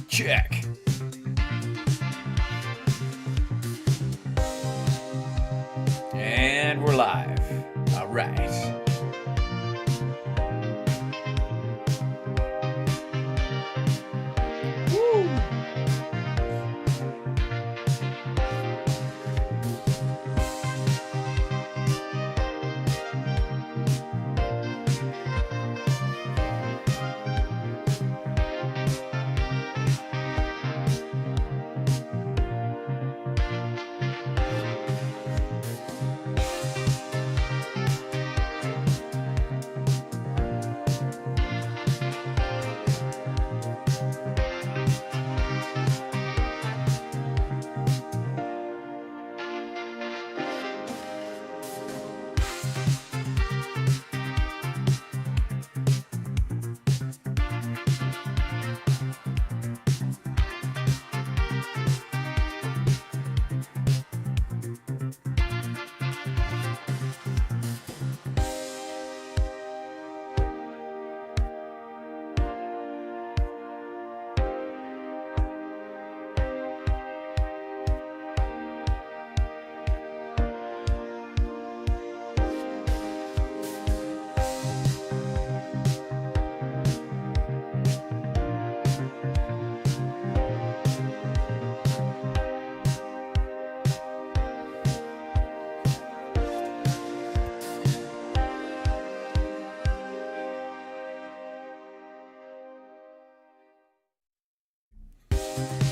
Check. And we're live. All right. Woo.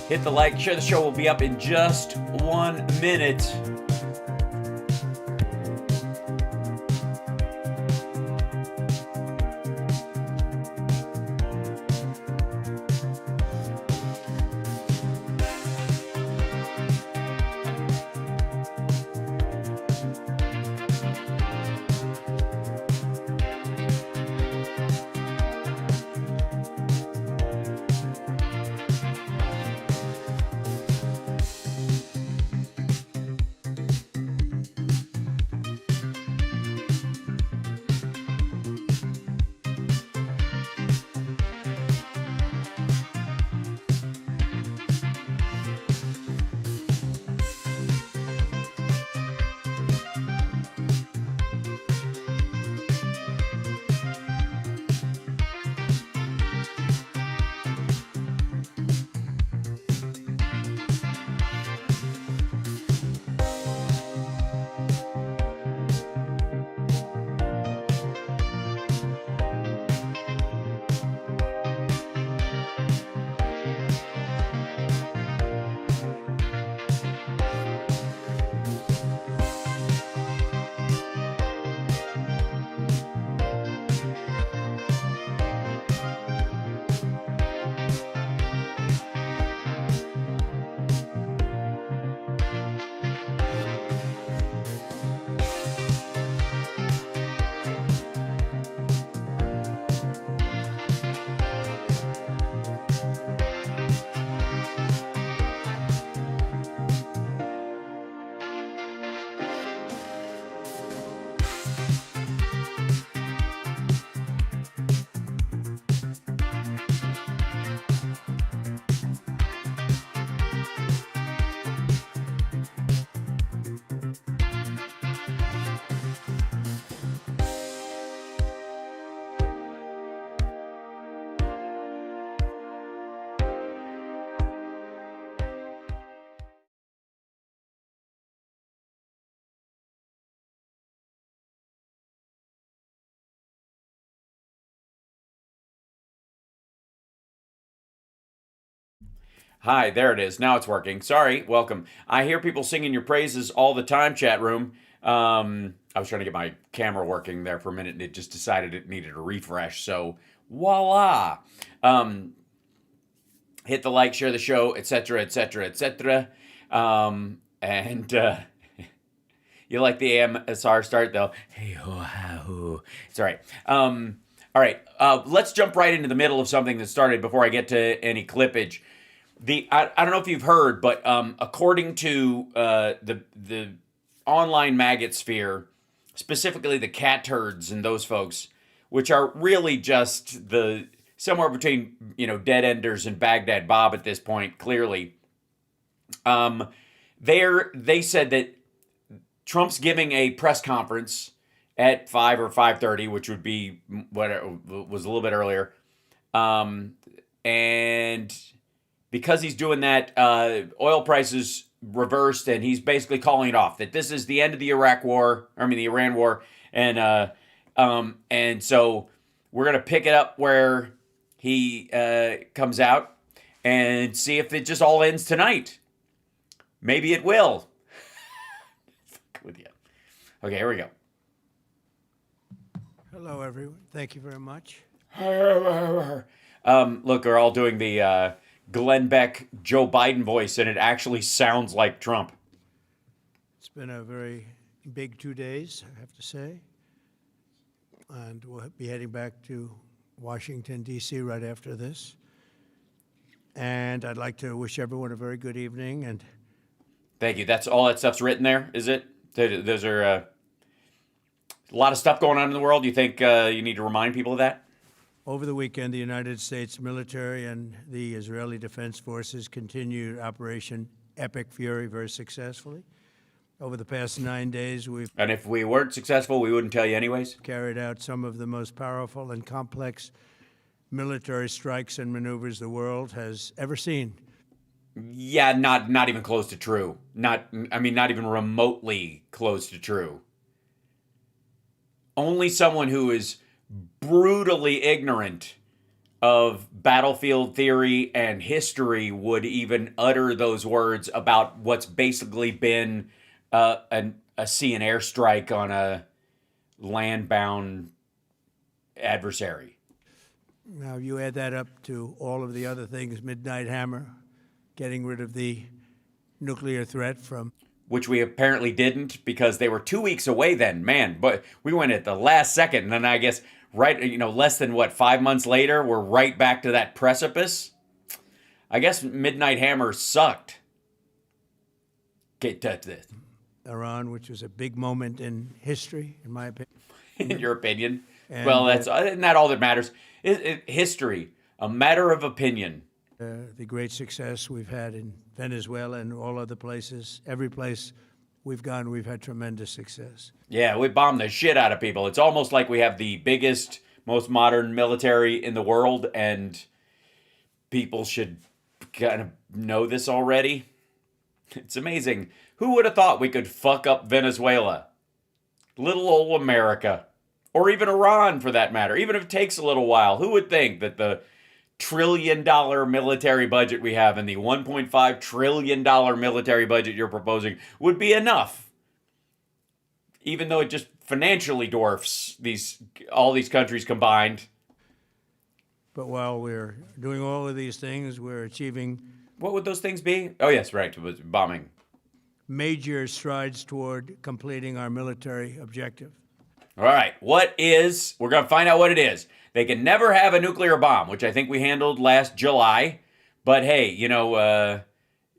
Hit the like, share the show. Will be up in just 1 minute. Hi, there it is. Now it's working. Sorry, welcome. I hear people singing your praises all the time, chat room. I was trying to get my camera working there for a minute and it just decided it needed a refresh. So, voila. Um, Hit the like, share the show, etc., etc., etc. And you like the AMSR start though? Hey ho ha ho. It's all right. All right. Let's jump right into the middle of something that started before I get to any clippage. I don't know if you've heard, but according to the online maggot sphere, specifically the cat turds and those folks, which are really just the somewhere between dead enders and Baghdad Bob at this point, clearly. They said that Trump's giving a press conference at 5 or 5:30, which would be what was a little bit earlier, and because he's doing that, oil prices reversed, and he's basically calling it off. That this is the end of the the Iran war, and so we're gonna pick it up where he comes out and see if it just all ends tonight. Maybe it will. Fuck with you. Okay, here we go. Hello, everyone. Thank you very much. Look, they're all doing the Glenn Beck, Joe Biden voice, and it actually sounds like Trump. It's been a very big 2 days, I have to say. And we'll be heading back to Washington, D.C. right after this. And I'd like to wish everyone a very good evening. And thank you. That's all that stuff's written there, is it? Those are a lot of stuff going on in the world. You think you need to remind people of that? over the weekend, the United States military and the Israeli Defense Forces continued Operation Epic Fury very successfully. Over the past 9 days, we've And if we weren't successful, we wouldn't tell you anyways? carried out some of the most powerful and complex military strikes and maneuvers the world has ever seen. Yeah, not even close to true. Not even remotely close to true. Only someone who is brutally ignorant of battlefield theory and history would even utter those words about what's basically been a sea and air strike on a land-bound adversary. Now, you add that up to all of the other things, Midnight Hammer, getting rid of the nuclear threat from Which we apparently didn't because they were 2 weeks away then. Man, but we went at the last second. And then I guess less than 5 months later, we're right back to that precipice. I guess Midnight Hammer sucked. Can't touch this. Iran, which was a big moment in history, in my opinion. In your opinion? And, well, that's not all that matters. History, a matter of opinion. The great success we've had in Venezuela and all other places, every place we've gone, we've had tremendous success. Yeah, we bombed the shit out of people. It's almost like we have the biggest, most modern military in the world, and people should kind of know this already. It's amazing. Who would have thought we could fuck up Venezuela? Little old America. Or even Iran, for that matter. Even if it takes a little while. Who would think that the $1 trillion military budget we have and the $1.5 trillion military budget you're proposing would be enough? Even though it just financially dwarfs all these countries combined. But while we're doing all of these things, we're achieving What would those things be? Oh, yes, right. It was bombing. major strides toward completing our military objective. All right. We're going to find out what it is. They can never have a nuclear bomb, which I think we handled last July. But hey, I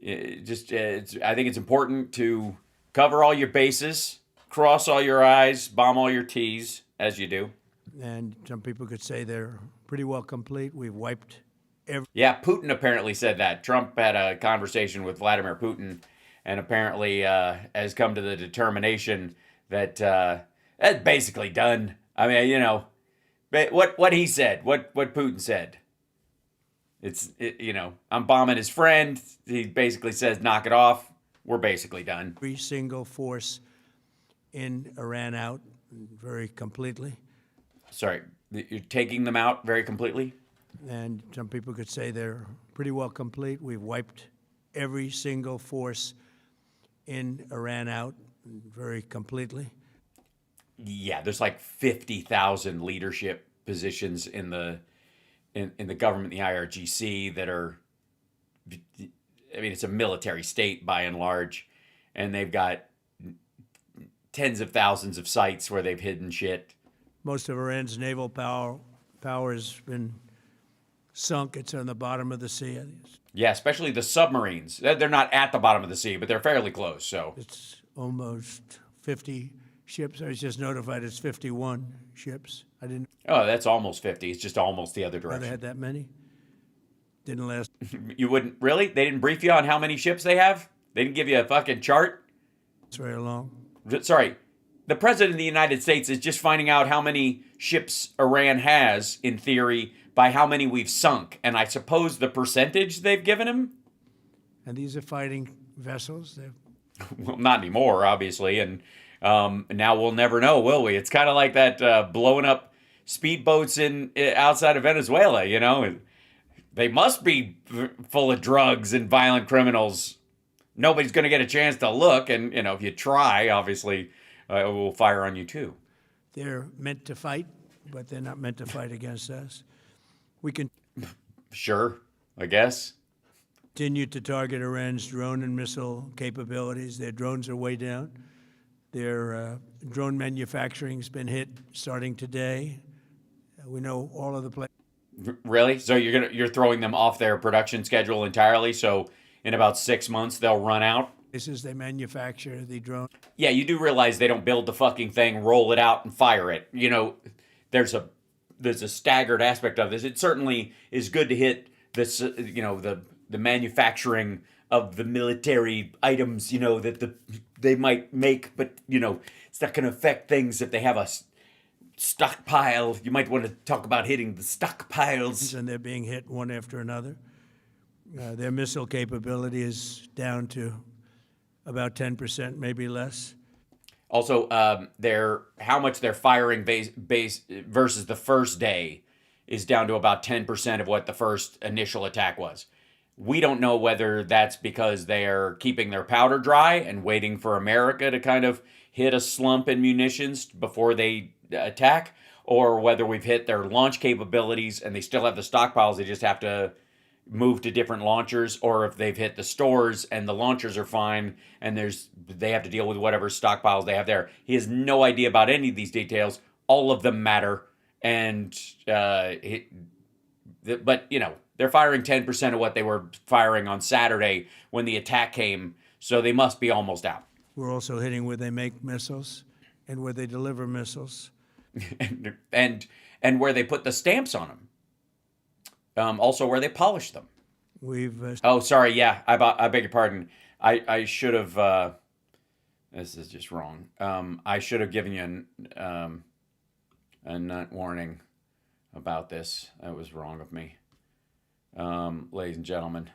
think it's important to cover all your bases, cross all your I's, bomb all your T's, as you do. And some people could say they're pretty well complete. We've wiped Yeah, Putin apparently said that. Trump had a conversation with Vladimir Putin and apparently has come to the determination that that's basically done. I mean, what he said, what Putin said. I'm bombing his friend. He basically says, knock it off. We're basically done. every single force in Iran out very completely. Sorry, you're taking them out very completely? And some people could say they're pretty well complete. We've wiped every single force in Iran out very completely. Yeah, there's like 50,000 leadership positions in the government, the IRGC, that are, I mean, it's a military state by and large, and they've got tens of thousands of sites where they've hidden shit. Most of Iran's naval power has been sunk. It's on the bottom of the sea. Yeah, especially the submarines. They're not at the bottom of the sea, but they're fairly close. So it's almost 50 ships. I was just notified it's 51 ships. I didn't Oh, that's almost 50. It's just almost the other know they direction. had that many. Didn't last. You wouldn't really? They didn't brief you on how many ships they have? They didn't give you a fucking chart? Very long. Sorry. The president of the United States is just finding out how many ships Iran has, in theory, by how many we've sunk. And I suppose the percentage they've given him? And these are fighting vessels. Well, not anymore, obviously. And now we'll never know, will we? It's kind of like that blowing up speedboats outside of Venezuela, you know? They must be full of drugs and violent criminals. Nobody's going to get a chance to look. And, you know, if you try, obviously, we'll fire on you too. They're meant to fight, but they're not meant to fight against us. We can Sure, I guess. continue to target Iran's drone and missile capabilities. Their drones are way down. Their drone manufacturing's been hit starting today. We know all of the places. Really? So you're throwing them off their production schedule entirely? So in about 6 months they'll run out? They manufacture the drone. Yeah, you do realize they don't build the fucking thing, roll it out, and fire it. You know, there's a staggered aspect of this. It certainly is good to hit this, you know, the manufacturing of the military items, you know, that they might make, but you know, it's not going to affect things if they have a stockpile. You might want to talk about hitting the stockpiles. And they're being hit one after another. Their missile capability is down to about 10%, maybe less. Also, how much they're firing base versus the first day is down to about 10% of what the first initial attack was. We don't know whether that's because they're keeping their powder dry and waiting for America to kind of hit a slump in munitions before they attack, or whether we've hit their launch capabilities and they still have the stockpiles, they just have to move to different launchers, or if they've hit the stores and the launchers are fine and they have to deal with whatever stockpiles they have there. He has no idea about any of these details. All of them matter. And but you know, they're firing 10% of what they were firing on Saturday when the attack came, so they must be almost out. We're also hitting where they make missiles and where they deliver missiles. and where they put the stamps on them. Also where they polish them. Oh, sorry. Yeah, I beg your pardon. I should have. This is just wrong. I should have given you a nut warning about this. That was wrong of me. Ladies and gentlemen,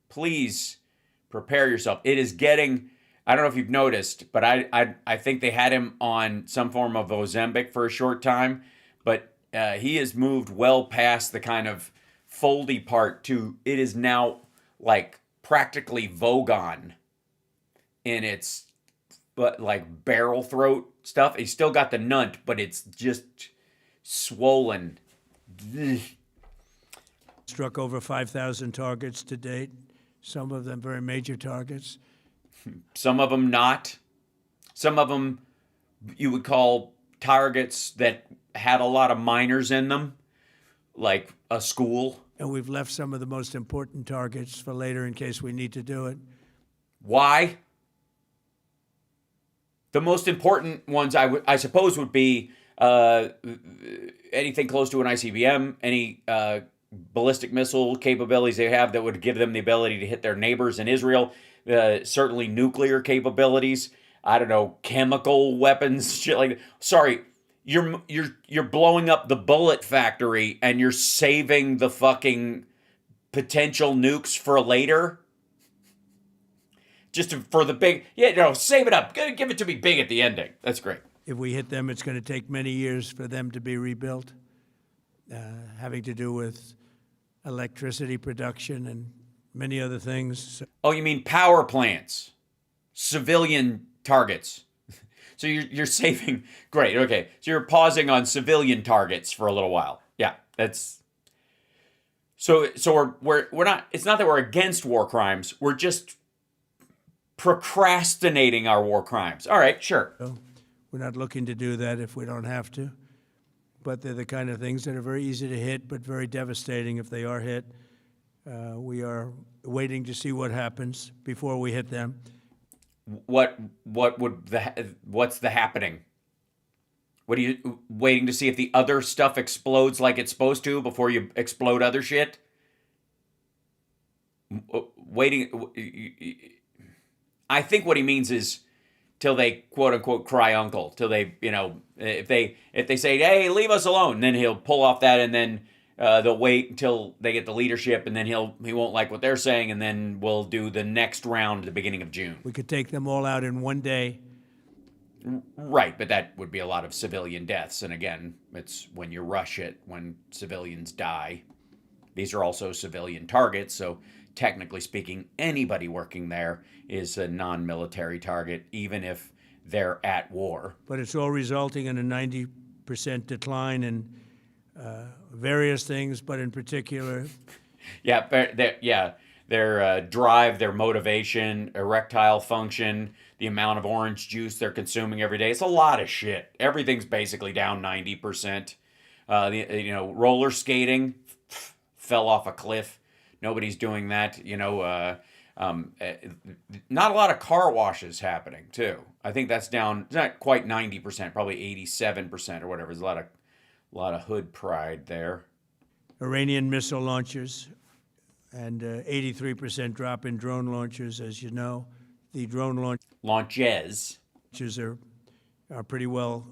please prepare yourself. It is getting. I don't know if you've noticed, but I think they had him on some form of Ozempic for a short time, but he has moved well past the kind of foldy part to it is now like practically Vogon in its like barrel throat stuff. He's still got the nunt, but it's just swollen. Struck over 5,000 targets to date, some of them very major targets. Some of them not. Some of them you would call targets that had a lot of minors in them, like a school. And we've left some of the most important targets for later in case we need to do it. Why? The most important ones, I suppose, would be anything close to an ICBM, any ballistic missile capabilities they have that would give them the ability to hit their neighbors in Israel. Certainly nuclear capabilities. I don't know, chemical weapons, shit like that. Sorry, you're blowing up the bullet factory and you're saving the fucking potential nukes for later. Just for the big, save it up. Give it to me big at the ending. That's great. If we hit them, it's going to take many years for them to be rebuilt. having to do with electricity production and many other things. Oh, you mean power plants, civilian targets. So you're saving. Great. Okay. So you're pausing on civilian targets for a little while. Yeah, that's. So we're not. It's not that we're against war crimes. We're just procrastinating our war crimes. All right. Sure. So we're not looking to do that if we don't have to. But they're the kind of things that are very easy to hit, but very devastating if they are hit. We are waiting to see what happens before we hit them. What's the happening? What are you waiting to see if the other stuff explodes like it's supposed to before you explode other shit? Waiting. I think what he means is till they quote unquote cry uncle, till they, if they say, hey, leave us alone, then he'll pull off that, and then they'll wait until they get the leadership, and then he won't like what they're saying, and then we'll do the next round at the beginning of June. We could take them all out in one day. Right, but that would be a lot of civilian deaths, and again, it's when you rush it, when civilians die. These are also civilian targets, so technically speaking, anybody working there is a non-military target, even if they're at war. But it's all resulting in a 90% decline in various things, but in particular. Their drive, their motivation, erectile function, the amount of orange juice they're consuming every day. It's a lot of shit. Everything's basically down 90%. Roller skating fell off a cliff. Nobody's doing that. Not a lot of car washes happening too. I think that's down. It's not quite 90%, probably 87% or whatever. There's a lot of hood pride there. Iranian missile launchers and 83% drop in drone launchers, as you know. The drone launches are pretty well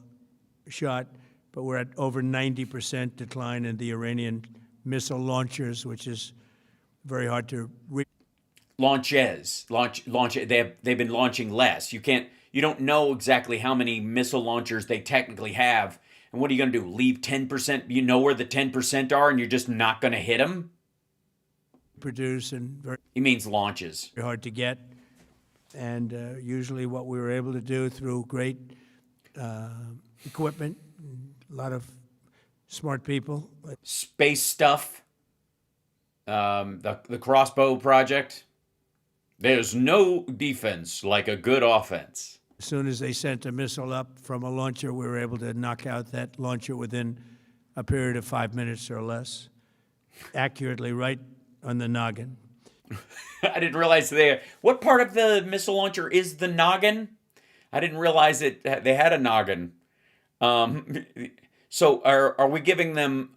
shot, but we're at over 90% decline in the Iranian missile launchers, which is very hard to reach. Launch. They've been launching less. You don't know exactly how many missile launchers they technically have. And what are you going to do? Leave 10%? You know where the 10% are, and you're just not going to hit them? Produce and very. He means launches. Very hard to get. And usually what we were able to do through great equipment, a lot of smart people. Space stuff. The crossbow project. There's no defense like a good offense. As soon as they sent a missile up from a launcher, we were able to knock out that launcher within a period of 5 minutes or less, accurately right on the noggin. I didn't realize what part of the missile launcher is the noggin? I didn't realize they had a noggin. So are we giving them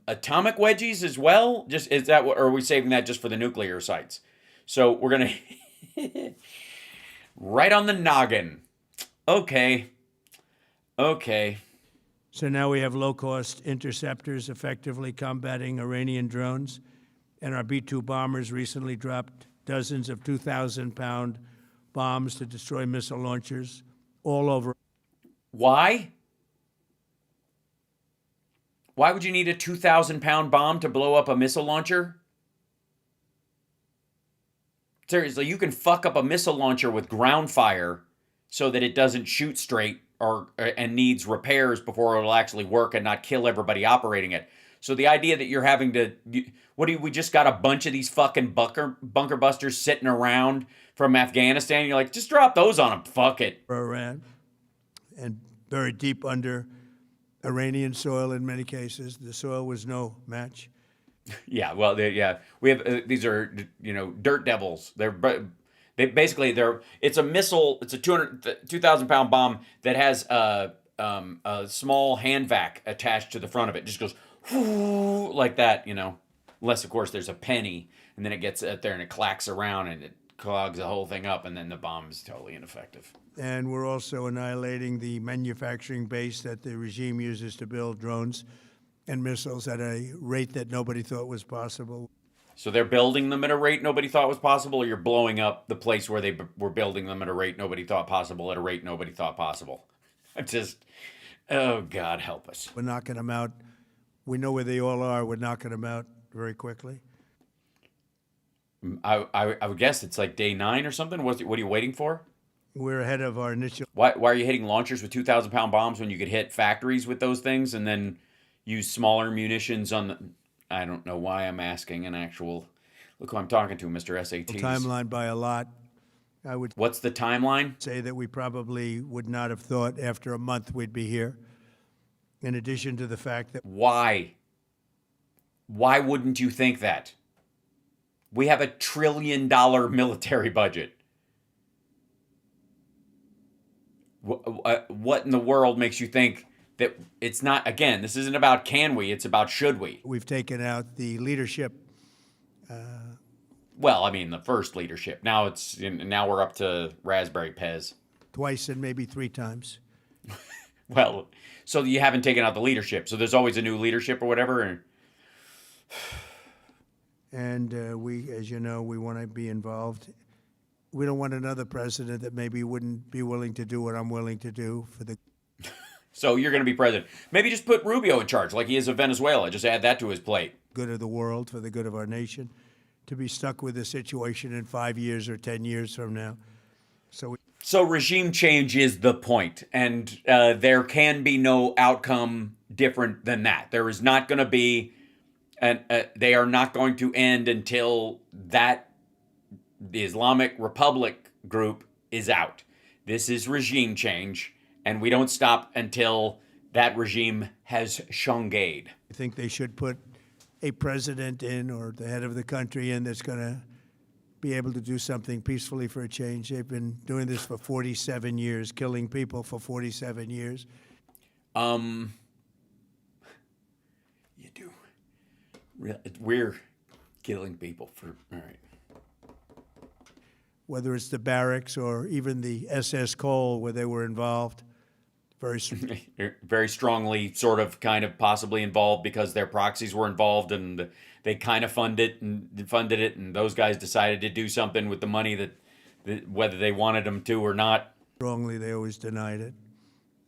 atomic wedgies as well? Or are we saving that just for the nuclear sites? So we're gonna right on the noggin. Okay. So now we have low-cost interceptors effectively combating Iranian drones, and our B-2 bombers recently dropped dozens of 2,000-pound bombs to destroy missile launchers all over. Why? Why would you need a 2,000-pound bomb to blow up a missile launcher? Seriously, you can fuck up a missile launcher with ground fire so that it doesn't shoot straight and needs repairs before it'll actually work and not kill everybody operating it. So the idea that you're having to, we just got a bunch of these fucking bunker busters sitting around from Afghanistan. You're like, just drop those on them. Fuck it. Iran, and very deep under Iranian soil in many cases. The soil was no match. Yeah, well, we have these are dirt devils. It's a missile. It's a 2,000-pound bomb that has a small hand vac attached to the front of it. It just goes like that, Unless of course there's a penny, and then it gets out there and it clacks around and it clogs the whole thing up, and then the bomb is totally ineffective. And we're also annihilating the manufacturing base that the regime uses to build drones and missiles at a rate that nobody thought was possible. So they're building them at a rate nobody thought was possible, or you're blowing up the place where they were building them at a rate nobody thought possible, at a rate nobody thought possible. I'm just, oh God, help us. We're knocking them out We know where they all are. We're knocking them out very quickly. I would guess it's like day 9 or something. What are you waiting for? We're ahead of our initial. Why are you hitting launchers with 2,000-pound bombs when you could hit factories with those things and then use smaller munitions on the? I don't know why I'm asking an actual. Look who I'm talking to, Mr. SATs. Timeline by a lot. I would What's the timeline? say that we probably would not have thought after a month we'd be here. In addition to the fact that Why? Why wouldn't you think that? We have $1 trillion military budget. What in the world makes you think that it's not? Again, this isn't about can we, it's about should we. we've taken out the leadership. Well, I mean, the first leadership. Now we're up to Raspberry Pez. Twice and maybe 3 times. Well, so you haven't taken out the leadership. So there's always a new leadership or whatever. And we, as you know, we want to be involved. We don't want another president that maybe wouldn't be willing to do what I'm willing to do for the So you're going to be president. Maybe just put Rubio in charge like he is of Venezuela. Just add that to his plate. good of the world, for the good of our nation. To be stuck with a situation in 5 years or 10 years from now. So regime change is the point, and there can be no outcome different than that. There is not going to be, they are not going to end until the Islamic Republic group is out. This is regime change, and we don't stop until that regime has shungade. I think they should put a president in, or the head of the country in, that's going to be able to do something peacefully for a change. They've been doing this for 47 years, killing people for 47 years. You do. We're killing people for, all right. Whether it's the barracks or even the SS Cole where they were involved. Very strongly, sort of, kind of, possibly involved because their proxies were involved, and they kind of funded it, and those guys decided to do something with the money that whether they wanted them to or not. Strongly, they always denied it,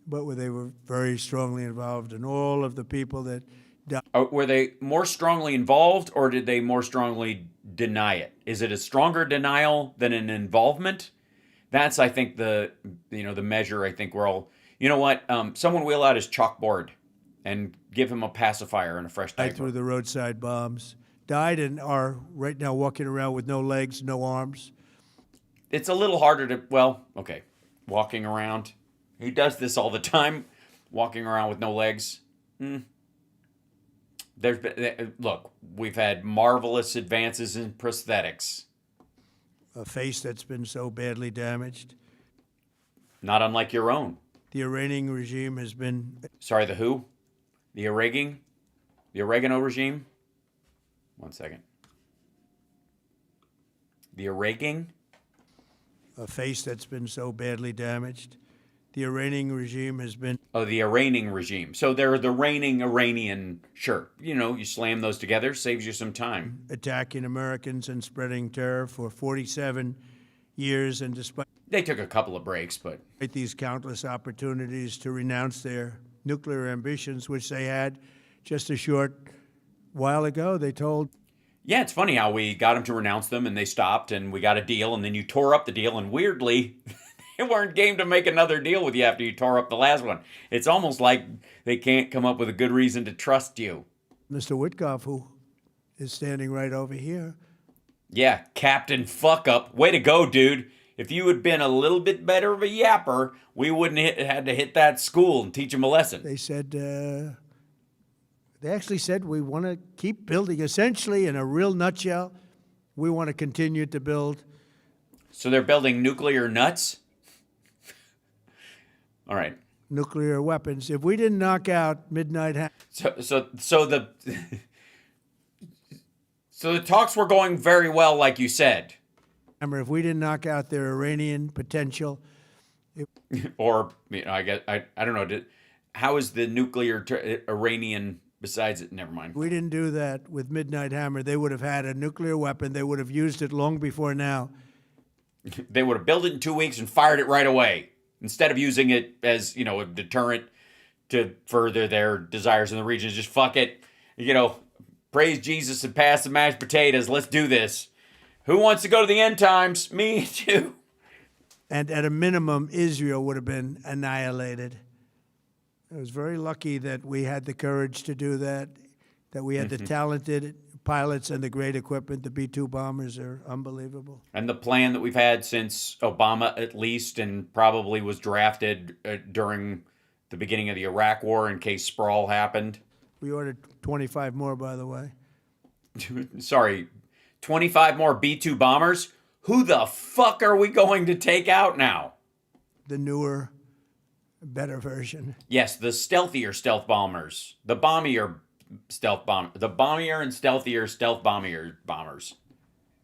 but they were very strongly involved in all of the people that died. Were they more strongly involved, or did they more strongly deny it? Is it a stronger denial than an involvement? That's, I think, the measure. I think we're all. You know what? Someone wheel out his chalkboard and give him a pacifier and a fresh diaper. Died through the roadside bombs. Died and are right now walking around with no legs, no arms. It's a little harder to, walking around. He does this all the time, walking around with no legs. There's been, look, we've had marvelous advances in prosthetics. A face that's been so badly damaged. Not unlike your own. The Iranian regime has been... Sorry, the who? The Oregano regime? 1 second. The Oregano? A face that's been so badly damaged. The Iranian regime has been... Oh, the Iranian regime. So they're the reigning Iranian, sure. You slam those together, saves you some time. Attacking Americans and spreading terror for 47 years, and despite... They took a couple of breaks, but... these countless opportunities to renounce their nuclear ambitions, which they had just a short while ago, they told... Yeah, it's funny how we got them to renounce them, and they stopped, and we got a deal, and then you tore up the deal, and weirdly, they weren't game to make another deal with you after you tore up the last one. It's almost like they can't come up with a good reason to trust you. Mr. Witkoff, who is standing right over here... Yeah, Captain Fuck Up. Way to go, dude. If you had been a little bit better of a yapper, we wouldn't had to hit that school and teach them a lesson. They said, they actually said, we want to keep building. Essentially, in a real nutshell, we want to continue to build. So they're building nuclear nuts? All right. Nuclear weapons. If we didn't knock out Midnight Hammer. So the talks were going very well, like you said. If we didn't knock out their Iranian potential, or I guess I don't know. How is the nuclear Iranian? Besides it, never mind. We didn't do that with Midnight Hammer. They would have had a nuclear weapon. They would have used it long before now. They would have built it in 2 weeks and fired it right away instead of using it as a deterrent to further their desires in the region. Just fuck it, praise Jesus and pass the mashed potatoes. Let's do this. Who wants to go to the end times? Me too. And at a minimum, Israel would have been annihilated. I was very lucky that we had the courage to do that, that we had the talented pilots and the great equipment. The B-2 bombers are unbelievable. And the plan that we've had since Obama, at least, and probably was drafted during the beginning of the Iraq War in case sprawl happened. We ordered 25 more, by the way. Sorry, 25 more B-2 bombers? Who the fuck are we going to take out now? The newer, better version. Yes, the stealthier stealth bombers. The bombier stealth bomb. The bombier and stealthier stealth bombers.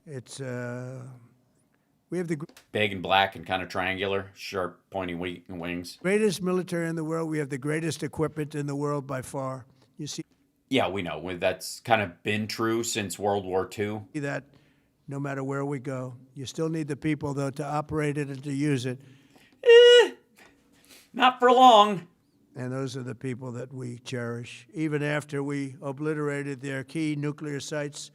It's, we have the Big and black and kind of triangular, sharp, pointy wings. greatest military in the world. We have the greatest equipment in the world by far. You see Yeah, we know. That's kind of been true since World War II. that no matter where we go. You still need the people, though, to operate it and to use it. Not for long. And those are the people that we cherish, even after we obliterated their key nuclear sites.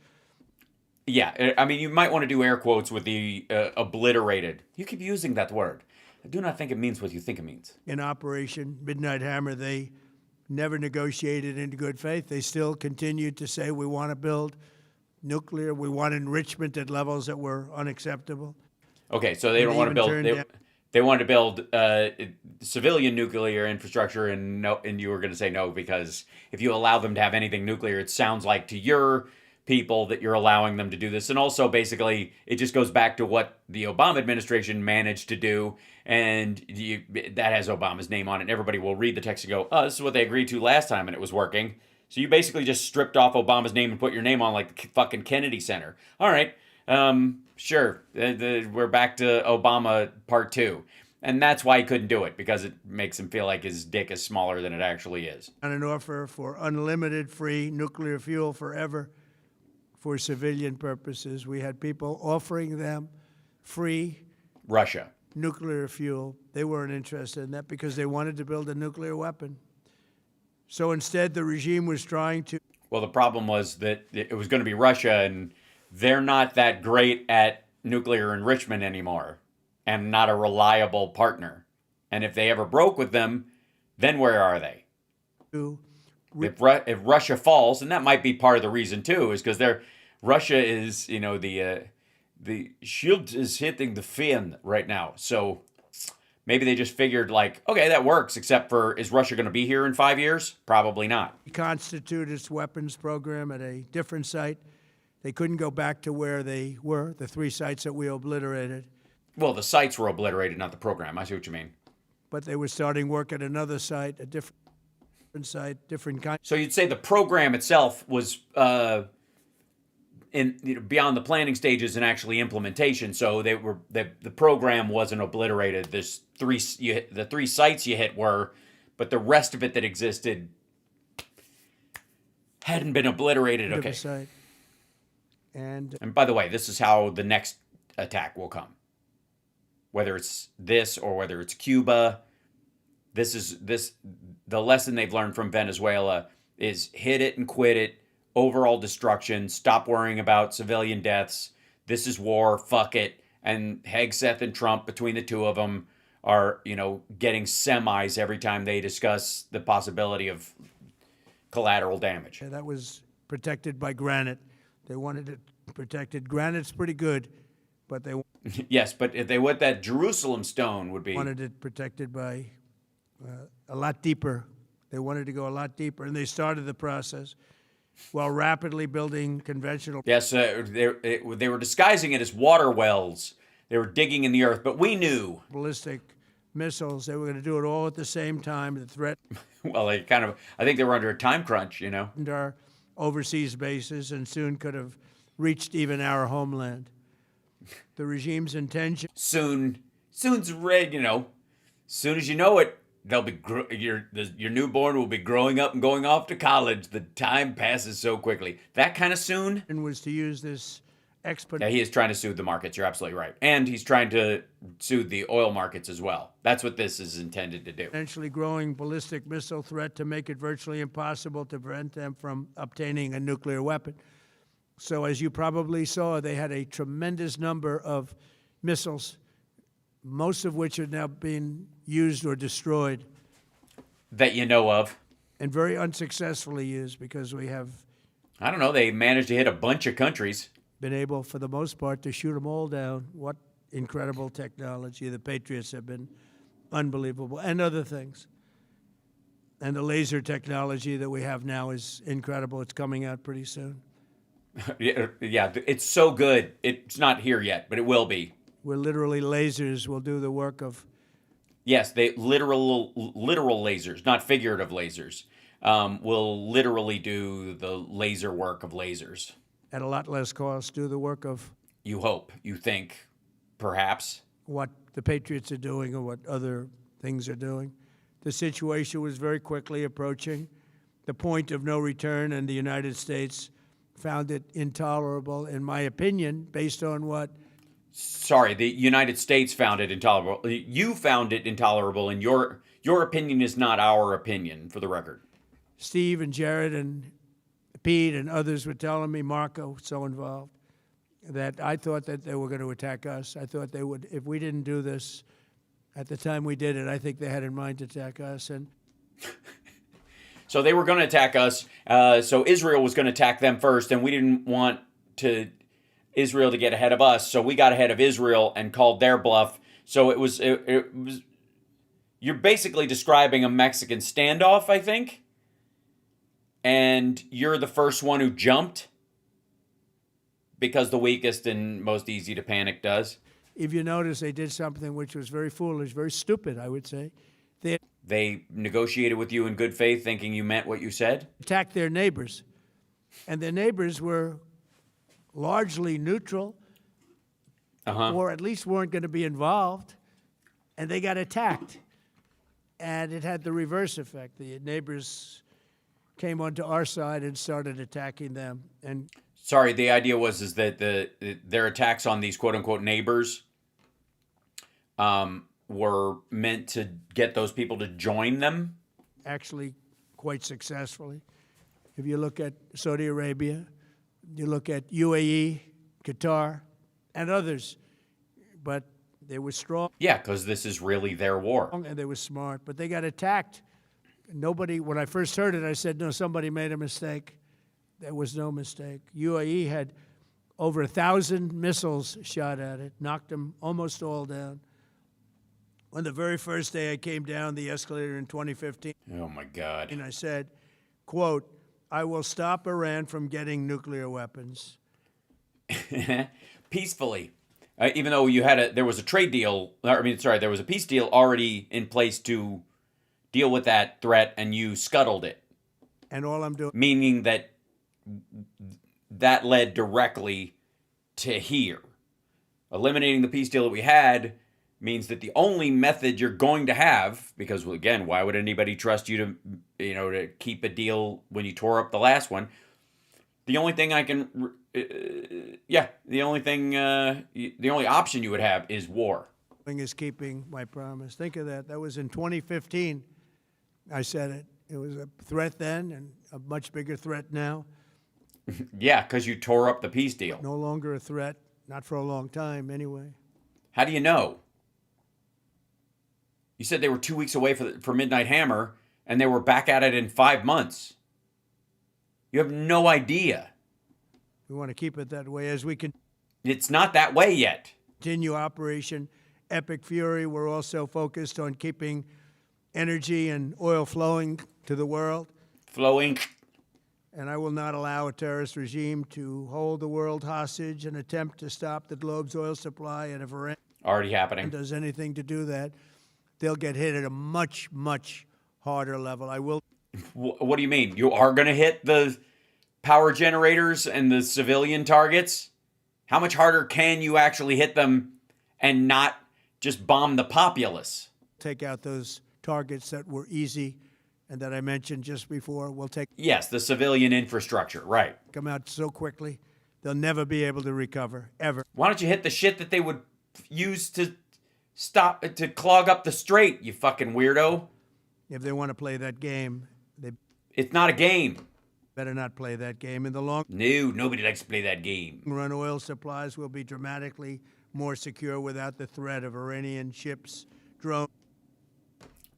Yeah, I mean, you might want to do air quotes with the obliterated. You keep using that word. I do not think it means what you think it means. In Operation Midnight Hammer, they never negotiated in good faith. They still continued to say, we want to build nuclear. We want enrichment at levels that were unacceptable. Okay, so they don't want to build. They wanted to build civilian nuclear infrastructure, and you were going to say no because if you allow them to have anything nuclear, it sounds like to your people that you're allowing them to do this. And also, basically, it just goes back to what the Obama administration managed to do, and that has Obama's name on it. And everybody will read the text and go, "Oh, this is what they agreed to last time, and it was working." So you basically just stripped off Obama's name and put your name on like the fucking Kennedy Center. All right. Sure, we're back to Obama part 2. And that's why he couldn't do it, because it makes him feel like his dick is smaller than it actually is. On an offer for unlimited free nuclear fuel forever for civilian purposes. We had people offering them free Russia. Nuclear fuel. They weren't interested in that because they wanted to build a nuclear weapon. So instead, the regime was trying to... Well, the problem was that it was going to be Russia, and they're not that great at nuclear enrichment anymore and not a reliable partner. And if they ever broke with them, then where are they? If Russia falls, and that might be part of the reason too, is because Russia is, the shield is hitting the fin right now. So maybe they just figured like, okay, that works, except for, is Russia going to be here in 5 years? Probably not. Constitute its weapons program at a different site. They couldn't go back to where they were, the 3 sites that we obliterated. Well, the sites were obliterated, not the program. I see what you mean. But they were starting work at another site, a different site, different kind. So you'd say the program itself was beyond the planning stages and actually implementation. So the program wasn't obliterated. The 3 sites you hit were, but the rest of it that existed hadn't been obliterated. Okay. Site. And by the way, this is how the next attack will come. Whether it's this or whether it's Cuba, the lesson they've learned from Venezuela is hit it and quit it, overall destruction, stop worrying about civilian deaths. This is war, fuck it. And Hegseth and Trump, between the two of them, are, getting semis every time they discuss the possibility of collateral damage. That was protected by granite. They wanted it protected. Granite's pretty good, but they yes, but if they what that Jerusalem stone would be wanted it protected by a lot deeper. They wanted to go a lot deeper, and they started the process while rapidly building conventional. Yes, they were disguising it as water wells. They were digging in the earth, but we knew ballistic missiles. They were going to do it all at the same time. The threat. Well, I think they were under a time crunch, And our overseas bases, and soon could have reached even our homeland. The regime's intention. Soon's red, Soon as you know it, they'll be your newborn will be growing up and going off to college. The time passes so quickly. That kind of soon was to use this exponentially he is trying to soothe the markets. You're absolutely right. And he's trying to soothe the oil markets as well. That's what this is intended to do. growing ballistic missile threat to make it virtually impossible to prevent them from obtaining a nuclear weapon. So as you probably saw, they had a tremendous number of missiles, most of which are now being used or destroyed. That you know of. And very unsuccessfully used, because we have, I don't know, they managed to hit a bunch of countries. Been able, for the most part, to shoot them all down. What incredible technology. The Patriots have been unbelievable, and other things. And the laser technology that we have now is incredible. It's coming out pretty soon. Yeah, it's so good. It's not here yet, but it will be. Where literally lasers will do the work of... Yes, they literal lasers, not figurative lasers, will literally do the laser work of lasers. At a lot less cost, do the work of... You hope, you think, perhaps. What the Patriots are doing or what other things are doing. The situation was very quickly approaching the point of no return, and the United States found it intolerable, in my opinion, based on what... Sorry, the United States found it intolerable. You found it intolerable, and your opinion is not our opinion, for the record. Steve and Jared and Pete and others were telling me, Marco, so involved, that I thought that they were going to attack us. I thought they would, if we didn't do this at the time we did it, I think they had in mind to attack us. And so they were going to attack us. So Israel was going to attack them first, and we didn't want Israel to get ahead of us. So we got ahead of Israel and called their bluff. So it was you're basically describing a Mexican standoff, I think. And you're the first one who jumped because the weakest and most easy to panic does. If you notice, they did something which was very foolish, very stupid, I would say. They negotiated with you in good faith, thinking you meant what you said? Attacked their neighbors. And their neighbors were largely neutral, or at least weren't going to be involved, and they got attacked. And it had the reverse effect. The neighbors came onto our side and started attacking them. And sorry, the idea was that their attacks on these quote-unquote neighbors were meant to get those people to join them? Actually, quite successfully. If you look at Saudi Arabia, you look at UAE, Qatar, and others, but they were strong. Yeah, because this is really their war. And they were smart, but they got attacked. Nobody, when I first heard it, I said, no, somebody made a mistake. There was no mistake. UAE had over 1,000 missiles shot at it, knocked them almost all down. On the very first day I came down the escalator in 2015, oh my God. and I said, quote, I will stop Iran from getting nuclear weapons. Peacefully. Even though there was a trade deal, there was a peace deal already in place to deal with that threat, and you scuttled it. And all I'm doing... Meaning that led directly to here. Eliminating the peace deal that we had means that the only method you're going to have, because again, why would anybody trust you to keep a deal when you tore up the last one? The only thing the only option you would have is war. Is keeping my promise. Think of that. That was in 2015. I said it. It was a threat then, and a much bigger threat now. Yeah, because you tore up the peace deal. No longer a threat, not for a long time anyway. How do you know? You said they were 2 weeks away for Midnight Hammer, and they were back at it in 5 months. You have no idea. We want to keep it that way as we can. It's not that way yet. Continue Operation Epic Fury. We're also focused on keeping energy and oil flowing to the world. Flowing. And I will not allow a terrorist regime to hold the world hostage and attempt to stop the globe's oil supply. And if Iran already happening does anything to do that, they'll get hit at a much, much harder level. I will. What do you mean? You are going to hit the power generators and the civilian targets? How much harder can you actually hit them and not just bomb the populace? Take out those targets that were easy and that I mentioned just before. We'll take... Yes, the civilian infrastructure, right. Come out so quickly they'll never be able to recover, ever. Why don't you hit the shit that they would use to clog up the strait, you fucking weirdo? If they want to play that game, they It's not a game. better not play that game. In the long No, nobody likes to play that game. run, oil supplies will be dramatically more secure without the threat of Iranian ships, drones.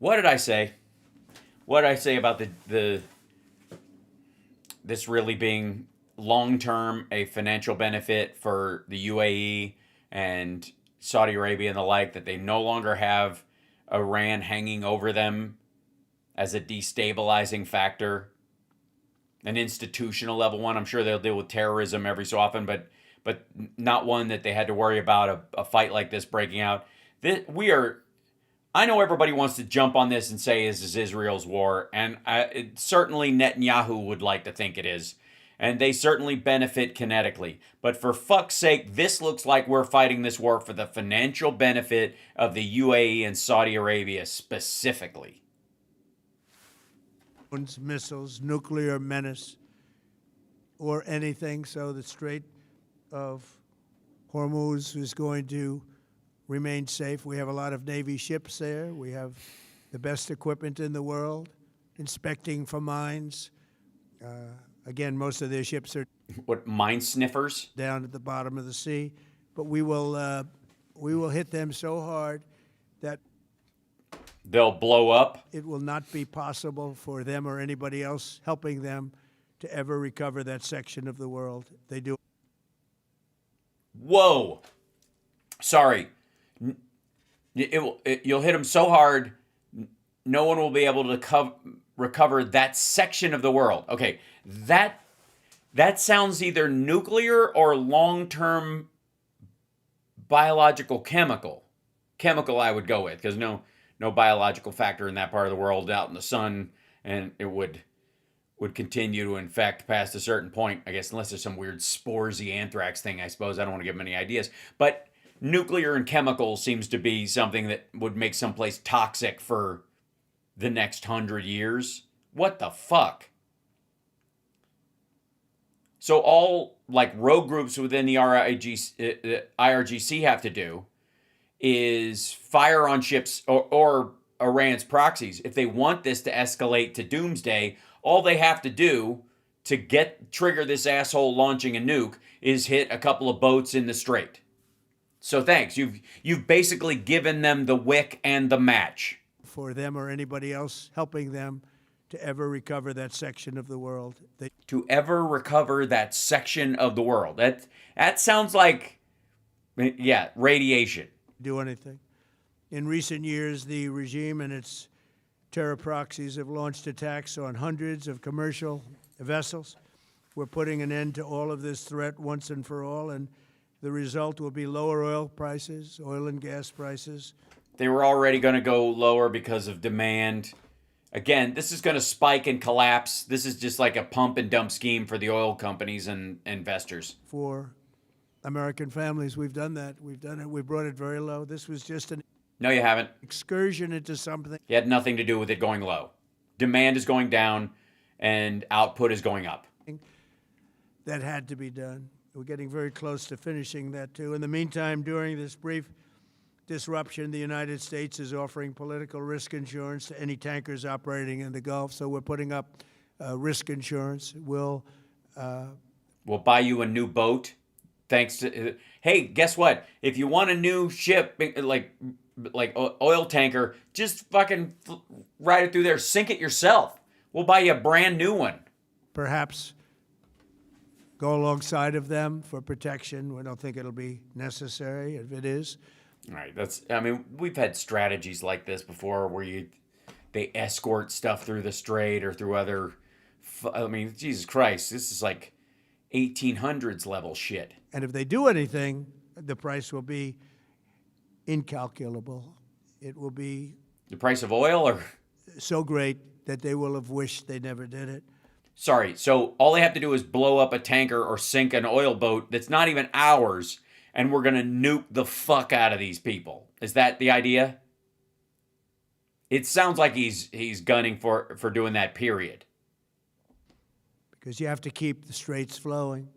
What did I say? What did I say about this really being long-term a financial benefit for the UAE and Saudi Arabia and the like, that they no longer have Iran hanging over them as a destabilizing factor, an institutional level one. I'm sure they'll deal with terrorism every so often, but not one that they had to worry about a fight like this breaking out. I know everybody wants to jump on this and say this is Israel's war, and certainly Netanyahu would like to think it is. And they certainly benefit kinetically. But for fuck's sake, this looks like we're fighting this war for the financial benefit of the UAE and Saudi Arabia specifically. Missiles, nuclear menace, or anything. So the Strait of Hormuz is going to remain safe. We have a lot of Navy ships there. We have the best equipment in the world, inspecting for mines. Again, most of their ships are What, mine sniffers? down at the bottom of the sea, but we will hit them so hard that They'll blow up. it will not be possible for them or anybody else helping them to ever recover that section of the world. They do. Whoa. Sorry. You'll hit them so hard, no one will be able to recover that section of the world. Okay, that sounds either nuclear or long-term biological chemical. Chemical I would go with, because no biological factor in that part of the world out in the sun, and it would continue to infect past a certain point, I guess, unless there's some weird sporsy anthrax thing, I suppose. I don't want to give them any ideas. But nuclear and chemical seems to be something that would make someplace toxic for the next 100 years. What the fuck? So all like rogue groups within the IRGC have to do is fire on ships or Iran's proxies. If they want this to escalate to doomsday, all they have to do to trigger this asshole launching a nuke is hit a couple of boats in the strait. So thanks. You've basically given them the wick and the match. For them or anybody else helping them to ever recover that section of the world. To ever recover that section of the world. That sounds like, yeah, radiation. Do anything. In recent years, the regime and its terror proxies have launched attacks on hundreds of commercial vessels. We're putting an end to all of this threat once and for all, and the result will be lower oil prices, oil and gas prices. They were already going to go lower because of demand. Again, this is going to spike and collapse. This is just like a pump and dump scheme for the oil companies and investors. For American families, we've done that. We've done it. We brought it very low. This was just an No, you haven't. excursion into something. It had nothing to do with it going low. Demand is going down and output is going up. That had to be done. We're getting very close to finishing that, too. In the meantime, during this brief disruption, the United States is offering political risk insurance to any tankers operating in the Gulf. So we're putting up risk insurance. We'll buy you a new boat. Thanks to... Hey, guess what? If you want a new ship, like oil tanker, just fucking ride it through there. Sink it yourself. We'll buy you a brand new one. perhaps go alongside of them for protection. We don't think it'll be necessary. If it is, All right, I mean, we've had strategies like this before where they escort stuff through the strait or through other, I mean, Jesus Christ, this is like 1800s level shit. and if they do anything, the price will be incalculable. It will be The price of oil or? so great that they will have wished they never did it. Sorry, so all they have to do is blow up a tanker or sink an oil boat that's not even ours, and we're going to nuke the fuck out of these people. Is that the idea? It sounds like he's gunning for doing that, period. Because you have to keep the straits flowing.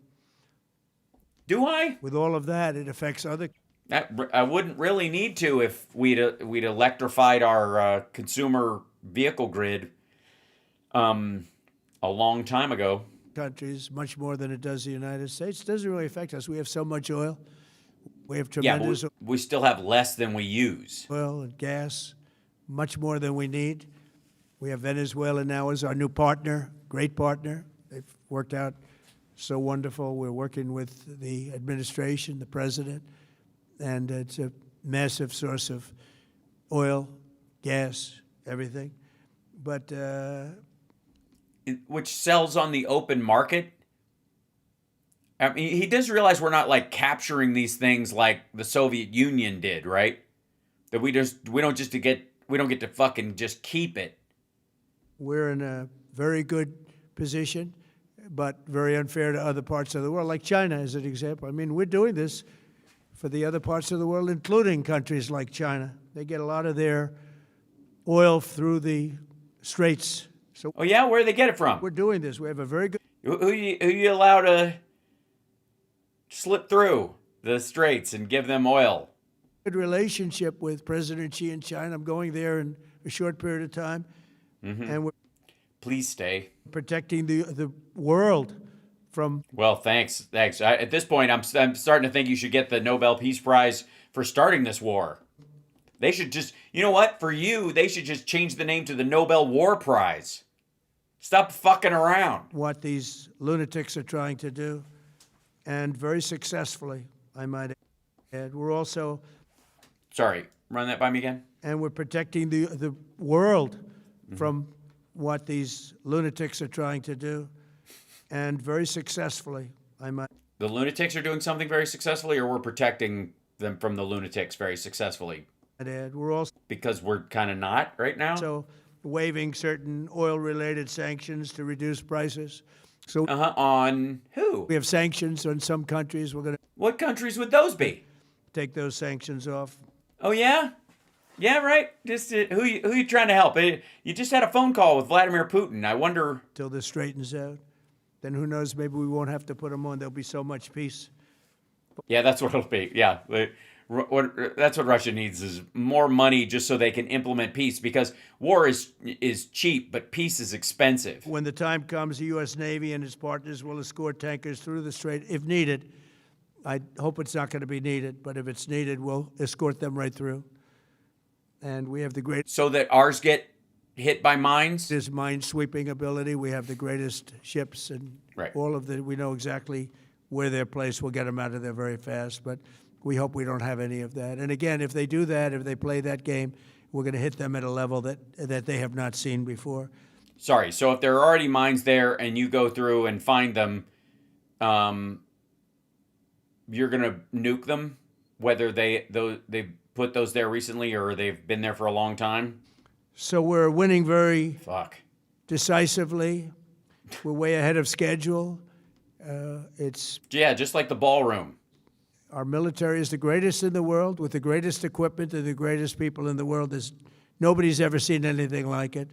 Do I? With all of that, it affects other. I wouldn't really need to if we'd electrified our consumer vehicle grid a long time ago. Countries much more than it does the United States. It doesn't really affect us. We have so much oil. We have Yeah, but tremendous we still have less than we use. oil and gas, much more than we need. We have Venezuela now as our new partner, great partner. They've worked out so wonderful. We're working with the administration, the president, and it's a massive source of oil, gas, everything. But Which sells on the open market. I mean, he does realize we're not like capturing these things like the Soviet Union did, right? That we don't get to fucking just keep it. we're in a very good position, but very unfair to other parts of the world, like China as an example. I mean, we're doing this for the other parts of the world, including countries like China. They get a lot of their oil through the straits. So Oh yeah, where do they get it from? we're doing this. We have a very good Who you allow to slip through the straits and give them oil? relationship with President Xi in China. I'm going there in a short period of time, and we're Please stay. protecting the world from. Well, thanks. At this point, I'm starting to think you should get the Nobel Peace Prize for starting this war. They should just, you know what? For you, they should just change the name to the Nobel War Prize. Stop fucking around. What these lunatics are trying to do, and very successfully, I might add. We're also, Sorry, run that by me again. and we're protecting the world from what these lunatics are trying to do, and very successfully, I might The lunatics are doing something very successfully, or we're protecting them from the lunatics very successfully? add. We're also Because we're kind of not right now. waiving certain oil-related sanctions to reduce prices. So On who? we have sanctions on some countries. We're going to What countries would those be? take those sanctions off. Oh yeah, yeah, right. Just who you trying to help? You just had a phone call with Vladimir Putin. I wonder. Till this straightens out. Then who knows, maybe we won't have to put them on. There'll be so much peace. Yeah, that's what it'll be. Yeah, that's what Russia needs is more money just so they can implement peace because war is cheap, but peace is expensive. When the time comes, the U.S. Navy and its partners will escort tankers through the strait if needed. I hope it's not going to be needed, but if it's needed, we'll escort them right through. And we have the greatest So that ours get hit by mines. mine-sweeping ability. We have the greatest ships, and Right. we know exactly where they're placed. We'll get them out of there very fast, but we hope we don't have any of that. And again, if they do that, if they play that game, we're going to hit them at a level that they have not seen before. Sorry. So if there are already mines there and you go through and find them, you're gonna nuke them, whether they put those there recently or they've been there for a long time. So we're winning very Fuck. decisively. We're way ahead of schedule. Yeah, just like the ballroom. Our military is the greatest in the world, with the greatest equipment and the greatest people in the world. Nobody's ever seen anything like it.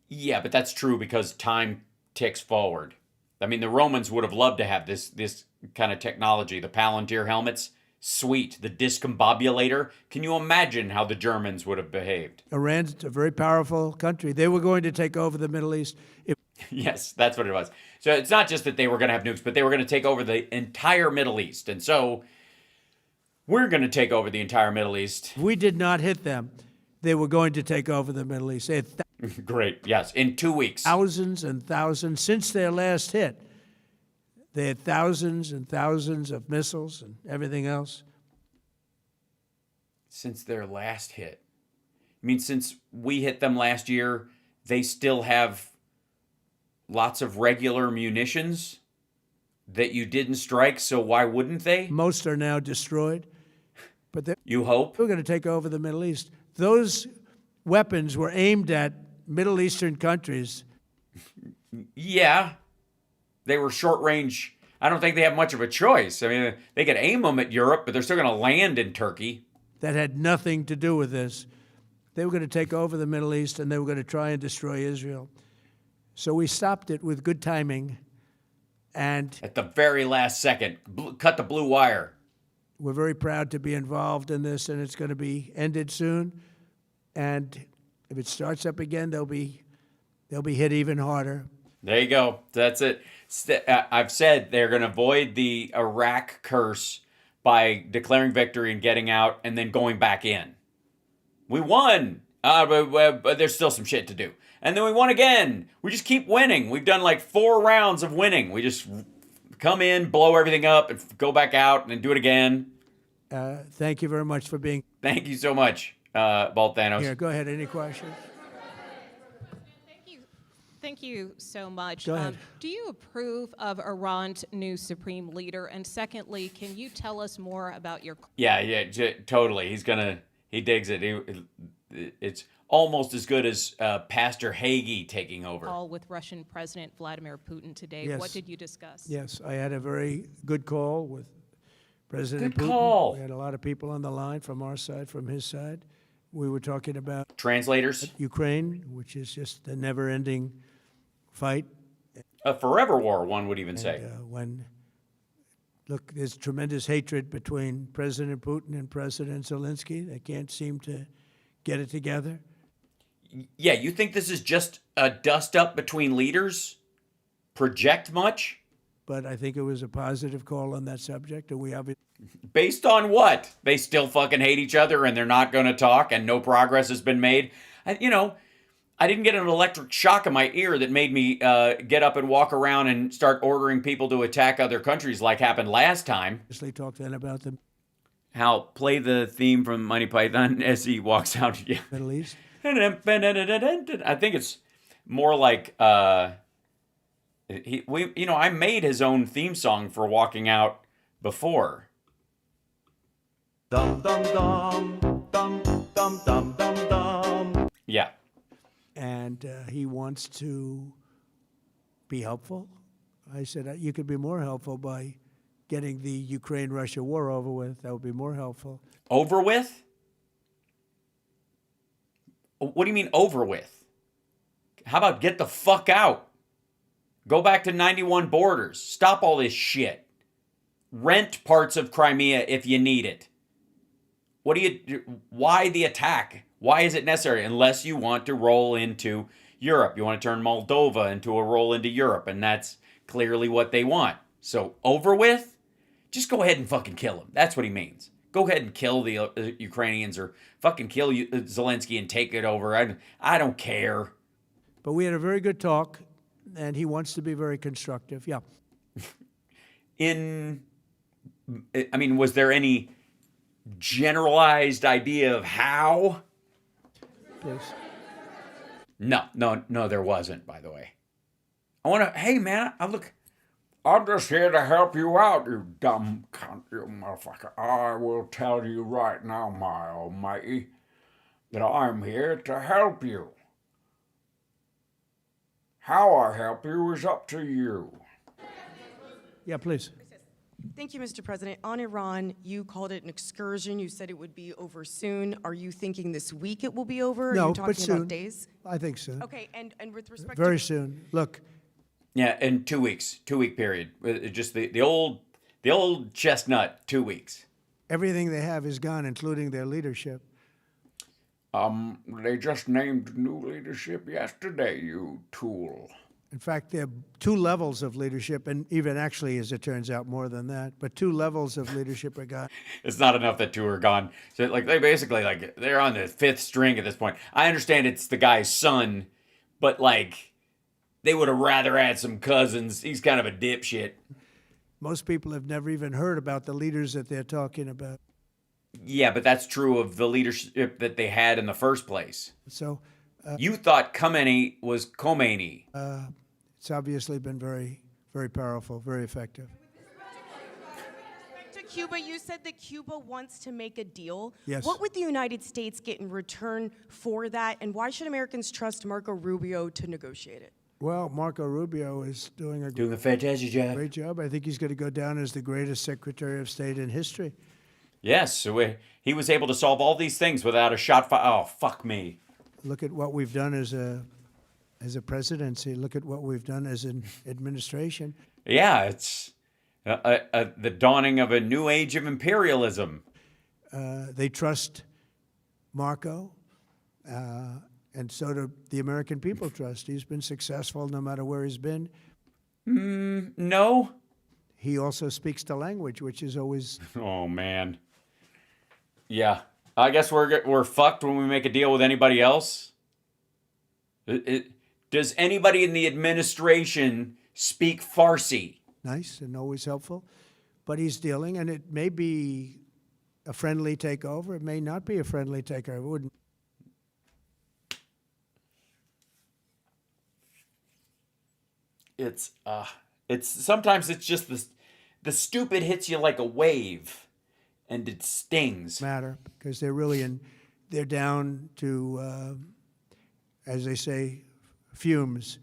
Yeah, but that's true because time ticks forward. I mean, the Romans would have loved to have this kind of technology. The Palantir helmets, sweet. The discombobulator. Can you imagine how the Germans would have behaved? Iran's a very powerful country. They were going to take over the Middle East. Yes, that's what it was. So it's not just that they were going to have nukes, but they were going to take over the entire Middle East. And so we're going to take over the entire Middle East. If we did not hit them, they were going to take over the Middle East. They had Great. Yes, in 2 weeks. thousands and thousands since their last hit. They had thousands and thousands of missiles and everything else. Since their last hit. I mean, since we hit them last year, they still have lots of regular munitions that you didn't strike, so why wouldn't they? Most are now destroyed, but they're You hope? going to take over the Middle East. Those weapons were aimed at Middle Eastern countries. Yeah. They were short range. I don't think they have much of a choice. I mean, they could aim them at Europe, but they're still going to land in Turkey. That had nothing to do with this. They were going to take over the Middle East, and they were going to try and destroy Israel. So we stopped it with good timing. And At the very last second, cut the blue wire. we're very proud to be involved in this, and it's going to be ended soon. And if it starts up again, they'll be hit even harder. There you go. That's it. I've said they're going to avoid the Iraq curse by declaring victory and getting out and then going back in. We won, but there's still some shit to do. And then we won again. We just keep winning. We've done like 4 rounds of winning. We just come in, blow everything up, and go back out and then do it again. Thank you very much for being Thank you so much, Balt Thanos. here. Go ahead. Any questions? Thank you so much. Go ahead. Do you approve of Iran's new supreme leader? And secondly, can you tell us more about your Yeah, totally. He digs it. It's almost as good as Pastor Hagee taking over. call with Russian President Vladimir Putin today? Yes. What did you discuss? Yes, I had a very good call with President Good Putin. call. We had a lot of people on the line from our side, from his side. We were talking about Translators, Ukraine, which is just a never-ending fight. a forever war, one would even say. Look, there's tremendous hatred between President Putin and President Zelensky. They can't seem to get it together. Yeah, you think this is just a dust-up between leaders? Project much? But I think it was a positive call on that subject, and we obviously. Based on what? They still fucking hate each other and they're not going to talk and no progress has been made? I didn't get an electric shock in my ear that made me get up and walk around and start ordering people to attack other countries like happened last time. Talk then about the Hal, play the theme from Monty Python as he walks out. Yeah. Middle East. I think it's more like I made his own theme song for walking out before. Dum dum dum dum dum dum dum dum. Yeah. And he wants to be helpful. I said, you could be more helpful by getting the Ukraine-Russia war over with. That would be more helpful. Over with? What do you mean over with? How about get the fuck out? Go back to 91 borders. Stop all this shit. Rent parts of Crimea if you need it. Why the attack? Why is it necessary? Unless you want to roll into Europe. You want to turn Moldova into a roll into Europe, and that's clearly what they want. So, over with? Just go ahead and fucking kill him. That's what he means. Go ahead and kill the Ukrainians or fucking kill Zelensky and take it over. I don't care. But we had a very good talk, and he wants to be very constructive. Yeah. Was there any generalized idea of how? Please. No, there wasn't, by the way. Hey man, I'm just here to help you out, you dumb cunt, you motherfucker. I will tell you right now, my almighty, that I'm here to help you. How I help you is up to you. Yeah, please. Thank you, Mr. President. On Iran, you called it an excursion. You said it would be over soon. Are you thinking this week it will be over? No, Are you but talking soon. about days? I think so. Okay, and with respect Very to soon. Look, Yeah, in 2 weeks, 2-week period. Just the old chestnut, 2 weeks. everything they have is gone, including their leadership. They just named new leadership yesterday, you tool. In fact, there are 2 levels of leadership, and even actually, as it turns out, more than that. But 2 levels of leadership are gone. It's not enough that 2 are gone. So they basically they're on the 5th string at this point. I understand it's the guy's son, but they would have rather had some cousins. He's kind of a dipshit. Most people have never even heard about the leaders that they're talking about. Yeah, but that's true of the leadership that they had in the first place. So You thought Khomeini was Khomeini. it's obviously been very, very powerful, very effective. to Cuba, you said that Cuba wants to make a deal. Yes. What would the United States get in return for that, and why should Americans trust Marco Rubio to negotiate it? Well, Marco Rubio is doing a Doing a fantastic job. great job. I think he's going to go down as the greatest Secretary of State in history. Yes, so he was able to solve all these things without a shot. Oh, fuck me. Look at what we've done as a presidency. Look at what we've done as an administration. Yeah, it's the dawning of a new age of imperialism. They trust Marco, and so do the American people trust. He's been successful no matter where he's been. No? He also speaks the language, which is always Oh, man. Yeah. I guess we're fucked when we make a deal with anybody else. Does anybody in the administration speak Farsi? nice and always helpful. But he's dealing, and it may be a friendly takeover. It may not be a friendly takeover. It wouldn't. It's sometimes it's just the stupid hits you like a wave, and it stings. Matter because they're down to, as they say, fumes.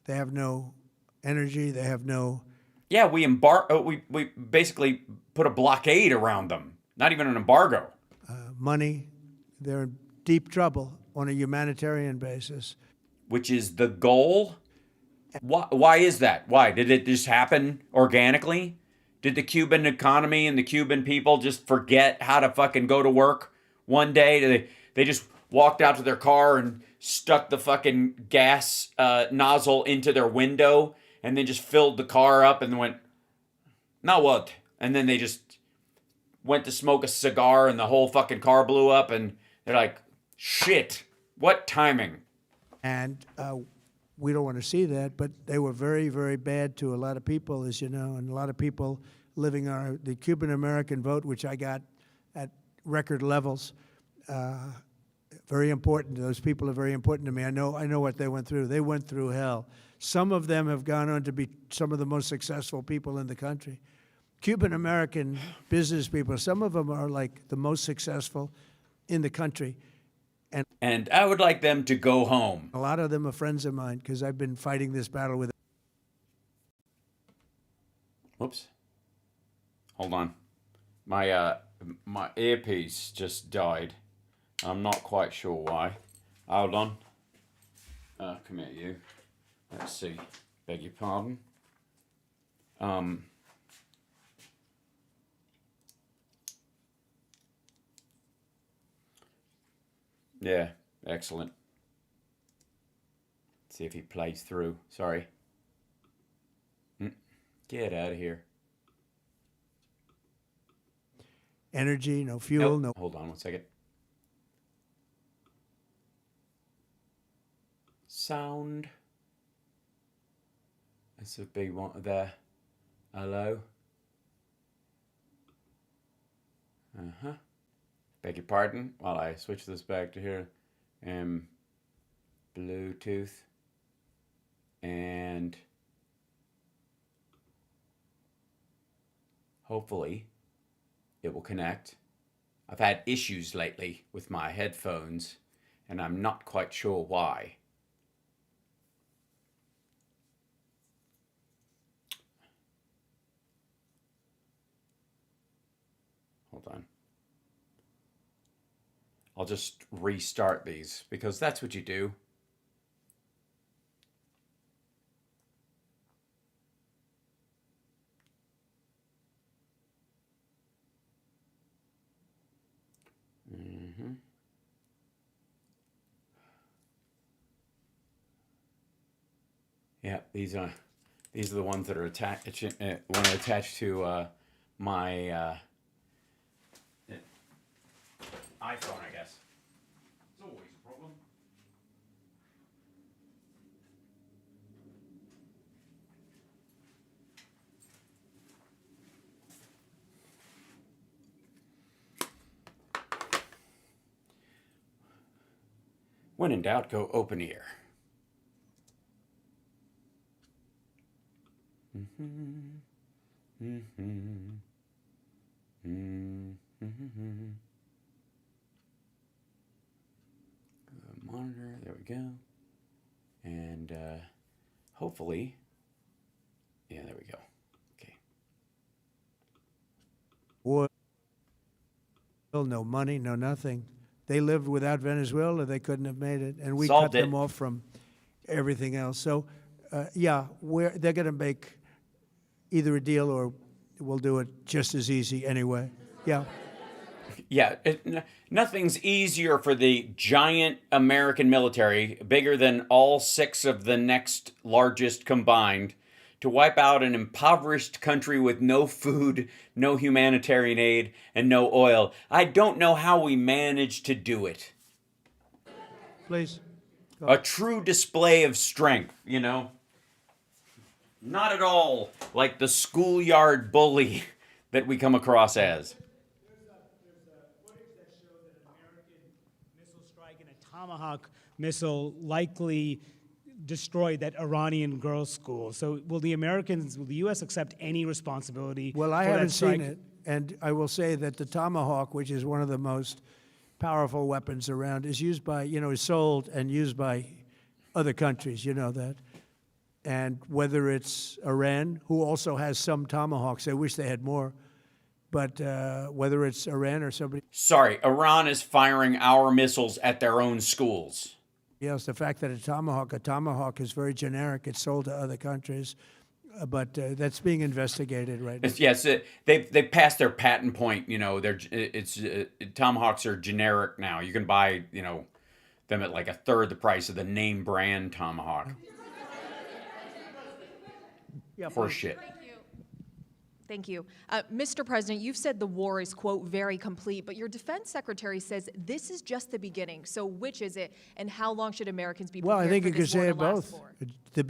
They have no energy. They have no Yeah, we basically put a blockade around them. Not even an embargo. money. They're in deep trouble on a humanitarian basis. Which is the goal. Why is that? Why did it just happen organically? Did the Cuban economy and the Cuban people just forget how to fucking go to work one day? They just walked out to their car and stuck the fucking gas nozzle into their window and then just filled the car up and went, now what? And then they just went to smoke a cigar and the whole fucking car blew up and they're like, shit, what timing? And we don't want to see that, but they were very, very bad to a lot of people, as you know, and a lot of people living the Cuban-American vote, which I got at record levels. Very important. Those people are very important to me. I know what they went through. They went through hell. Some of them have gone on to be some of the most successful people in the country. Cuban-American business people, some of them are like the most successful in the country. And I would like them to go home. A lot of them are friends of mine because I've been fighting this battle with them. Whoops. Hold on. My earpiece just died. I'm not quite sure why. Hold on. Come here, you. Let's see. Beg your pardon. Yeah, excellent. Let's see if he plays through. Sorry. Get out of here. Energy, no fuel, no. Hold on one second. Sound. That's a big one there. Hello. Beg your pardon while I switch this back to here. Bluetooth. And hopefully it will connect. I've had issues lately with my headphones and I'm not quite sure why. Hold on. I'll just restart these because that's what you do. Yeah, these are the ones that are attached to my iPhone, I guess. It's always a problem. When in doubt, go open ear. Monitor, there we go. And hopefully, yeah, there we go. Okay. War, no money, no nothing. They lived without Venezuela, they couldn't have made it. And we cut them off from everything else. So, yeah, they're going to make either a deal or we'll do it just as easy anyway. Yeah. Yeah, nothing's easier for the giant American military, bigger than all 6 of the next largest combined, to wipe out an impoverished country with no food, no humanitarian aid, and no oil. I don't know how we managed to do it. Please. A true display of strength, you know? Not at all like the schoolyard bully that we come across as. Footage that shows that an American missile strike and a Tomahawk missile likely destroyed that Iranian girls' school. So will the U.S. accept any responsibility Well, I for haven't that strike? seen it, and I will say that the Tomahawk, which is one of the most powerful weapons around, is used by, is sold and used by other countries, you know that. And whether it's Iran, who also has some Tomahawks, I wish they had more, but whether it's Iran or somebody Sorry, Iran is firing our missiles at their own schools. else, the fact that a Tomahawk is very generic, it's sold to other countries, but that's being investigated right now. Yes, they passed their patent point. You know, Tomahawks are generic now. You can buy them at like a third the price of the name brand Tomahawk. Yeah, For shit. Thank you. Mr. President, you've said the war is, quote, very complete, but your defense secretary says this is just the beginning. So which is it, and how long should Americans be prepared Well, I think for you could this war say to it last both. for? It's the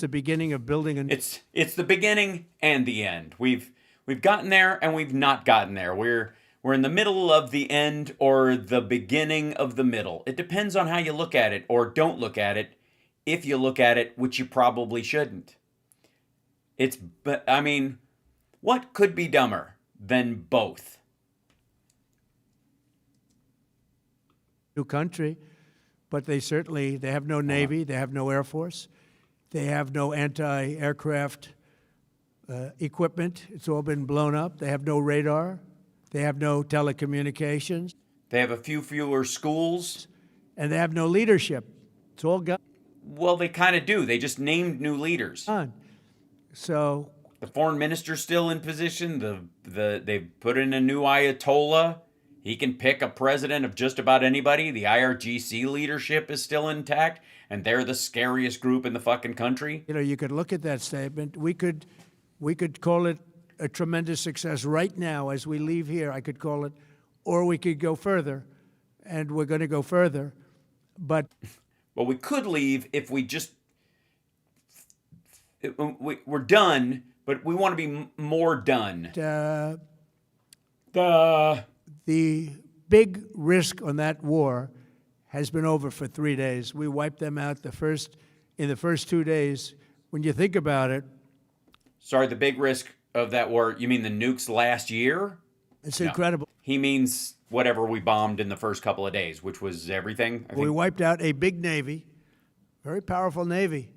beginning of building a It's the beginning and the end. We've gotten there and we've not gotten there. We're in the middle of the end or the beginning of the middle. It depends on how you look at it or don't look at it. If you look at it, which you probably shouldn't. What could be dumber than both? new country, but they have no Navy, they have no Air Force, they have no anti-aircraft equipment. It's all been blown up. They have no radar. They have no telecommunications. They have a few fewer schools. And they have no leadership. It's all gone. Well, they kind of do. They just named new leaders. So The foreign minister's still in position. They've put in a new Ayatollah. He can pick a president of just about anybody. The IRGC leadership is still intact, and they're the scariest group in the fucking country. you could look at that statement. We could call it a tremendous success right now as we leave here. I could call it, or we could go further, and we're going to go further. But Well, we could leave if we just we're done, but we want to be more done. the big risk on that war has been over for 3 days. We wiped them out in the first 2 days. When you think about it, Sorry, the big risk of that war, you mean the nukes last year? it's No. incredible. He means whatever we bombed in the first couple of days, which was everything. I We think. wiped out a big Navy, very powerful Navy.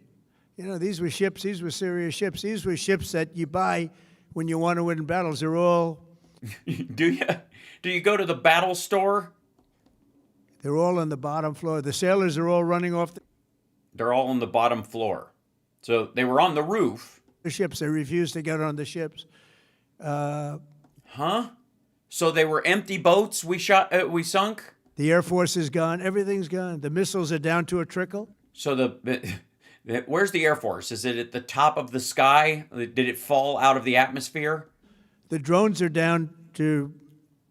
These were ships, these were serious ships. These were ships that you buy when you want to win battles. They're all Do you go to the battle store? on the bottom floor. The sailors are all running off They're all on the bottom floor. So they were on the roof. the ships. They refused to get on the ships. Huh? So they were empty boats we sunk? The Air Force is gone. Everything's gone. The missiles are down to a trickle. So where's the Air Force? Is it at the top of the sky? Did it fall out of the atmosphere? The drones are down to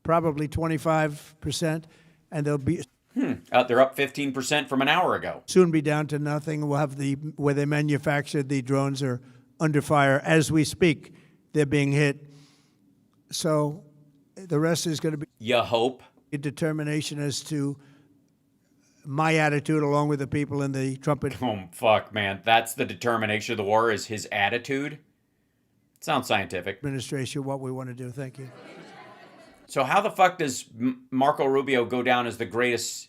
probably 25%, and they'll be They're up 15% from an hour ago. soon be down to nothing. We'll have where they manufactured the drones are under fire as we speak. They're being hit. So the rest is going to be You hope. a determination as to my attitude, along with the people in the trumpet. Oh, fuck, man. That's the determination of the war, is his attitude. Sounds scientific. Administration, what we want to do. Thank you. So how the fuck does Marco Rubio go down as the greatest,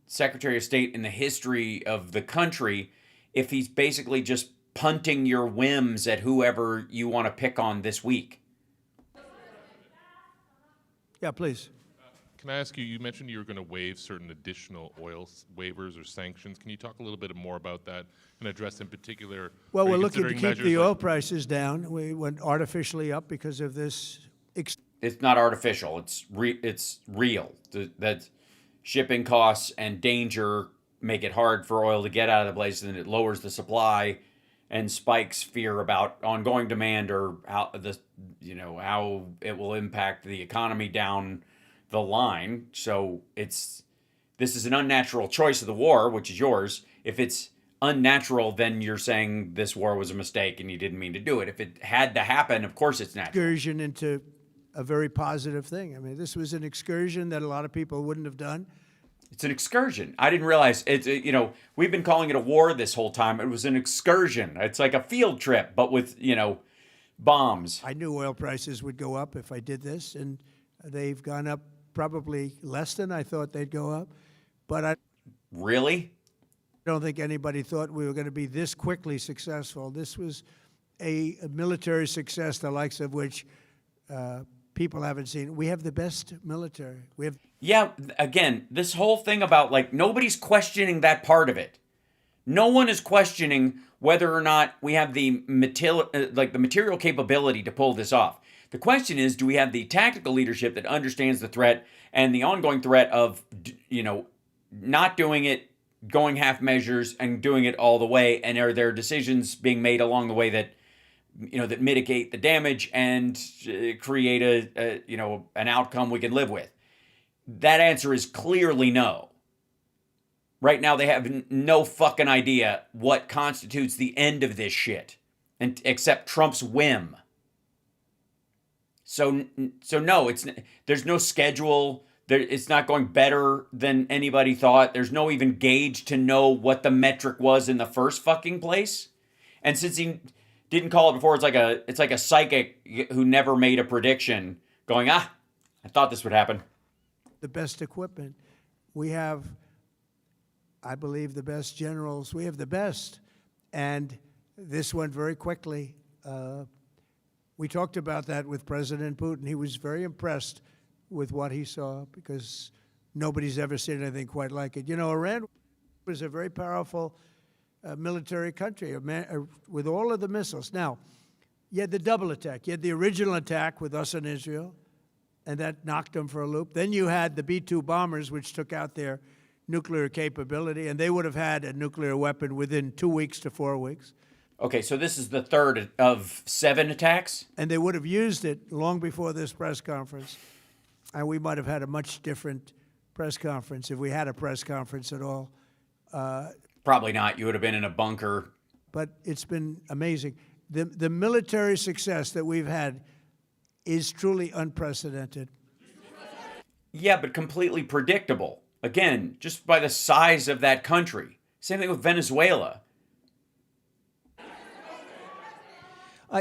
Secretary of State in the history of the country if he's basically just punting your whims at whoever you want to pick on this week? Yeah, please. Can I ask you, you mentioned you were going to waive certain additional waivers or sanctions. Can you talk a little bit more about that and address in particular? Well, are we're you looking to considering keep the measures oil like- prices down. We went artificially up because of this. It's not artificial. It's real. That shipping costs and danger make it hard for oil to get out of the place, and it lowers the supply and spikes fear about ongoing demand or how how it will impact the economy down the line. So this is an unnatural choice of the war, which is yours. If it's unnatural, then you're saying this war was a mistake and you didn't mean to do it. If it had to happen, of course it's natural. Excursion into a very positive thing. I mean, this was an excursion that a lot of people wouldn't have done. It's an excursion. I didn't realize we've been calling it a war this whole time. It was an excursion. It's like a field trip, but with, bombs. I knew oil prices would go up if I did this, and they've gone up probably less than I thought they'd go up. But I Really? don't think anybody thought we were going to be this quickly successful. This was a military success, the likes of which people haven't seen. We have the best military. We have. Yeah, again, this whole thing about nobody's questioning that part of it. No one is questioning whether or not we have the material capability to pull this off. The question is, do we have the tactical leadership that understands the threat and the ongoing threat of, not doing it, going half measures and doing it all the way? And are there decisions being made along the way that, that mitigate the damage and create an outcome we can live with? That answer is clearly no. Right now, they have no fucking idea what constitutes the end of this shit, except Trump's whim. So no, there's no schedule. It's not going better than anybody thought. There's no even gauge to know what the metric was in the first fucking place. And since he didn't call it before, it's like a psychic who never made a prediction, going, I thought this would happen. The best equipment. We have, I believe, the best generals. We have the best. And this went very quickly. We talked about that with President Putin. He was very impressed with what he saw because nobody's ever seen anything quite like it. Iran was a very powerful military country with all of the missiles. Now, you had the double attack. You had the original attack with us and Israel, and that knocked them for a loop. Then you had the B-2 bombers, which took out their nuclear capability, and they would have had a nuclear weapon within 2 weeks to 4 weeks. Okay, so this is the third of 7 attacks? And they would have used it long before this press conference. And we might have had a much different press conference if we had a press conference at all. Probably not. You would have been in a bunker. But it's been amazing. The military success that we've had is truly unprecedented. Yeah, but completely predictable. Again, just by the size of that country. Same thing with Venezuela.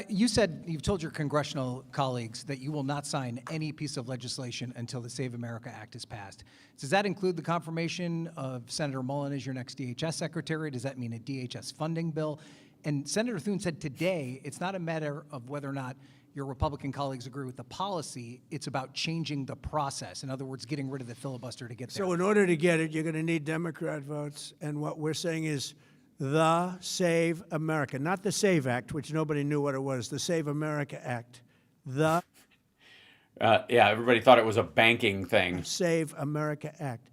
You've told your congressional colleagues that you will not sign any piece of legislation until the Save America Act is passed. Does that include the confirmation of Senator Mullen as your next DHS secretary? Does that mean a DHS funding bill? And Senator Thune said today it's not a matter of whether or not your Republican colleagues agree with the policy, it's about changing the process. In other words, getting rid of the filibuster to get there. So in order to get it, you're going to need Democrat votes. And what we're saying is the Save America, not the SAVE Act, which nobody knew what it was, the Save America Act. The Yeah, everybody thought it was a banking thing. Save America Act.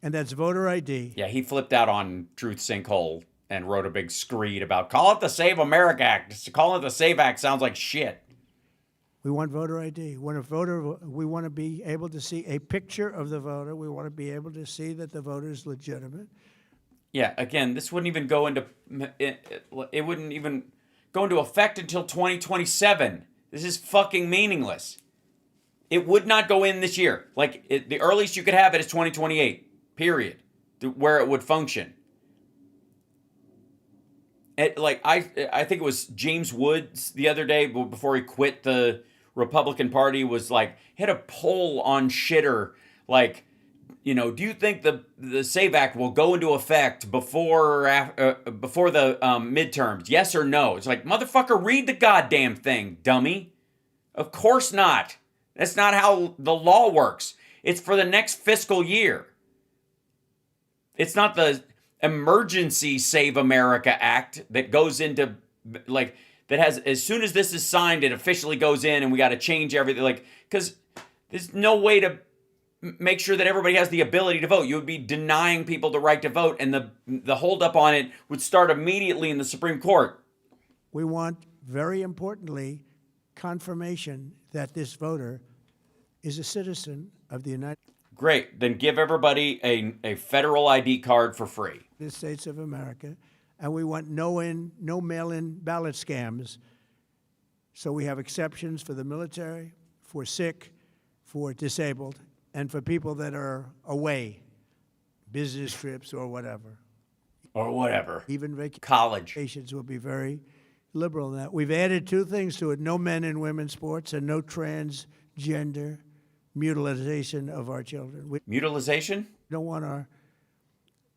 And that's voter ID. Yeah, he flipped out on Truth Sinkhole and wrote a big screed about, call it the Save America Act. Calling it the Save Act sounds like shit. We want voter ID. We want to be able to see a picture of the voter. We want to be able to see that the voter is legitimate. Yeah, again, this wouldn't even go into it wouldn't even go into effect until 2027. This is fucking meaningless. It would not go in this year. The earliest you could have it is 2028. Period. Where it would function. I think it was James Woods the other day before he quit the Republican Party was hit a poll on Shitter do you think the SAVE Act will go into effect before the midterms? Yes or no? It's motherfucker, read the goddamn thing, dummy. Of course not. That's not how the law works. It's for the next fiscal year. It's not the emergency Save America Act that goes into, like, that has, as soon as this is signed, it officially goes in and we got to change everything. Like, because there's no way to make sure that everybody has the ability to vote. You would be denying people the right to vote, and the holdup on it would start immediately in the Supreme Court. We want, very importantly, confirmation that this voter is a citizen of the United Great. Then give everybody a federal ID card for free. States of America, and we want no mail-in ballot scams. So we have exceptions for the military, for sick, for disabled, and for people that are away, business trips or whatever. Or whatever. Even College. vacations will be very liberal in that. We've added two things to it: no men and women's sports, and no transgender mutilization of our children. We Mutilization? don't want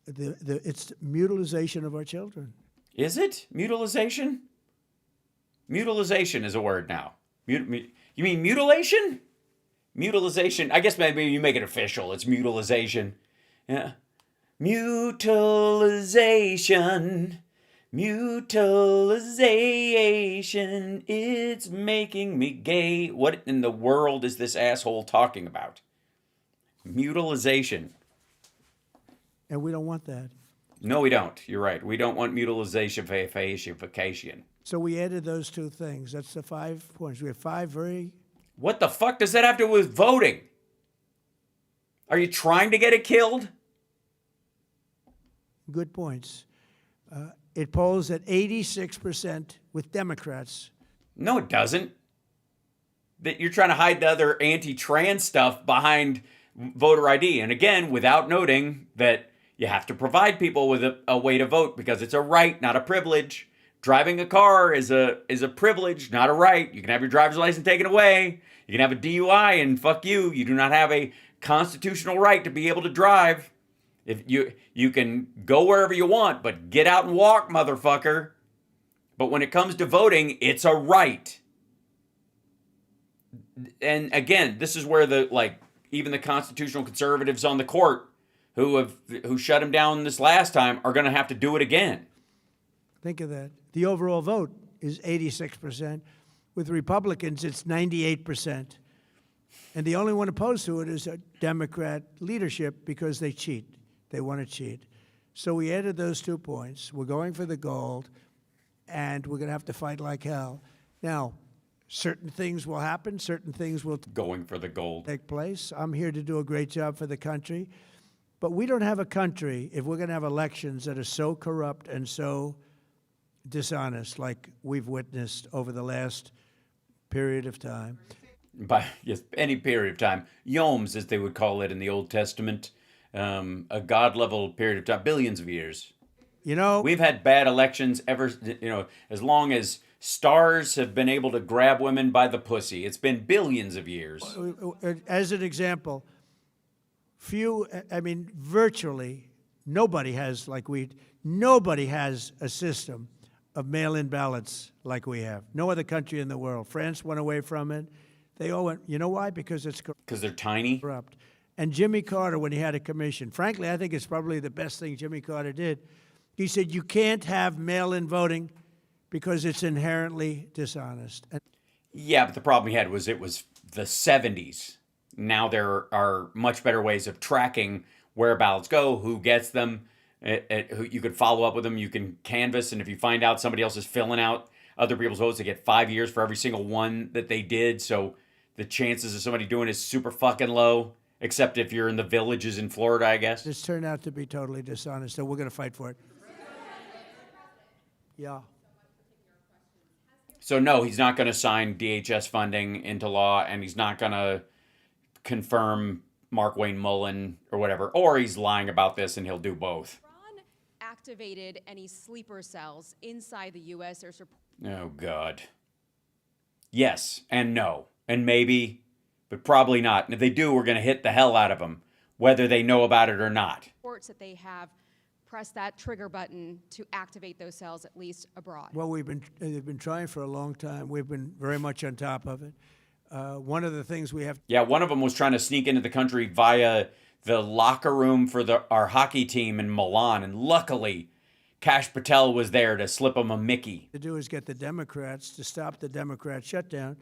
it's mutilization of our children. Is it? Mutilization? Mutilization is a word now. You mean mutilation? Mutilization. I guess maybe you make it official. It's mutilization. Yeah. Mutilization. Mutilization. It's making me gay. What in the world is this asshole talking about? Mutilization. And we don't want that. No, we don't. You're right. We don't want mutilization. So we added those two things. That's the 5 points. We have 5 very... What the fuck does that have to do with voting? Are you trying to get it killed? good points. It polls at 86% with Democrats. No, it doesn't. That you're trying to hide the other anti-trans stuff behind voter ID. And again, without noting that you have to provide people with a way to vote because it's a right, not a privilege. Driving a car is a privilege, not a right. You can have your driver's license taken away. You can have a DUI and fuck you. You do not have a constitutional right to be able to drive. If you can go wherever you want, but get out and walk, motherfucker. But when it comes to voting, it's a right. And again, this is where even the constitutional conservatives on the court who shut him down this last time are going to have to do it again. Think of that. The overall vote is 86%. With Republicans, it's 98%. And the only one opposed to it is a Democrat leadership because they cheat. They want to cheat. So we added those 2 points. We're going for the gold, and we're going to have to fight like hell. Now, certain things will happen. Certain things will Going for the gold. take place. I'm here to do a great job for the country. But we don't have a country if we're going to have elections that are so corrupt and so dishonest like we've witnessed over the last period of time. By yes, any period of time. Yoms, as they would call it in the Old Testament. A God-level period of time. Billions of years. You know, We've had bad elections ever, as long as stars have been able to grab women by the pussy. It's been billions of years. as an example, virtually nobody has a system of mail-in ballots like we have. No other country in the world. France went away from it. They all went, you know why? Because it's Because they're tiny? corrupt. And Jimmy Carter, when he had a commission, frankly, I think it's probably the best thing Jimmy Carter did. He said, you can't have mail-in voting because it's inherently dishonest. And Yeah, but the problem he had was it was the 70s. Now there are much better ways of tracking where ballots go, who gets them, who you could follow up with them, you can canvass, and if you find out somebody else is filling out other people's votes, they get 5 years for every single one that they did. So the chances of somebody doing it is super fucking low, except if you're in the villages in Florida, I guess. this turned out to be totally dishonest, so we're going to fight for it. Yeah. So no, he's not going to sign DHS funding into law, and he's not going to confirm Mark Wayne Mullen or whatever, or he's lying about this and he'll do both. Iran activated any sleeper cells inside the U.S. There's Oh, God. Yes and no, and maybe, but probably not. And if they do, we're going to hit the hell out of them, whether they know about it or not. reports that they have pressed that trigger button to activate those cells, at least abroad. Well, they've been trying for a long time. We've been very much on top of it. One of the things we have Yeah, one of them was trying to sneak into the country via the locker room for our hockey team in Milan, and luckily, Kash Patel was there to slip him a Mickey. to do is get the Democrats to stop the Democrat shutdown,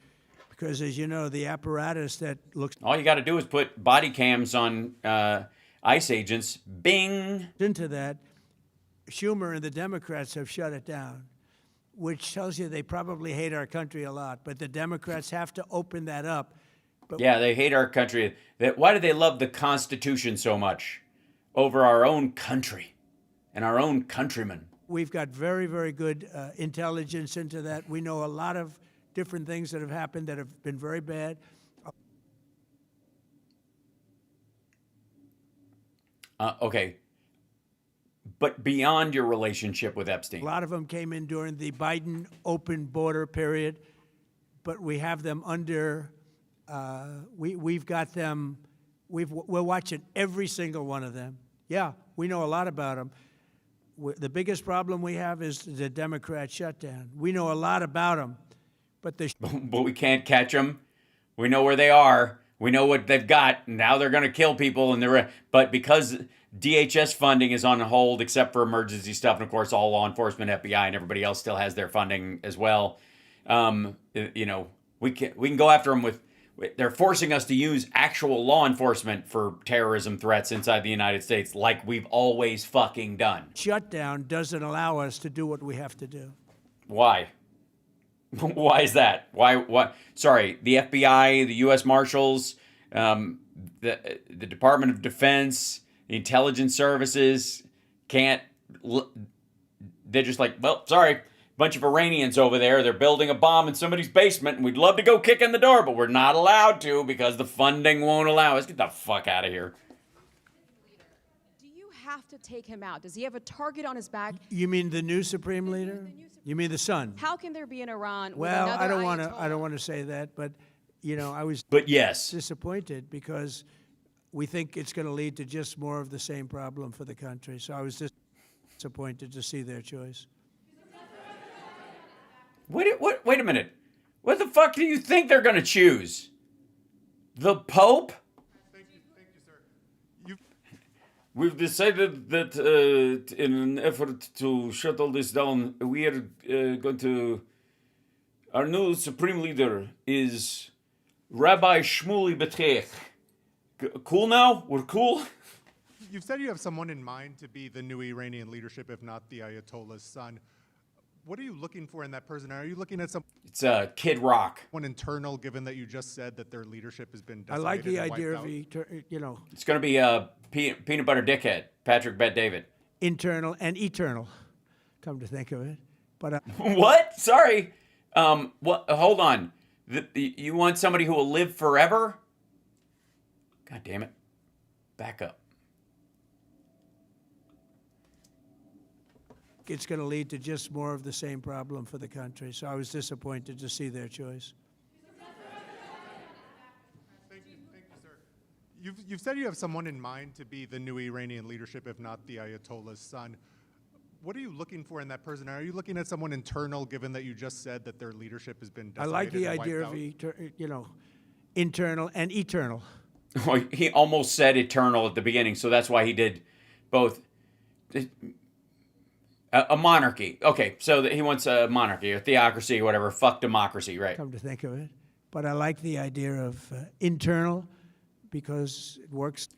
because as you know, the apparatus that looks All you got to do is put body cams on ICE agents. Bing. into that, Schumer and the Democrats have shut it down, which tells you they probably hate our country a lot. But the Democrats have to open that up. Yeah, they hate our country. Why do they love the Constitution so much over our own country and our own countrymen? We've got very, very good intelligence into that. We know a lot of different things that have happened that have been very bad. Okay. But beyond your relationship with Epstein. A lot of them came in during the Biden open border period, but we have them under, we've got them, we're watching every single one of them. Yeah, we know a lot about them. The biggest problem we have is the Democrat shutdown. We know a lot about them, but but we can't catch them. We know where they are. We know what they've got. Now they're going to kill people, but because DHS funding is on hold except for emergency stuff, and of course all law enforcement, FBI, and everybody else still has their funding as well. We can go after them with. They're forcing us to use actual law enforcement for terrorism threats inside the United States, like we've always fucking done. shutdown doesn't allow us to do what we have to do. Why? Why is that? Why? Sorry, the FBI, the U.S. Marshals, the Department of Defense, the intelligence services can't. They're just like, well, sorry, bunch of Iranians over there. They're building a bomb in somebody's basement, and we'd love to go kick in the door, but we're not allowed to because the funding won't allow us. Get the fuck out of here. Do you have to take him out? Does he have a target on his back? You mean the new supreme leader? You mean the son? How can there be an Iran with Well, another I don't want to. Ayatollah? I don't want to say that, but I was But yes, disappointed because we think it's going to lead to just more of the same problem for the country. So I was disappointed to see their choice. wait a minute. What the fuck do you think they're going to choose? The Pope? Thank you, sir. You've We've decided that in an effort to shut all this down, we are going to. Our new supreme leader is Rabbi Shmuley Betrech. Cool now? We're cool? You've said you have someone in mind to be the new Iranian leadership, if not the Ayatollah's son. What are you looking for in that person? Are you looking at someone It's Kid Rock. internal, given that you just said that their leadership has been I decimated like the and idea wiped of out? It's going to be Peanut Butter Dickhead, Patrick Bet David. internal and eternal. Come to think of it, but What? Sorry. What? Hold on. You want somebody who will live forever? God damn it. Back up. it's going to lead to just more of the same problem for the country. So I was disappointed to see their choice. Thank you, sir. You've said you have someone in mind to be the new Iranian leadership, if not the Ayatollah's son. What are you looking for in that person? Are you looking at someone internal, given that you just said that their leadership has been I decimated like the and idea wiped of out? internal and eternal. He almost said eternal at the beginning, so that's why he did both. A monarchy. Okay, so he wants a monarchy or theocracy or whatever. Fuck democracy, right? Come to think of it, but I like the idea of internal because it works.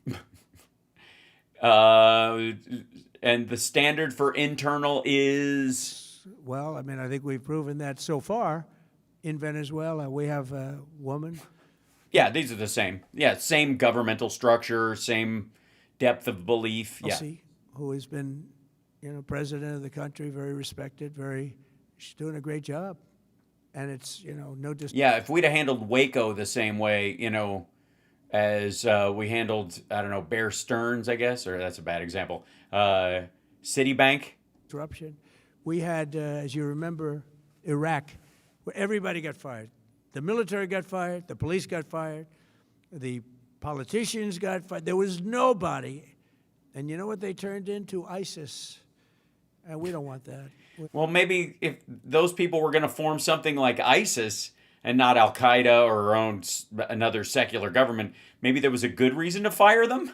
And the standard for internal is Well, I mean, I think we've proven that so far in Venezuela. We have a woman. yeah, these are the same. Yeah, same governmental structure, same depth of belief. Yeah. Chelsea, who has been, president of the country, very respected, she's doing a great job. And it's, no Yeah, if we'd have handled Waco the same way, as we handled, I don't know, Bear Stearns, I guess, or that's a bad example. Citibank. disruption. We had, as you remember, Iraq, where everybody got fired. The military got fired, the police got fired, the politicians got fired. There was nobody. And you know what they turned into? ISIS. And we don't want that. Well, maybe if those people were going to form something like ISIS, and not Al Qaeda or our own another secular government, maybe there was a good reason to fire them.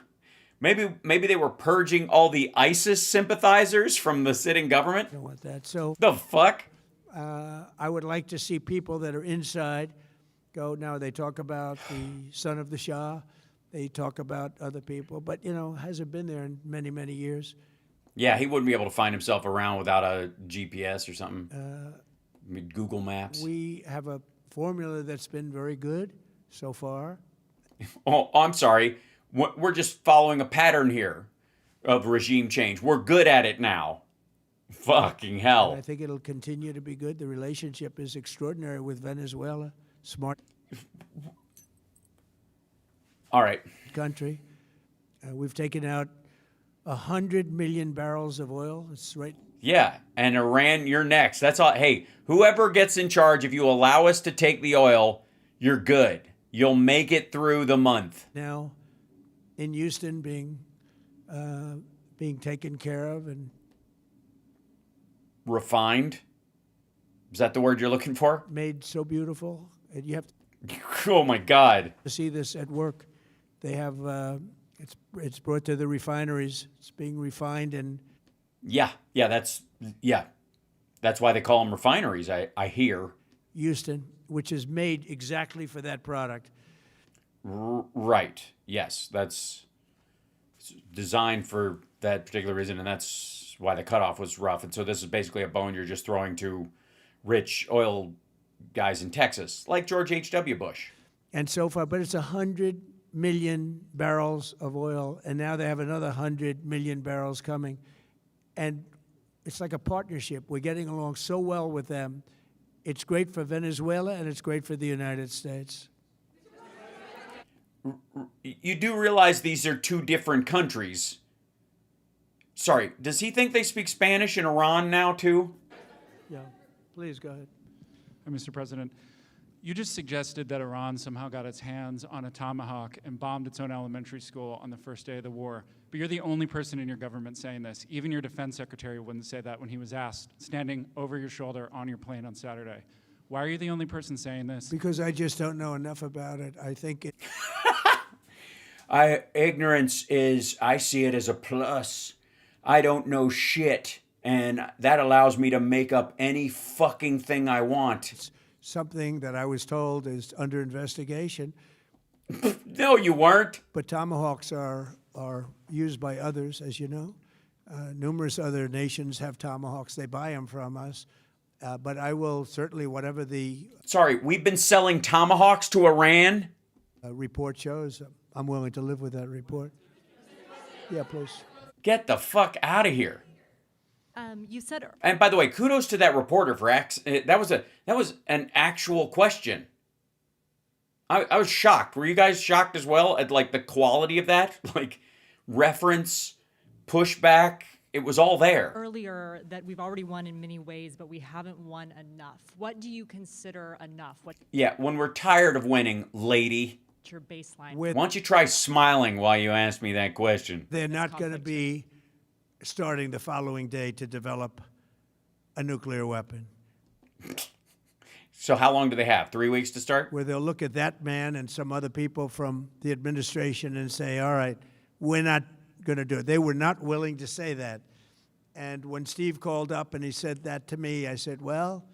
Maybe they were purging all the ISIS sympathizers from the sitting government. I don't want that. So The fuck? I would like to see people that are inside go. Now they talk about the son of the Shah. They talk about other people, but hasn't been there in many, many years. Yeah, he wouldn't be able to find himself around without a GPS or something. I mean, Google Maps. We have a formula that's been very good so far. Oh, I'm sorry. We're just following a pattern here of regime change. We're good at it now. Fucking hell. And I think it'll continue to be good. The relationship is extraordinary with Venezuela. Smart All right. country. We've taken out 100 million barrels of oil. It's right. Yeah, and Iran, you're next. That's all. Hey, whoever gets in charge, if you allow us to take the oil, you're good. You'll make it through the month. Now in Houston being taken care of and Refined? Is that the word you're looking for? made so beautiful. And you have Oh my God. to see this at work. They have it's brought to the refineries. It's being refined and Yeah, that's why they call them refineries. I hear. Houston, which is made exactly for that product. Right. Yes, that's designed for that particular reason, and that's why the cutoff was rough. And so this is basically a bone you're just throwing to rich oil guys in Texas, like George H.W. Bush. And so far, but it's 100 million barrels of oil, and now they have another 100 million barrels coming. And it's like a partnership. We're getting along so well with them. It's great for Venezuela, and it's great for the United States. You do realize these are two different countries. Sorry, does he think they speak Spanish in Iran now, too? Yeah, please go ahead. Mr. President, you just suggested that Iran somehow got its hands on a tomahawk and bombed its own elementary school on the first day of the war. But you're the only person in your government saying this. Even your defense secretary wouldn't say that when he was asked, standing over your shoulder on your plane on Saturday. Why are you the only person saying this? Because I just don't know enough about it. I think it. Ignorance is, I see it as a plus. I don't know shit, and that allows me to make up any fucking thing I want. Something that I was told is under investigation. No, you weren't. But tomahawks are used by others, as you know. Numerous other nations have tomahawks. They buy them from us. But I will certainly, whatever the Sorry, we've been selling tomahawks to Iran? report shows, I'm willing to live with that report. Yeah, please. Get the fuck out of here. You said And by the way, kudos to that reporter for that was an actual question. I was shocked. Were you guys shocked as well at like the quality of that? Like reference, pushback, it was all there. Earlier that we've already won in many ways, but we haven't won enough. What do you consider enough? What's Yeah, when we're tired of winning, lady, your baseline? why don't you try smiling while you ask me that question? They're not going to be starting the following day to develop a nuclear weapon, So how long do they have? 3 weeks to start? where they'll look at that man and some other people from the administration and say, all right, we're not going to do it. They were not willing to say that. And when Steve called up and he said that to me, I said, well,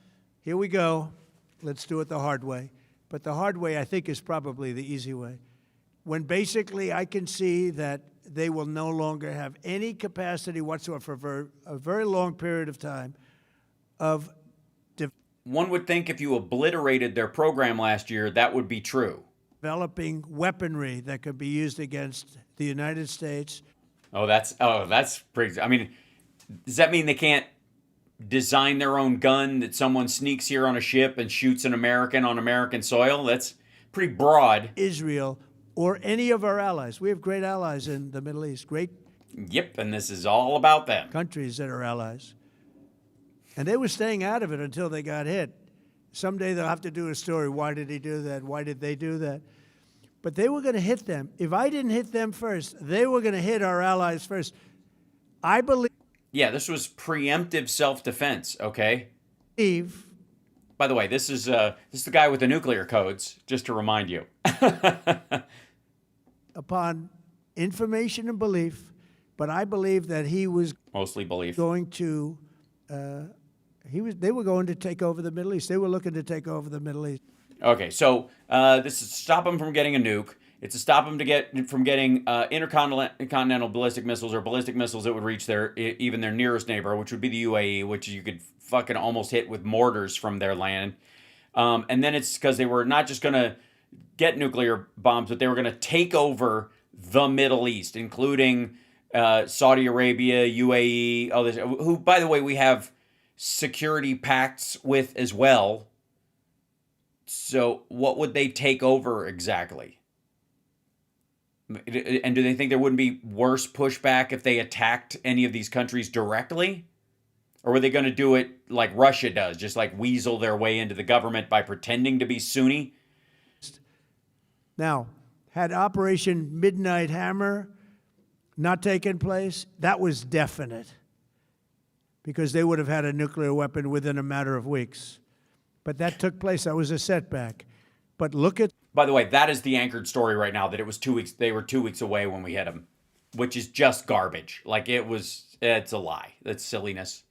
here we go. Let's do it the hard way. But the hard way, I think, is probably the easy way. When basically I can see that they will no longer have any capacity whatsoever for a very long period of time of One would think if you obliterated their program last year, that would be true. developing weaponry that could be used against the United States. That's pretty. I mean, does that mean they can't design their own gun that someone sneaks here on a ship and shoots an American on American soil? That's pretty broad. Israel or any of our allies. We have great allies in the Middle East, great Yep, and this is all about them. countries that are allies. And they were staying out of it until they got hit. Someday they'll have to do a story. Why did he do that? Why did they do that? But they were going to hit them. If I didn't hit them first, they were going to hit our allies first. I believe Yeah, this was preemptive self-defense, okay? By the way, this is the guy with the nuclear codes, just to remind you. Upon information and belief, but I believe that he was Mostly belief. going to, they were going to take over the Middle East. They were looking to take over the Middle East. Okay, so this is to stop them from getting a nuke. It's to stop them from getting intercontinental ballistic missiles or ballistic missiles that would reach even their nearest neighbor, which would be the UAE, which you could fucking almost hit with mortars from their land. And then it's because they were not just going to get nuclear bombs, but they were going to take over the Middle East, including Saudi Arabia, UAE, others, who, by the way, we have security pacts with as well. So what would they take over exactly? And do they think there wouldn't be worse pushback if they attacked any of these countries directly? Or were they going to do it like Russia does, just like weasel their way into the government by pretending to be Sunni? Now, had Operation Midnight Hammer not taken place, that was definite, because they would have had a nuclear weapon within a matter of weeks. But that took place. That was a setback. But look at... By the way, that is the anchored story right now, that it was 2 weeks. They were 2 weeks away when we hit them, which is just garbage. Like, it's a lie. That's silliness.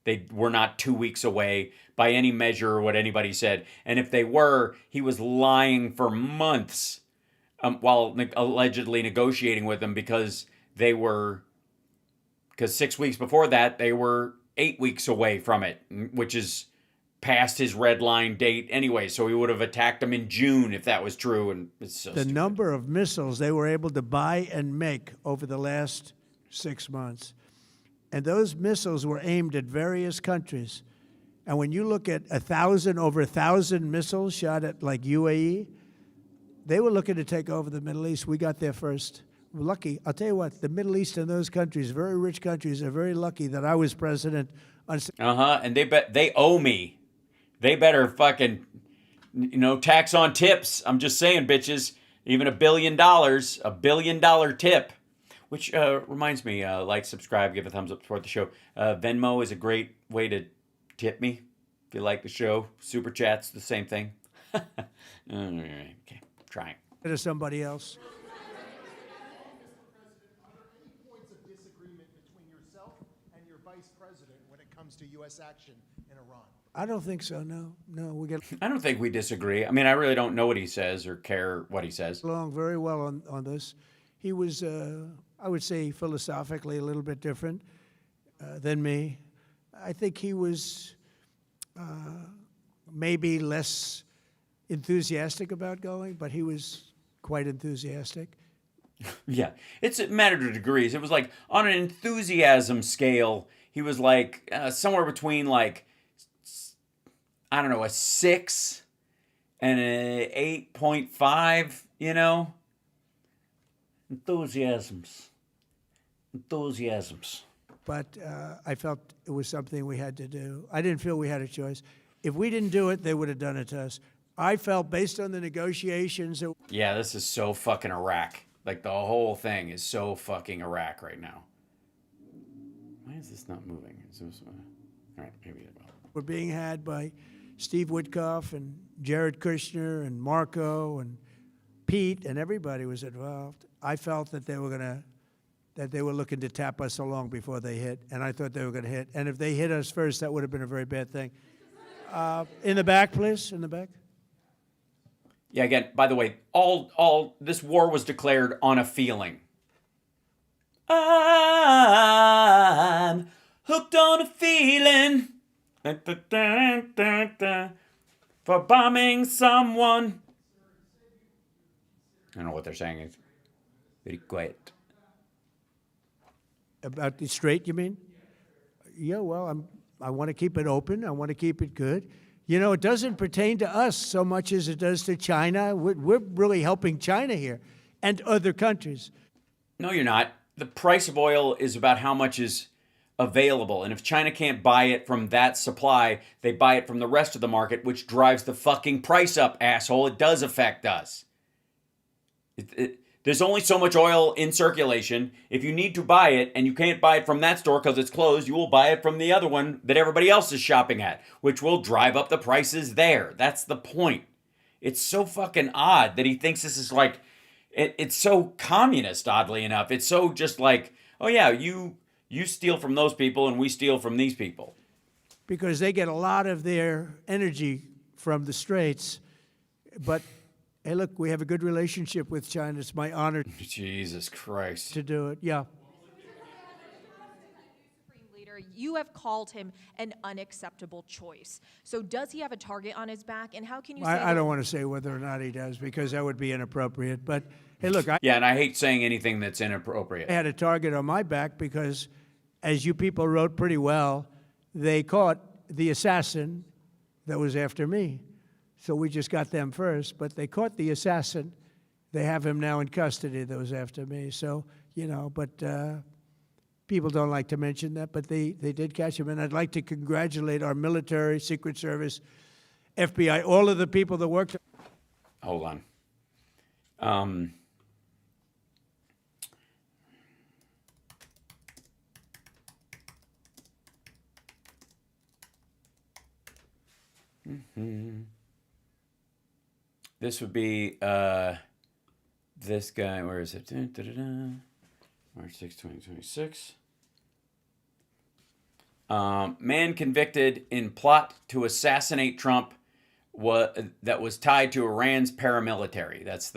They were not 2 weeks away by any measure or what anybody said. And if they were, he was lying for months while allegedly negotiating with them, because 6 weeks before that, they were 8 weeks away from it, which is past his red line date anyway. So he would have attacked them in June if that was true. And it's so the stupid. number of missiles they were able to buy and make over the last 6 months. And those missiles were aimed at various countries. And when you look at over 1,000 missiles shot at like UAE, they were looking to take over the Middle East. We got there first. We're lucky. I'll tell you what, the Middle East and those countries, very rich countries, are very lucky that I was president on... And they owe me. They better fucking, tax on tips. I'm just saying, bitches. Even $1 billion tip. Which reminds me, like, subscribe, give a thumbs up, support the show. Venmo is a great way to tip me if you like the show. Super Chat's the same thing. Okay, trying. To somebody else. Points of disagreement between yourself and your vice president when it comes to U.S. action in Iran? I don't think so, no. I don't think we disagree. I mean, I really don't know what he says or care what he says. Along very well on this. He was, I would say, philosophically a little bit different than me. I think he was maybe less enthusiastic about going, but he was quite enthusiastic. Yeah, it's a matter of degrees. It was like on an enthusiasm scale, he was like somewhere between like, I don't know, a 6 and an 8.5, Enthusiasms. But I felt it was something we had to do. I didn't feel we had a choice. If we didn't do it, they would have done it to us. I felt, based on the negotiations... Yeah, this is so fucking Iraq. Like, the whole thing is so fucking Iraq right now. Why is this not moving? All right, maybe it will. We're being had by Steve Witkoff and Jared Kushner and Marco and Pete, and everybody was involved. I felt that they were looking to tap us along before they hit, and I thought they were going to hit. And if they hit us first, that would have been a very bad thing. In the back, please, in the back. Yeah, again, by the way, all this war was declared on a feeling. I'm hooked on a feeling for bombing someone. I don't know what they're saying. It's very quiet. About the strait, you mean? Yeah, well, I want to keep it open. I want to keep it good. It doesn't pertain to us so much as it does to China. We're really helping China here and other countries. No, you're not. The price of oil is about how much is available. And if China can't buy it from that supply, they buy it from the rest of the market, which drives the fucking price up, asshole. It does affect us. There's only so much oil in circulation. If you need to buy it and you can't buy it from that store because it's closed, you will buy it from the other one that everybody else is shopping at, which will drive up the prices there. That's the point. It's so fucking odd that he thinks this is like, it's so communist, oddly enough. It's so just like, oh yeah, you steal from those people and we steal from these people. Because they get a lot of their energy from the Straits. But hey, look, we have a good relationship with China. It's my honor Jesus Christ. to do it. Yeah. Supreme Leader, you have called him an unacceptable choice. So does he have a target on his back? And how can you say I don't want to say whether or not he does because that would be inappropriate. But hey, look, Yeah, and I hate saying anything that's inappropriate. I had a target on my back because, as you people wrote pretty well, they caught the assassin that was after me. So we just got them first, but they caught the assassin. They have him now in custody that was after me. So, you know, but people don't like to mention that, but they did catch him. And I'd like to congratulate our military, Secret Service, FBI, all of the people that worked. Hold on. This would be this guy. Where is it? March 6, 2026. Man convicted in plot to assassinate Trump that was tied to Iran's paramilitary. This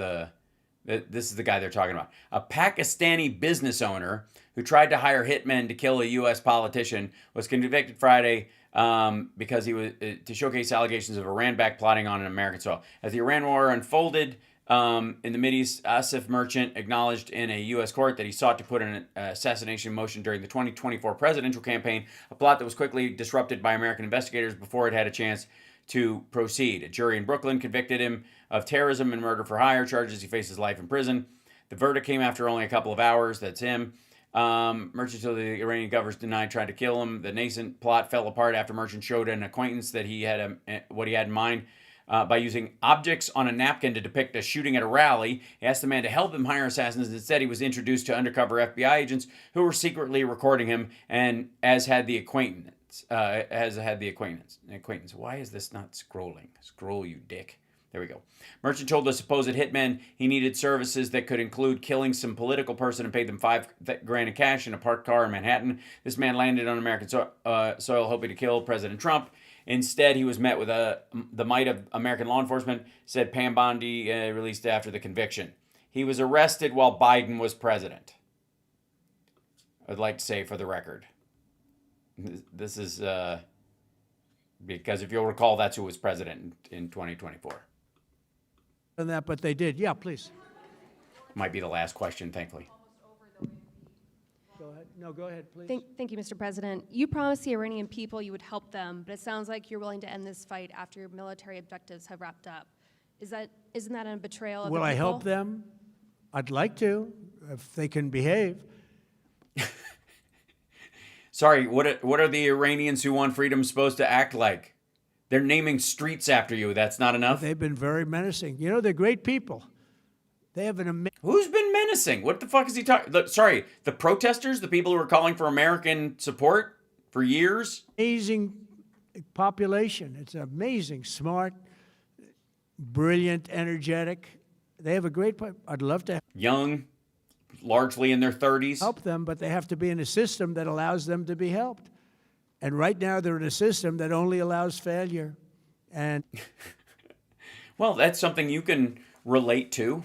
is the guy they're talking about. A Pakistani business owner who tried to hire hitmen to kill a U.S. politician was convicted Friday because he was to showcase allegations of Iran-backed plotting on an American soil. As the Iran war unfolded in the Mideast, Asif Merchant acknowledged in a U.S. court that he sought to put an assassination motion during the 2024 presidential campaign, a plot that was quickly disrupted by American investigators before it had a chance to proceed. A jury in Brooklyn convicted him of terrorism and murder for hire charges. He faces life in prison. The verdict came after only a couple of hours. That's him. Merchant told the Iranian government denied trying to kill him. The nascent plot fell apart after Merchant showed an acquaintance that he had what he had in mind by using objects on a napkin to depict a shooting at a rally. He asked the man to help him hire assassins. Instead, he was introduced to undercover FBI agents who were secretly recording him, and as had the acquaintance. Acquaintance. Why is this not scrolling? Scroll, you dick. There we go. Merchant told the supposed hitman he needed services that could include killing some political person and paid them $5,000 in cash in a parked car in Manhattan. This man landed on American soil hoping to kill President Trump. Instead, he was met with the might of American law enforcement, said Pam Bondi, released after the conviction. He was arrested while Biden was president. I'd like to say for the record. This is because if you'll recall, that's who was president in 2024. And that, but they did. Yeah, please. Might be the last question, thankfully. Go ahead. No, go ahead, please. Thank you, Mr. President. You promised the Iranian people you would help them, but it sounds like you're willing to end this fight after your military objectives have wrapped up. Isn't that a betrayal of the people? Will I help them? I'd like to, if they can behave. Sorry, what are the Iranians who want freedom supposed to act like? They're naming streets after you. That's not enough? They've been very menacing. You know, they're great people. They have an amazing... Who's been menacing? What the fuck is he talking? Sorry, the protesters, the people who are calling for American support for years? Amazing population. It's amazing, smart, brilliant, energetic. They have a great... I'd love to... Young, largely in their 30s. Help them, but they have to be in a system that allows them to be helped. And right now, they're in a system that only allows failure. And... Well, that's something you can relate to.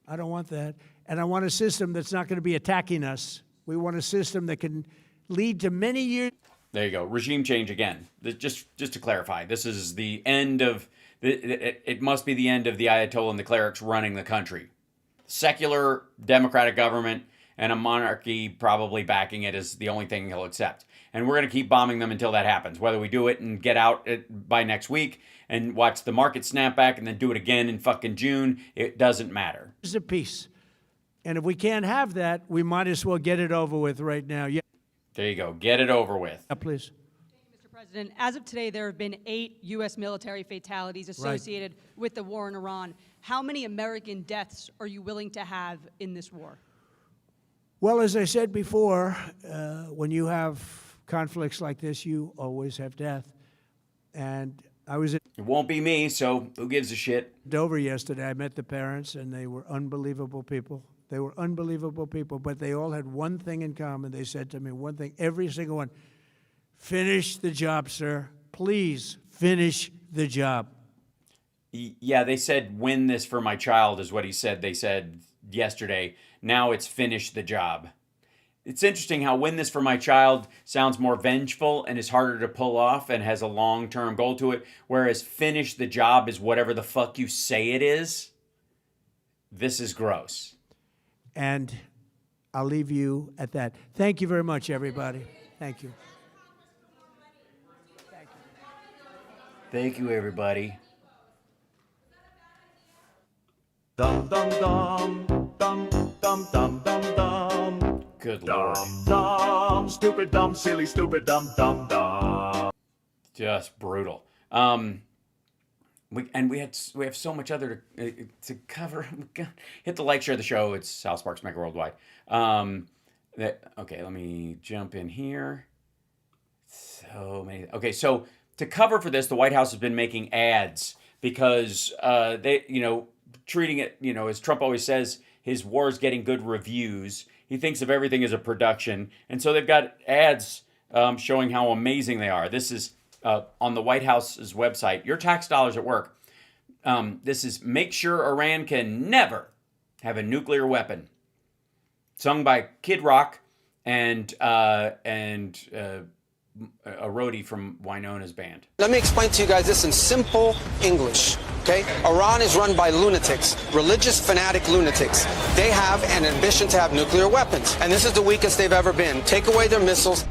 I don't want that. And I want a system that's not going to be attacking us. We want a system that can lead to many years. There you go. Regime change again. Just to clarify, this is the end of... It must be the end of the Ayatollah and the clerics running the country. Secular democratic government and a monarchy probably backing it is the only thing he'll accept. And we're going to keep bombing them until that happens. Whether we do it and get out by next week and watch the market snap back and then do it again in fucking June, it doesn't matter. It's a peace. And if we can't have that, we might as well get it over with right now. Yeah. There you go. Get it over with. Please. Mr. President, as of today, there have been 8 U.S. military fatalities associated with the war in Iran. How many American deaths are you willing to have in this war? Well, as I said before, when you have conflicts like this, you always have death. And I was at It won't be me, so who gives a shit? Dover yesterday. I met the parents, and they were unbelievable people. They were unbelievable people, but they all had one thing in common. They said to me one thing, every single one: finish the job, sir. Please finish the job. Yeah, they said, win this for my child, is what he said. They said yesterday. Now it's finish the job. It's interesting how win this for my child sounds more vengeful and is harder to pull off and has a long-term goal to it, whereas finish the job is whatever the fuck you say it is. This is gross. And I'll leave you at that. Thank you very much, everybody. Thank you. Thank you, everybody. Dum dum dum dum dum dum dum dum. Good lord. Dumb, stupid, dumb, silly, stupid, dumb, dumb, dumb. Just brutal. We have so much other to cover. Hit the like, share the show. It's South Park's Megaworldwide. Okay, let me jump in here. So many. Okay, so to cover for this, the White House has been making ads because they, treating it, as Trump always says, his war is getting good reviews. He thinks of everything as a production, and so they've got ads showing how amazing they are. This is on the White House's website. Your tax dollars at work. This is Make Sure Iran Can Never Have a Nuclear Weapon. Sung by Kid Rock and a roadie from Winona's band. Let me explain to you guys this in simple English, okay? Iran is run by lunatics, religious fanatic lunatics. They have an ambition to have nuclear weapons, and this is the weakest they've ever been. Take away their missiles,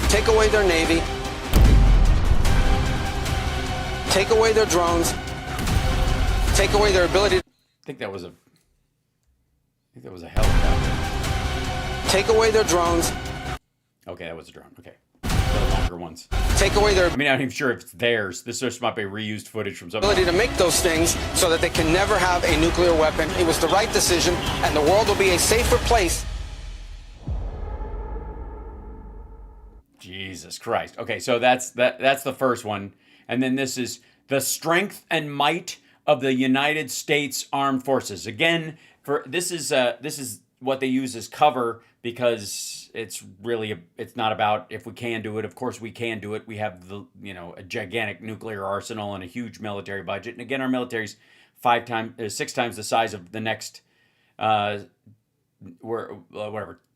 take away their navy, take away their drones, take away their ability to... I think that was a helicopter. Take away their drones. Okay, that was a drone. Okay. The longer ones. Take away their... I'm not even sure if it's theirs. This just might be reused footage from something. Ability to make those things so that they can never have a nuclear weapon. It was the right decision, and the world will be a safer place. Jesus Christ. Okay, so that's the first one. And then this is the strength and might of the United States Armed Forces. Again, this is what they use as cover because it's not about if we can do it. Of course we can do it. We have a gigantic nuclear arsenal and a huge military budget. And again, our military's 6 times the size of the next 5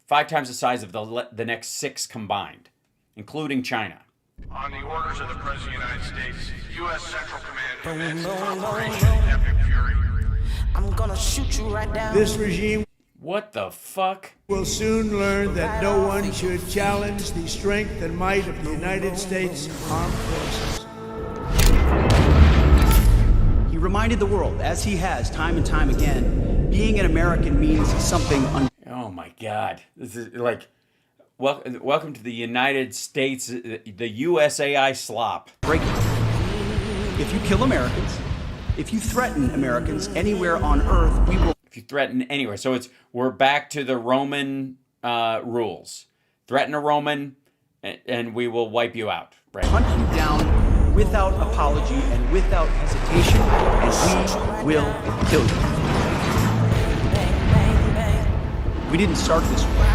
times the size of the next 6 combined, including China. On the orders of the President of the United States, U.S. Central Command commenced Operation Epic Fury. I'm gonna shoot you right down. This regime What the fuck? will soon learn that no one should challenge the strength and might of the United States Armed Forces. He reminded the world, as he has time and time again, being an American means something Oh my God. This is like, welcome to the United States, the USAI slop. breaking. If you kill Americans, if you threaten Americans anywhere on earth, we will... If you threaten anywhere. So we're back to the Roman rules. Threaten a Roman and we will wipe you out. Right? Hunt you down without apology and without hesitation, and we will kill you. We didn't start this war.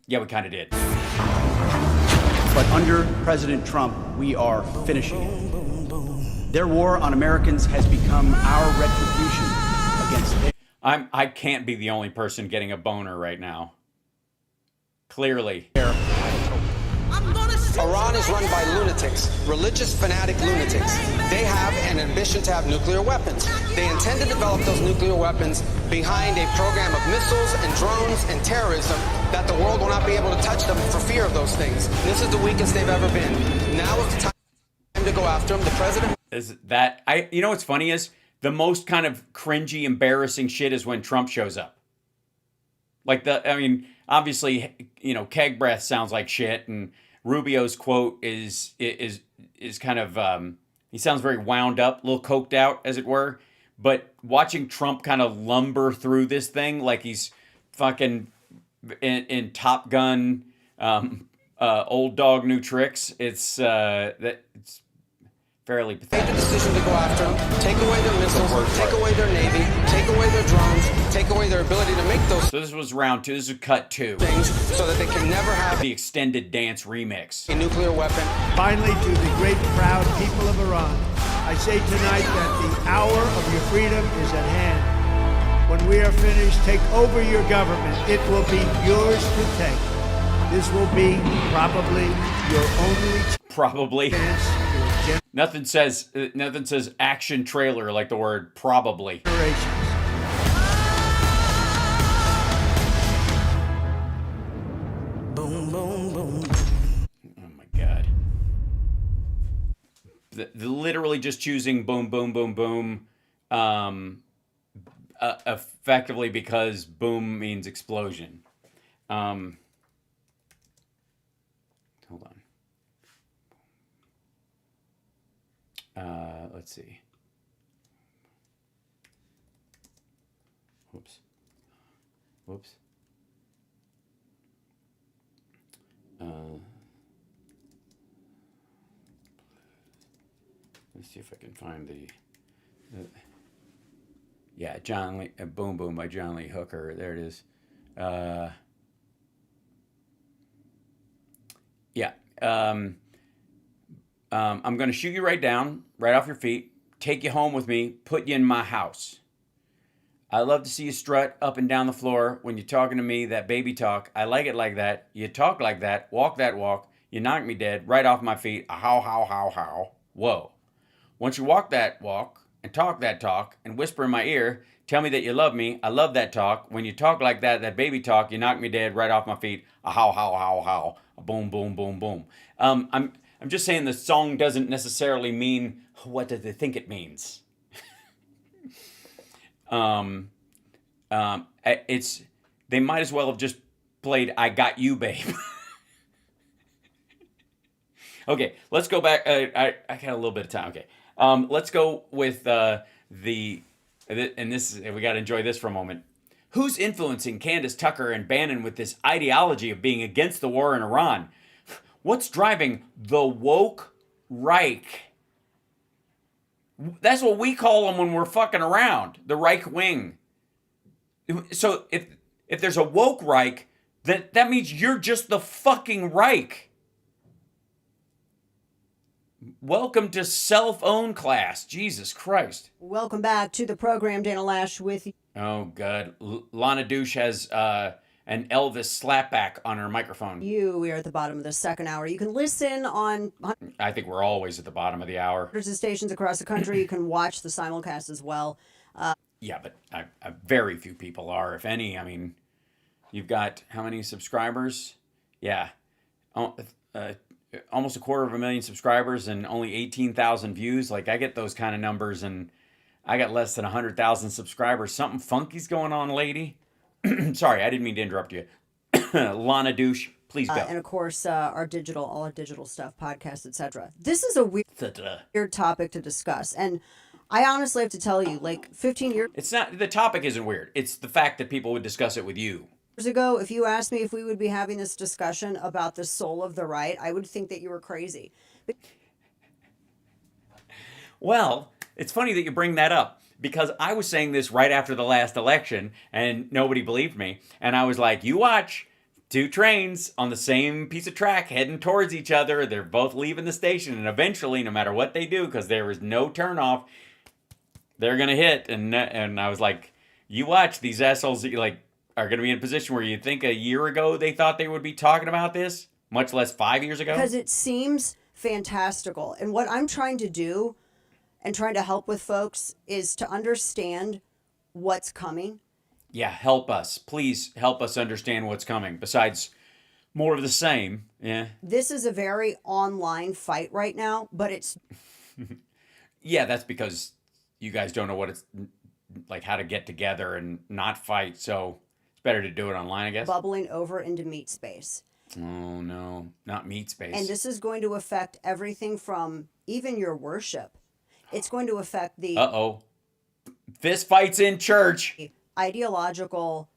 Yeah, we kind of did. But under President Trump, we are finishing it. Their war on Americans has become our retribution against their... I can't be the only person getting a boner right now. Clearly. Iran is run by lunatics, religious fanatic lunatics. They have an ambition to have nuclear weapons. They intend to develop those nuclear weapons behind a program of missiles and drones and terrorism that the world will not be able to touch them for fear of those things. This is the weakest they've ever been. Now is the time to go after them. The president... You know what's funny is the most kind of cringy, embarrassing shit is when Trump shows up. Obviously, keg breath sounds like shit, and Rubio's quote is kind of, He sounds very wound up, a little coked out, as it were. But watching Trump kind of lumber through this thing like he's fucking in Top Gun, old dog, new tricks. It's fairly pathetic. Made the decision to go after them, take away their missiles, take away their navy, take away their drones, take away their ability to make those So this was round 2. This is cut 2. things so that they can never have The extended dance remix. a nuclear weapon. Finally, to the great proud people of Iran, I say tonight that the hour of your freedom is at hand. When we are finished, take over your government. It will be yours to take. This will be probably your only Probably. chance to Nothing says action trailer like the word probably. generations. Boom, boom, boom. Oh my god. Literally just choosing boom, boom, boom, boom, effectively because boom means explosion. Hold on. Let's see. Whoops. Let's see if I can find the yeah, John Lee, Boom Boom by John Lee Hooker. There it is. Yeah. I'm going to shoot you right down, right off your feet, take you home with me, put you in my house. I love to see you strut up and down the floor when you're talking to me, that baby talk. I like it like that. You talk like that walk. You knock me dead right off my feet. How. Whoa. Once you walk that walk and talk that talk and whisper in my ear, tell me that you love me. I love that talk. When you talk like that baby talk, you knock me dead right off my feet. How. Boom, boom, boom, boom. I'm just saying the song doesn't necessarily mean what do they think it means. It's they might as well have just played "I Got You, Babe." Okay, let's go back. I got a little bit of time. Okay, let's go with and this we got to enjoy this for a moment. Who's influencing Candace Tucker and Bannon with this ideology of being against the war in Iran? What's driving the woke Reich? That's what we call them when we're fucking around, the Reich wing. So if there's a woke Reich, then that means you're just the fucking Reich. Welcome to self-own class. Jesus Christ. Welcome back to the program, Dana Lash with you. Oh, God. Lana Douche has an Elvis slapback on her microphone. We are at the bottom of the second hour. You can listen on I think we're always at the bottom of the hour. hundreds of stations across the country. You can watch the simulcast as well. Yeah, but very few people are, if any. I mean, you've got how many subscribers? Yeah. Almost 250,000 subscribers and only 18,000 views. Like, I get those kind of numbers, and I got less than 100,000 subscribers. Something funky's going on, lady. Sorry, I didn't mean to interrupt you. Lana Douche, please go. And of course, all our digital stuff, podcasts, etc. This is a weird topic to discuss. And I honestly have to tell you, like 15 years It's not, the topic isn't weird. It's the fact that people would discuss it with you. ago, if you asked me if we would be having this discussion about the soul of the right, I would think that you were crazy. But Well, it's funny that you bring that up because I was saying this right after the last election and nobody believed me. And I was like, you watch, 2 trains on the same piece of track heading towards each other. They're both leaving the station. And eventually, no matter what they do, because there is no turnoff, they're going to hit. And I was like, you watch, these assholes like are going to be in a position where you think a year ago they thought they would be talking about this, much less 5 years ago. because it seems fantastical. And what I'm trying to do and trying to help with folks is to understand what's coming. Yeah, help us. Please help us understand what's coming. Besides more of the same. Yeah. This is a very online fight right now, but it's Yeah, that's because you guys don't know what it's like, how to get together and not fight. So it's better to do it online, I guess. bubbling over into meat space. Oh, no. Not meat space. And this is going to affect everything from even your worship. It's going to affect the fist fights in church. Ideological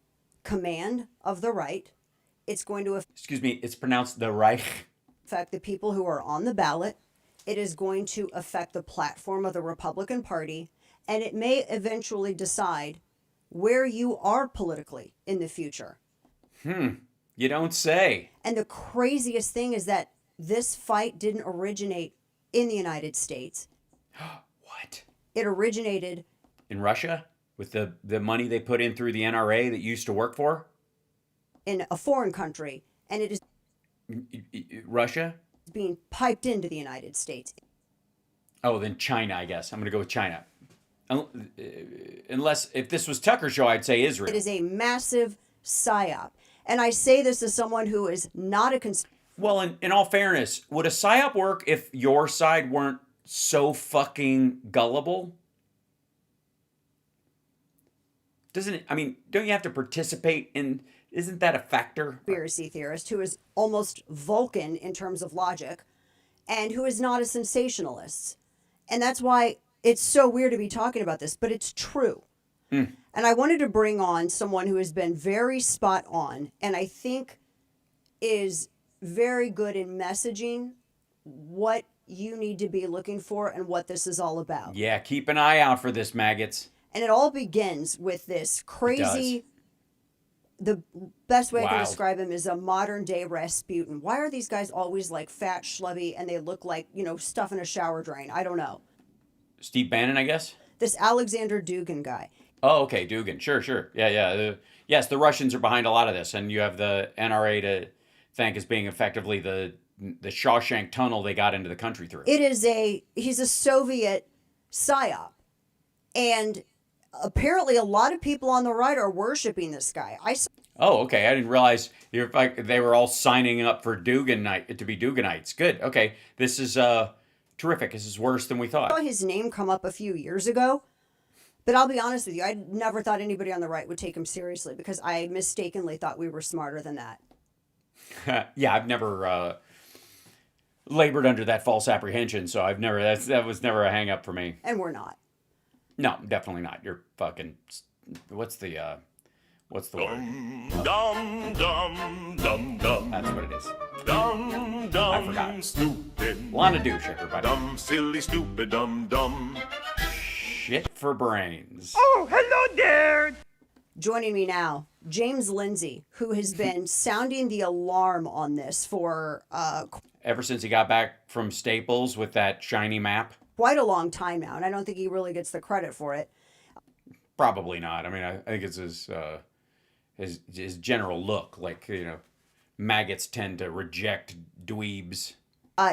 command of the right. It's going to Excuse me, it's pronounced the Reich. affect the people who are on the ballot. It is going to affect the platform of the Republican Party, and it may eventually decide where you are politically in the future. You don't say. And the craziest thing is that this fight didn't originate in the United States. What? It originated In Russia? With the money they put in through the NRA that you used to work for? in a foreign country, and it is Russia? being piped into the United States. Oh, then China, I guess. I'm going to go with China. Unless, if this was Tucker's show, I'd say Israel. It is a massive psyop. And I say this as someone who is not a Well, in all fairness, would a psyop work if your side weren't so fucking gullible? Doesn't it? I mean, don't you have to participate in? Isn't that a factor? conspiracy theorist who is almost Vulcan in terms of logic and who is not a sensationalist. And that's why it's so weird to be talking about this, but it's true. And I wanted to bring on someone who has been very spot on and I think is very good in messaging what you need to be looking for and what this is all about. Yeah, keep an eye out for this, maggots. And it all begins with this crazy, the best way I can Wild. describe him is a modern day Rasputin. Why are these guys always like fat, schlubby, and they look like, stuff in a shower drain? I don't know. Steve Bannon, I guess? This Alexander Dugin guy. Oh, okay, Dugin. Sure. Yeah. Yes, the Russians are behind a lot of this, and you have the NRA to thank as being effectively the Shawshank tunnel they got into the country through. He's a Soviet psyop. And apparently a lot of people on the right are worshiping this guy. Oh, okay. I didn't realize they were all signing up for Dugin night to be Duginites. Good. Okay. This is terrific. This is worse than we saw thought. his name come up a few years ago. But I'll be honest with you, I never thought anybody on the right would take him seriously because I mistakenly thought we were smarter than that. Yeah, I've never labored under that false apprehension, so that was never a hang up for me. And we're not. No, definitely not. You're fucking. What's the word? Dum dum dum dum. That's what it is. Dum dum. I forgot. Stupid. Lana douche, everybody. Dumb, silly, stupid, dum dum. Shit for brains. Oh, hello there. Joining me now, James Lindsay, who has been sounding the alarm on this for ever since he got back from Staples with that shiny map. Quite a long time now, and I don't think he really gets the credit for it. Probably not. I mean, I think it's his general look. Like, maggots tend to reject dweebs.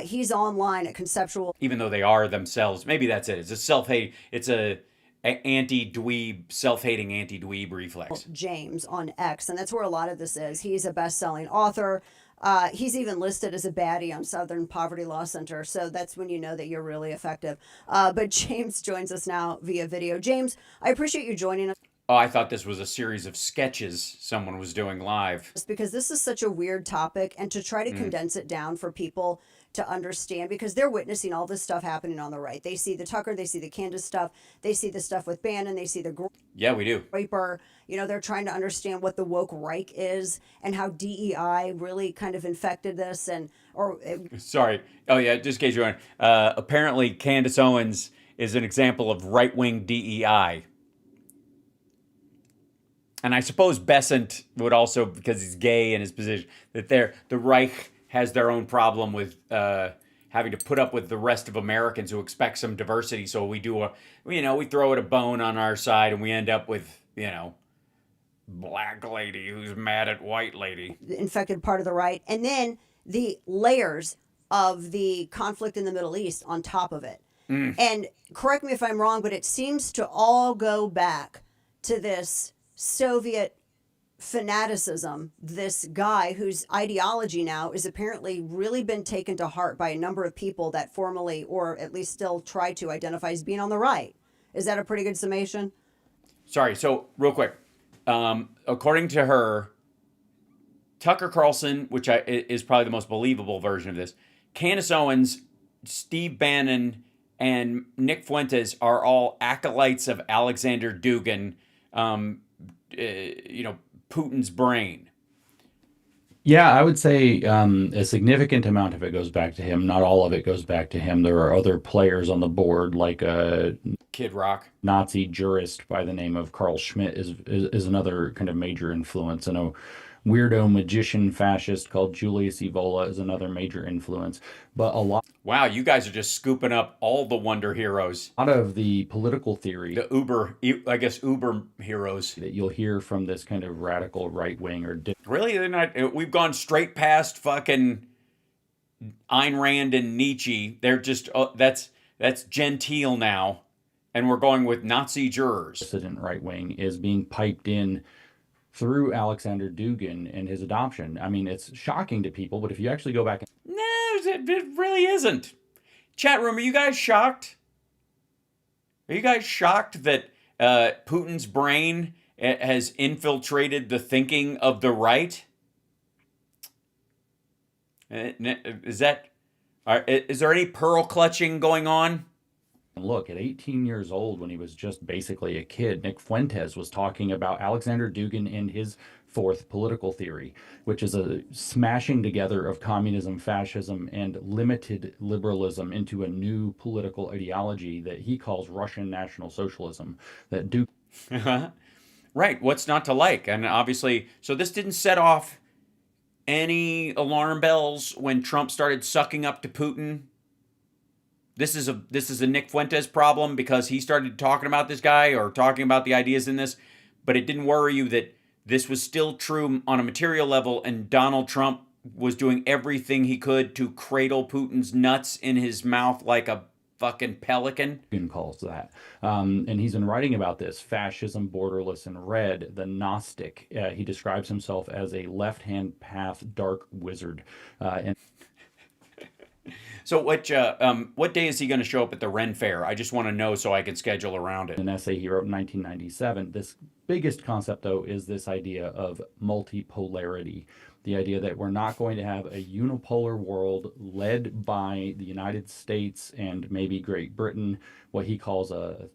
He's online at Conceptual. Even though they are themselves. Maybe that's it. It's a self-hate. It's a anti-dweeb, self-hating anti-dweeb reflex. James on X, and that's where a lot of this is. He's a best-selling author. He's even listed as a baddie on Southern Poverty Law Center, so that's when you know that you're really effective. But James joins us now via video. James, I appreciate you joining us. Oh, I thought this was a series of sketches someone was doing live. Because this is such a weird topic, and to try to condense it down for people to understand, because they're witnessing all this stuff happening on the right. They see the Tucker, they see the Candace stuff, they see the stuff with Bannon, they see the Yeah, we do. Raper. They're trying to understand what the woke Reich is and how DEI really kind of infected this. Sorry. Oh, yeah, just in case you're wondering. Apparently, Candace Owens is an example of right-wing DEI. And I suppose Besant would also, because he's gay in his position, that the Reich has their own problem with having to put up with the rest of Americans who expect some diversity. So we we throw it a bone on our side and we end up with, black lady who's mad at white lady. Infected part of the right. And then the layers of the conflict in the Middle East on top of it. And correct me if I'm wrong, but it seems to all go back to this Soviet fanaticism, this guy whose ideology now is apparently really been taken to heart by a number of people that formally, or at least still try to identify as being on the right. Is that a pretty good summation? Sorry, so real quick. According to her, Tucker Carlson, which is probably the most believable version of this, Candace Owens, Steve Bannon, and Nick Fuentes are all acolytes of Alexander Dugin, Putin's brain. Yeah, I would say a significant amount of it goes back to him. Not all of it goes back to him. There are other players on the board, like a Kid Rock. Nazi jurist by the name of Carl Schmitt is another kind of major influence, and a weirdo magician fascist called Julius Evola is another major influence. But a lot Wow, you guys are just scooping up all the wonder heroes. of the political theory, The Uber heroes. that you'll hear from this kind of radical right wing or Really? They're not. We've gone straight past fucking Ayn Rand and Nietzsche. They're just that's genteel now, and we're going with Nazi jurors. dissident right wing is being piped in through Alexander Dugin and his adoption. I mean, it's shocking to people, but if you actually go back and No, it really isn't. Chat room, are you guys shocked? Are you guys shocked that Putin's brain has infiltrated the thinking of the right? Is there any pearl clutching going on? look, at 18 years old, when he was just basically a kid, Nick Fuentes was talking about Alexander Dugin and his fourth political theory, which is a smashing together of communism, fascism, and limited liberalism into a new political ideology that he calls Russian National Socialism. That Dugin Right, what's not to like? And obviously, so this didn't set off any alarm bells when Trump started sucking up to Putin. This is a Nick Fuentes problem because he started talking about this guy or talking about the ideas in this, but it didn't worry you that this was still true on a material level, and Donald Trump was doing everything he could to cradle Putin's nuts in his mouth like a fucking pelican. Dugin calls that. And he's been writing about this, fascism, borderless, and red, the Gnostic. He describes himself as a left-hand path dark wizard. And So what day is he going to show up at the Ren Fair? I just want to know so I can schedule around it. an essay he wrote in 1997. This biggest concept, though, is this idea of multipolarity. The idea that we're not going to have a unipolar world led by the United States and maybe Great Britain, what he calls a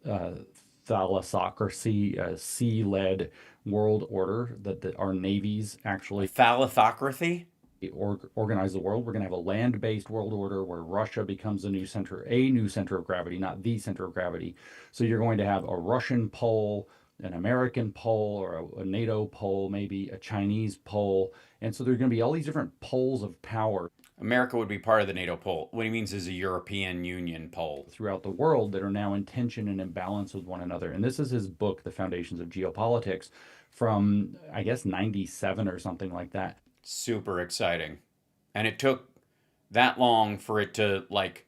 thalassocracy, a sea-led world order, that our navies actually... Thalassocracy? Organize the world. We're going to have a land-based world order where Russia becomes a new center of gravity, not the center of gravity. So you're going to have a Russian pole, an American pole, or a NATO pole, maybe a Chinese pole. And so there's going to be all these different poles of power. America would be part of the NATO pole. What he means is a European Union pole. Throughout the world that are now in tension and imbalance with one another. And this is his book, The Foundations of Geopolitics, from, I guess, 97 or something like that. Super exciting. And it took that long for it to, like,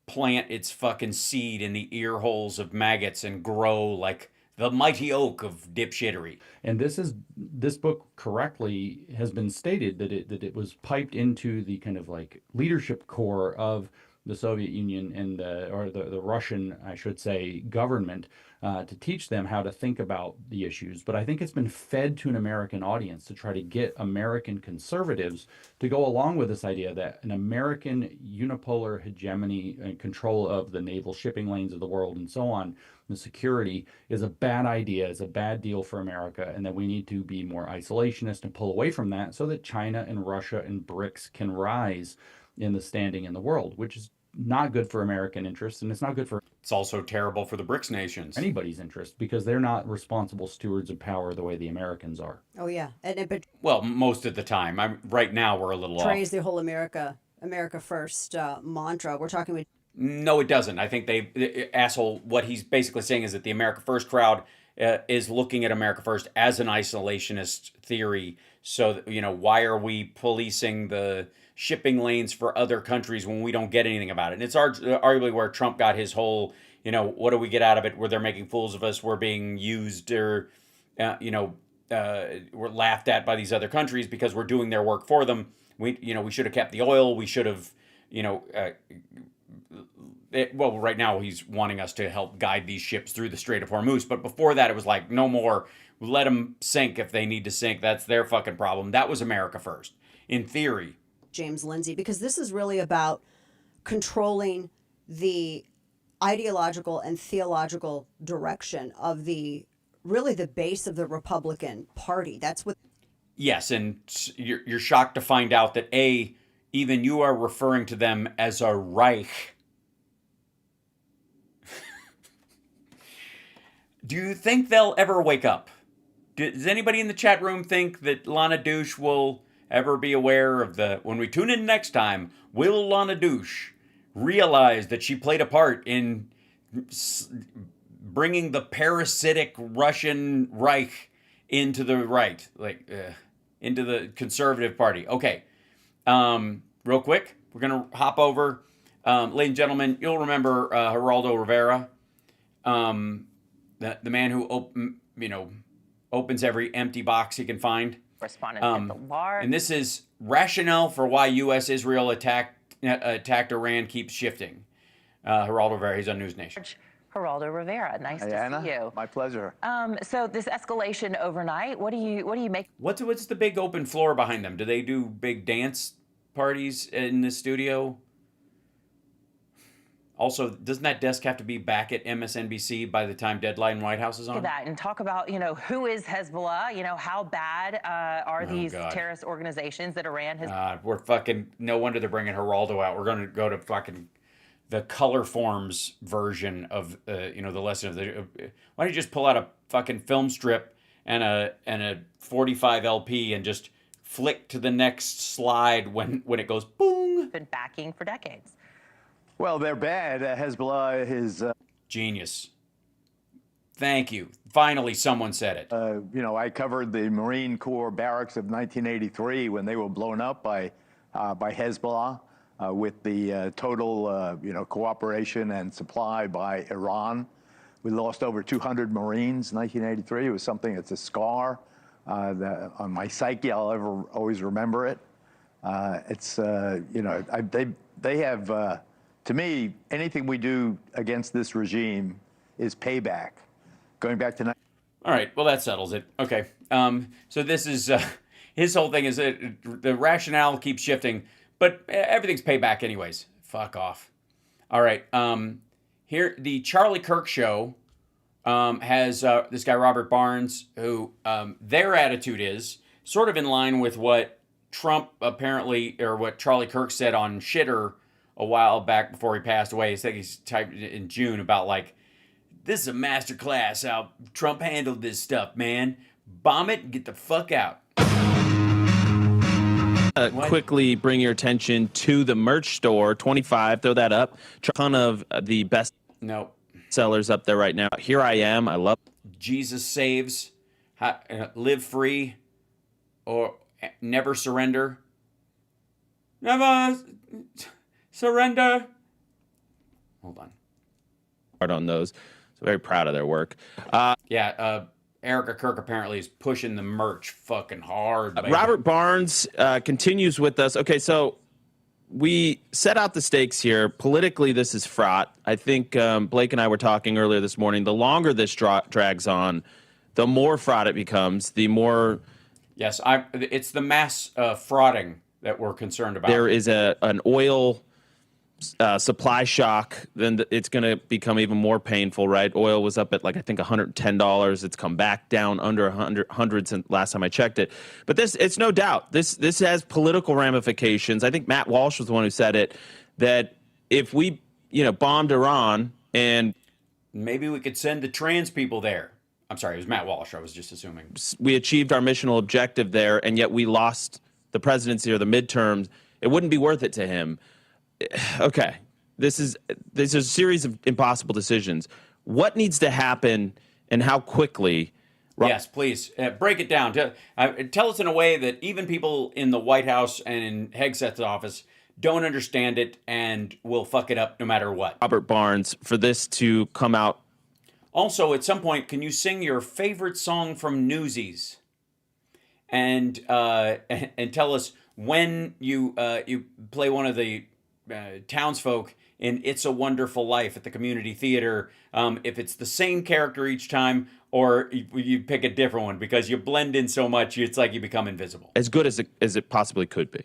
plant its fucking seed in the ear holes of maggots and grow like the mighty oak of dipshittery. And this book correctly has been stated that it was piped into the kind of like leadership core of the Soviet Union and the Russian, I should say, government to teach them how to think about the issues. But I think it's been fed to an American audience to try to get American conservatives to go along with this idea that an American unipolar hegemony and control of the naval shipping lanes of the world and so on, the security, is a bad idea, is a bad deal for America, and that we need to be more isolationist and pull away from that so that China and Russia and BRICS can rise in the standing in the world, which is not good for American interests, and it's not good for... It's also terrible for the BRICS nations. Anybody's interest, because they're not responsible stewards of power the way the Americans are. Oh yeah, and it Well, most of the time. Right now we're a little betrays off. the whole America first mantra. We're talking with... No, it doesn't. I think what he's basically saying is that the America First crowd is looking at America First as an isolationist theory. So, why are we policing the shipping lanes for other countries when we don't get anything about it? And it's arguably where Trump got his whole, what do we get out of it? Where they're making fools of us, we're being used, or, we're laughed at by these other countries because we're doing their work for them. We should have kept the oil. We should have, well, right now he's wanting us to help guide these ships through the Strait of Hormuz. But before that, it was like, no more. Let them sink if they need to sink. That's their fucking problem. That was America First, in theory. James Lindsay, because this is really about controlling the ideological and theological direction of really the base of the Republican Party. That's what. Yes, and you're shocked to find out that even you are referring to them as a Reich. Do you think they'll ever wake up? Does anybody in the chat room think that Lana Douche will ever be aware of when we tune in next time, will Lana Douche realize that she played a part in bringing the parasitic Russian Reich into the right, into the conservative party? Okay, real quick, we're going to hop over. Ladies and gentlemen, you'll remember Geraldo Rivera, the man who opens every empty box he can find. And this is rationale for why U.S.-Israel attacked Iran keeps shifting. Geraldo Rivera, he's on News Nation. Geraldo Rivera, nice to see you. My pleasure. So this escalation overnight, what do you make? What's the big open floor behind them? Do they do big dance parties in the studio? Also, doesn't that desk have to be back at MSNBC by the time Deadline White House is on? Look at that and talk about, who is Hezbollah? How bad are these terrorist organizations that Iran has? We're fucking, no wonder they're bringing Geraldo out. We're going to go to fucking the color forms version of, the lesson of the, why don't you just pull out a fucking film strip and a 45 LP and just flick to the next slide when it goes boom. Been backing for decades. Well, they're bad. Hezbollah is... Genius. Thank you. Finally, someone said it. I covered the Marine Corps barracks of 1983 when they were blown up by Hezbollah with the total, cooperation and supply by Iran. We lost over 200 Marines in 1983. It was something that's a scar on my psyche. I'll always remember it. They have... To me, anything we do against this regime is payback. Going back to... All right, well, that settles it. Okay. So this is... his whole thing is that the rationale keeps shifting, but everything's payback anyways. Fuck off. All right. Here, the Charlie Kirk show has this guy, Robert Barnes, who their attitude is sort of in line with what Trump apparently, or what Charlie Kirk said on Shitter a while back before he passed away. He said he's typed in June about this is a masterclass how Trump handled this stuff, man. Bomb it and get the fuck out. Quickly bring your attention to the merch store, 25, throw that up. A ton of the best sellers up there right now. Here I Am, I love Jesus Saves, Live Free, or Never Surrender. Never surrender. Hold on. Hard on those. So very proud of their work. Erica Kirk apparently is pushing the merch fucking hard. Baby. Robert Barnes continues with us. Okay, so we set out the stakes here. Politically, this is fraught. I think Blake and I were talking earlier this morning. The longer this drags on, the more fraught it becomes, the more... Yes, it's the mass frauding that we're concerned about. There is an oil supply shock, then it's going to become even more painful, right? Oil was up at I think $110. It's come back down under 100 since last time I checked it. But it's no doubt this has political ramifications. I think Matt Walsh was the one who said it, that if we bombed Iran and maybe we could send the trans people there. I'm sorry, it was Matt Walsh. I was just assuming. We achieved our missional objective there, and yet we lost the presidency or the midterms. It wouldn't be worth it to him. Okay, this is a series of impossible decisions. What needs to happen and how quickly? Yes, please break it down. Tell us in a way that even people in the White House and in Hegseth's office don't understand it and will fuck it up no matter what. Robert Barnes, for this to come out. Also, at some point, can you sing your favorite song from Newsies? And tell us when you play one of the townsfolk in It's a Wonderful Life at the community theater, if it's the same character each time or you pick a different one, because you blend in so much it's like you become invisible. As good as it possibly could be.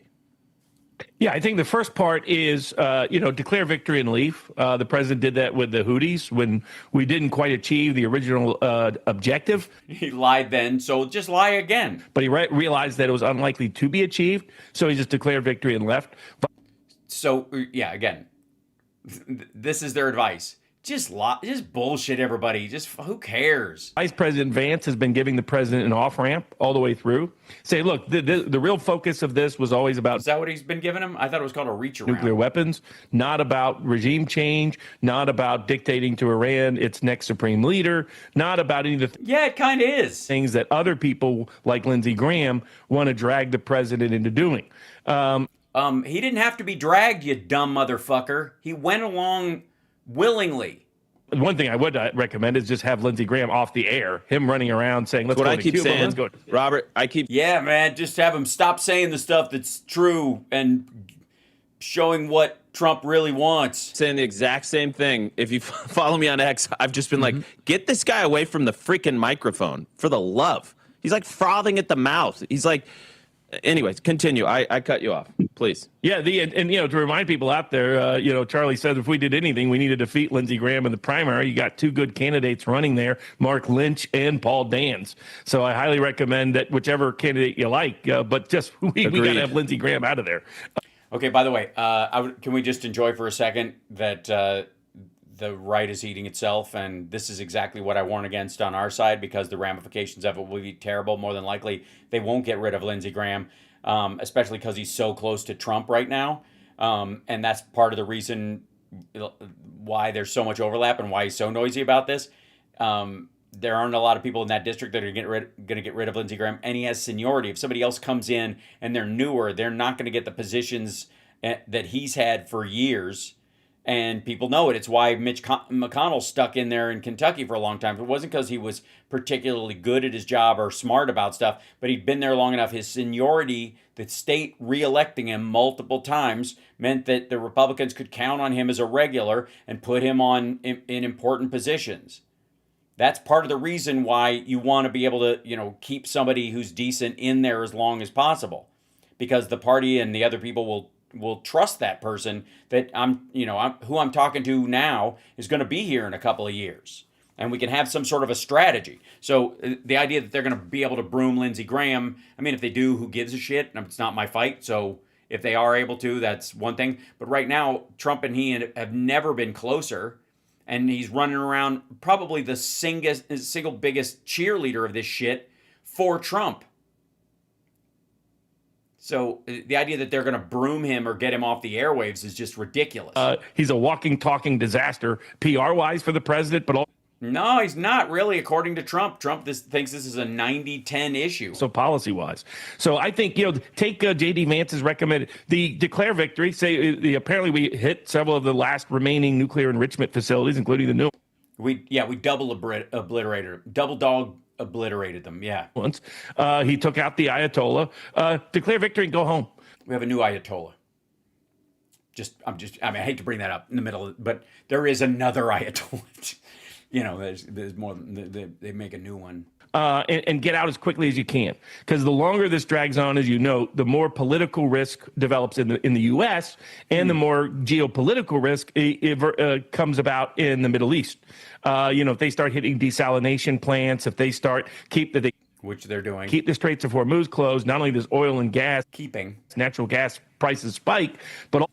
Yeah, I think the first part is, declare victory and leave. The president did that with the Houthis when we didn't quite achieve the original objective. He lied then, so just lie again. But he realized that it was unlikely to be achieved, so he just declared victory and left. So, yeah, again, this is their advice. Just bullshit everybody. Just who cares? Vice President Vance has been giving the president an off-ramp all the way through. Say, look, the real focus of this was always about... Is that what he's been giving him? I thought it was called a reach around. Nuclear weapons, not about regime change, not about dictating to Iran its next supreme leader, not about any of the... Yeah, it kind of is. ...things that other people like Lindsey Graham want to drag the president into doing. He didn't have to be dragged, you dumb motherfucker. He went along willingly. One thing I would recommend is just have Lindsey Graham off the air, him running around saying, let's what go I to keep Cuba, saying, let's go. Robert, Yeah, man, just have him stop saying the stuff that's true and showing what Trump really wants. Saying the exact same thing. If you follow me on X, I've just been like, get this guy away from the freaking microphone, for the love. He's like frothing at the mouth. He's like... Anyways, continue. I cut you off, please. Yeah, and to remind people out there, Charlie said if we did anything, we need to defeat Lindsey Graham in the primary. You got two good candidates running there, Mark Lynch and Paul Dans. So I highly recommend that whichever candidate you like, but just we got to have Lindsey Graham out of there. Okay, by the way, can we just enjoy for a second that the right is eating itself, and this is exactly what I warn against on our side because the ramifications of it will be terrible. More than likely, they won't get rid of Lindsey Graham, especially because he's so close to Trump right now, and that's part of the reason why there's so much overlap and why he's so noisy about this. There aren't a lot of people in that district that are going to get rid of Lindsey Graham, and he has seniority. If somebody else comes in and they're newer, they're not going to get the positions that he's had for years. And people know it. It's why Mitch McConnell stuck in there in Kentucky for a long time. It wasn't because he was particularly good at his job or smart about stuff, but he'd been there long enough. His seniority, the state reelecting him multiple times, meant that the Republicans could count on him as a regular and put him in important positions. That's part of the reason why you want to be able to, keep somebody who's decent in there as long as possible, because the party and the other people will trust that person that who I'm talking to now is going to be here in a couple of years, and we can have some sort of a strategy. So the idea that they're going to be able to broom Lindsey Graham, I mean, if they do, who gives a shit? It's not my fight. So if they are able to, that's one thing. But right now, Trump and he have never been closer, and he's running around probably the single biggest cheerleader of this shit for Trump. So the idea that they're going to broom him or get him off the airwaves is just ridiculous. He's a walking, talking disaster, PR-wise for the president, but also... No, he's not really, according to Trump. Trump thinks this is a 90-10 issue. So policy-wise. So I think, take J.D. Vance's recommended, the declare victory, say apparently we hit several of the last remaining nuclear enrichment facilities, including the new... We double obliterated, double dog obliterated them, yeah. Once he took out the Ayatollah, declare victory and go home. We have a new Ayatollah. I hate to bring that up in the middle, but there is another Ayatollah. There's more. They make a new one. And get out as quickly as you can, because the longer this drags on, as you know, the more political risk develops in the U.S. and the more geopolitical risk comes about in the Middle East. If they start hitting desalination plants, if they start which they're doing, keep the Straits of Hormuz closed. Not only does oil and gas, natural gas prices spike, but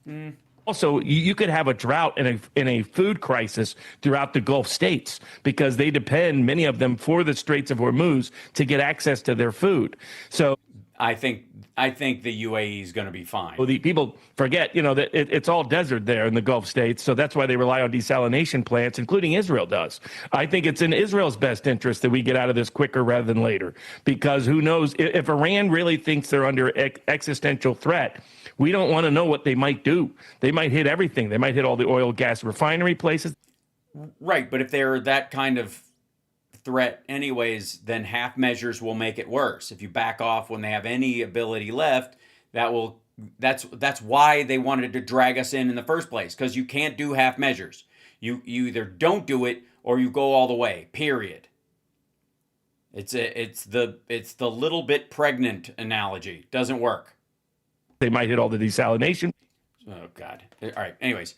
also, you could have a drought and a food crisis throughout the Gulf states because they depend, many of them, for the Straits of Hormuz to get access to their food. So I think the UAE is going to be fine. Well, the people forget, that it's all desert there in the Gulf states, so that's why they rely on desalination plants, including Israel does. I think it's in Israel's best interest that we get out of this quicker rather than later, because who knows, if Iran really thinks they're under existential threat, we don't want to know what they might do. They might hit everything. They might hit all the oil, gas refinery places. Right, but if they're that kind of threat anyways, then half measures will make it worse. If you back off when they have any ability left, that's why they wanted to drag us in the first place, because you can't do half measures. You either don't do it or you go all the way, period. It's the little bit pregnant analogy. Doesn't work. They might hit all the desalination. Oh, God. All right. Anyways,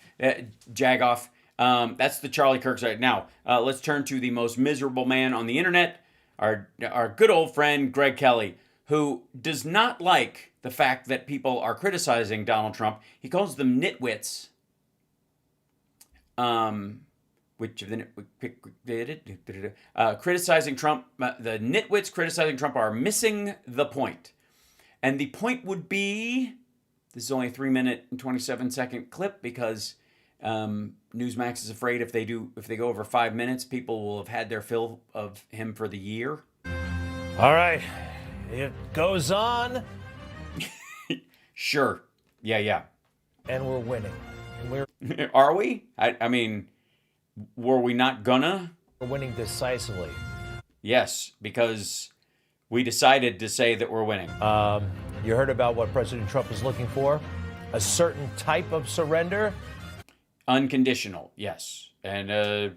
Jagoff. That's the Charlie Kirk side. Now, let's turn to the most miserable man on the internet, our good old friend, Greg Kelly, who does not like the fact that people are criticizing Donald Trump. He calls them nitwits. Which of the criticizing Trump, the nitwits criticizing Trump are missing the point. And the point would be, this is only a 3-minute and 27-second clip because Newsmax is afraid if they go over 5 minutes, people will have had their fill of him for the year. All right, it goes on. Sure. Yeah. And we're winning. Are we? I mean, were we not gonna? We're winning decisively. Yes, because we decided to say that we're winning. You heard about what President Trump is looking for? A certain type of surrender? Unconditional, yes. And I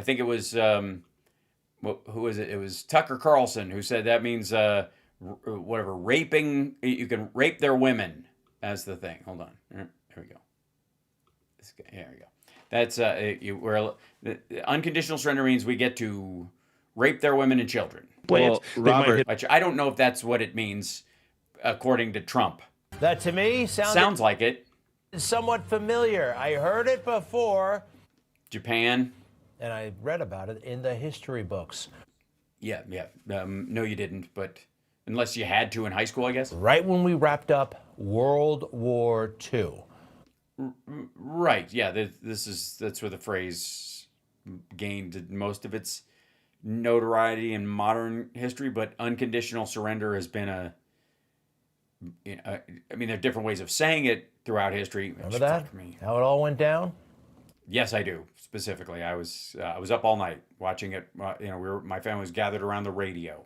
think it was, who was it? It was Tucker Carlson who said that means, raping, you can rape their women as the thing. Hold on. There we go. There we go. That's, unconditional surrender means we get to rape their women and children. Well, Robert, which I don't know if that's what it means, according to Trump. That to me sounds like it. Somewhat familiar. I heard it before. Japan. And I read about it in the history books. Yeah. No, you didn't, but unless you had to in high school, I guess. Right when we wrapped up World War II. Right. Yeah. That's where the phrase gained most of its notoriety in modern history. But unconditional surrender has been I mean, there are different ways of saying it throughout history. Remember that? How it all went down? Yes, I do. Specifically, I was up all night watching it. My family was gathered around the radio.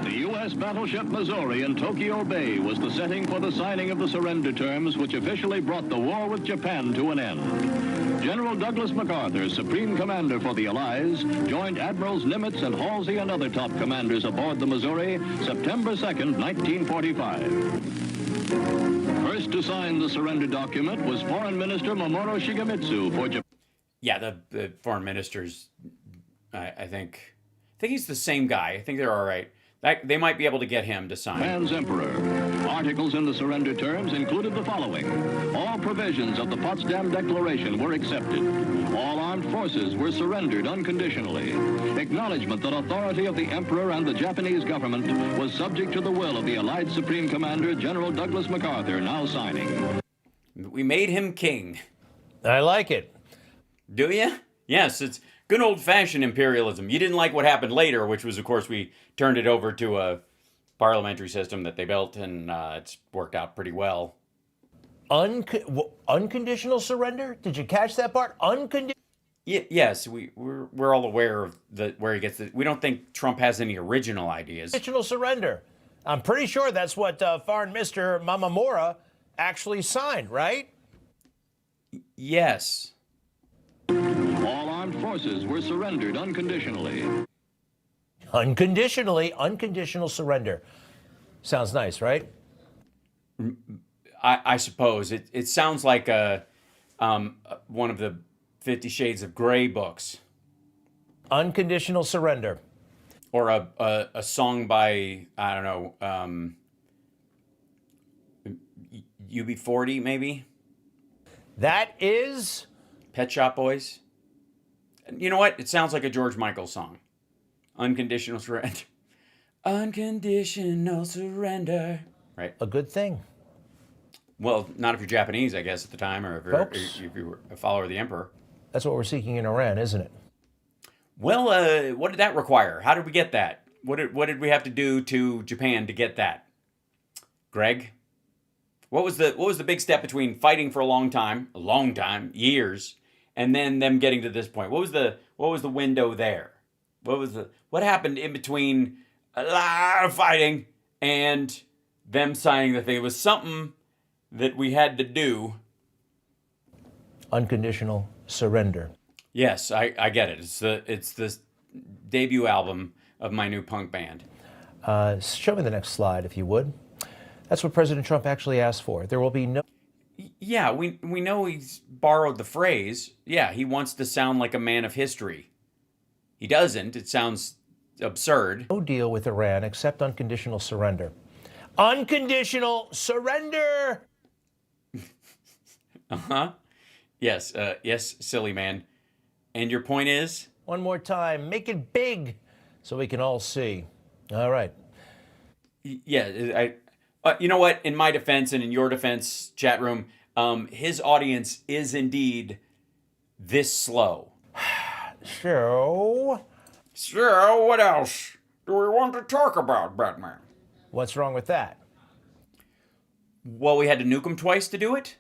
U.S. battleship Missouri in Tokyo Bay was the setting for the signing of the surrender terms, which officially brought the war with Japan to an end. General Douglas MacArthur, Supreme Commander for the Allies, joined Admirals Nimitz and Halsey and other top commanders aboard the Missouri September 2nd, 1945. First to sign the surrender document was Foreign Minister Mamoru Shigemitsu for Japan. Yeah, the foreign minister's, I think he's the same guy. I think they're all right. They might be able to get him to sign. Japan's Emperor. Articles in the surrender terms included the following. All provisions of the Potsdam Declaration were accepted. All armed forces were surrendered unconditionally. Acknowledgement that authority of the Emperor and the Japanese government was subject to the will of the Allied Supreme Commander, General Douglas MacArthur, now signing. We made him king. I like it. Do you? Yes, it's good old-fashioned imperialism. You didn't like what happened later, which was, of course, we turned it over to a parliamentary system that they built, and it's worked out pretty well. Unconditional surrender? Did you catch that part? Yes, we're all aware of where he gets it. We don't think Trump has any original ideas. Unconditional surrender. I'm pretty sure that's what Foreign Minister Mamamura actually signed, right? Yes. All armed forces were surrendered unconditionally. Unconditional surrender. Sounds nice, right? I suppose. It sounds like one of the 50 Shades of Grey books. Unconditional surrender. Or a song by, I don't know, UB40 maybe? That is? Pet Shop Boys. You know what? It sounds like a George Michael song. Unconditional surrender. Unconditional surrender. Right. A good thing. Well, not if you're Japanese, I guess, at the time, or if you were a follower of the emperor. That's what we're seeking in Iran, isn't it? Well, what did that require? How did we get that? What did we have to do to Japan to get that? Greg? What was the big step between fighting for a long time, years, and then them getting to this point? What was the window there? What happened in between a lot of fighting and them signing the thing? It was something that we had to do. Unconditional surrender. Yes, I get it. It's the debut album of my new punk band. Show me the next slide, if you would. That's what President Trump actually asked for. There will be no... Yeah, we know he's borrowed the phrase. Yeah, he wants to sound like a man of history. He doesn't. It sounds absurd. No deal with Iran except unconditional surrender. Unconditional surrender! Uh-huh. Yes, yes, silly man. And your point is? One more time. Make it big so we can all see. All right. Yeah, you know what? In my defense and in your defense, chat room, his audience is indeed this slow. So, what else do we want to talk about, Batman? What's wrong with that? Well, we had to nuke him twice to do it?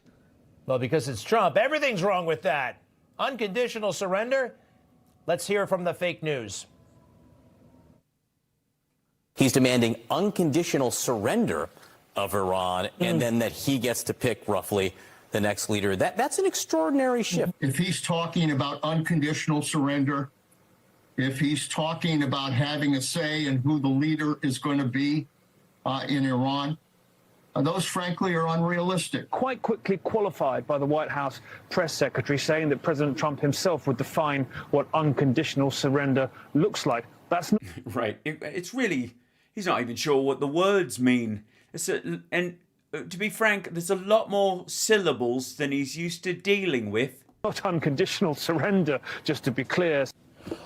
Well, because it's Trump. Everything's wrong with that. Unconditional surrender? Let's hear from the fake news. He's demanding unconditional surrender of Iran, and then that he gets to pick roughly the next leader. That's an extraordinary shift. If he's talking about unconditional surrender, if he's talking about having a say in who the leader is going to be in Iran, those, frankly, are unrealistic. Quite quickly qualified by the White House press secretary, saying that President Trump himself would define what unconditional surrender looks like. That's not right. It's really, he's not even sure what the words mean. And to be frank, there's a lot more syllables than he's used to dealing with. Not unconditional surrender, just to be clear.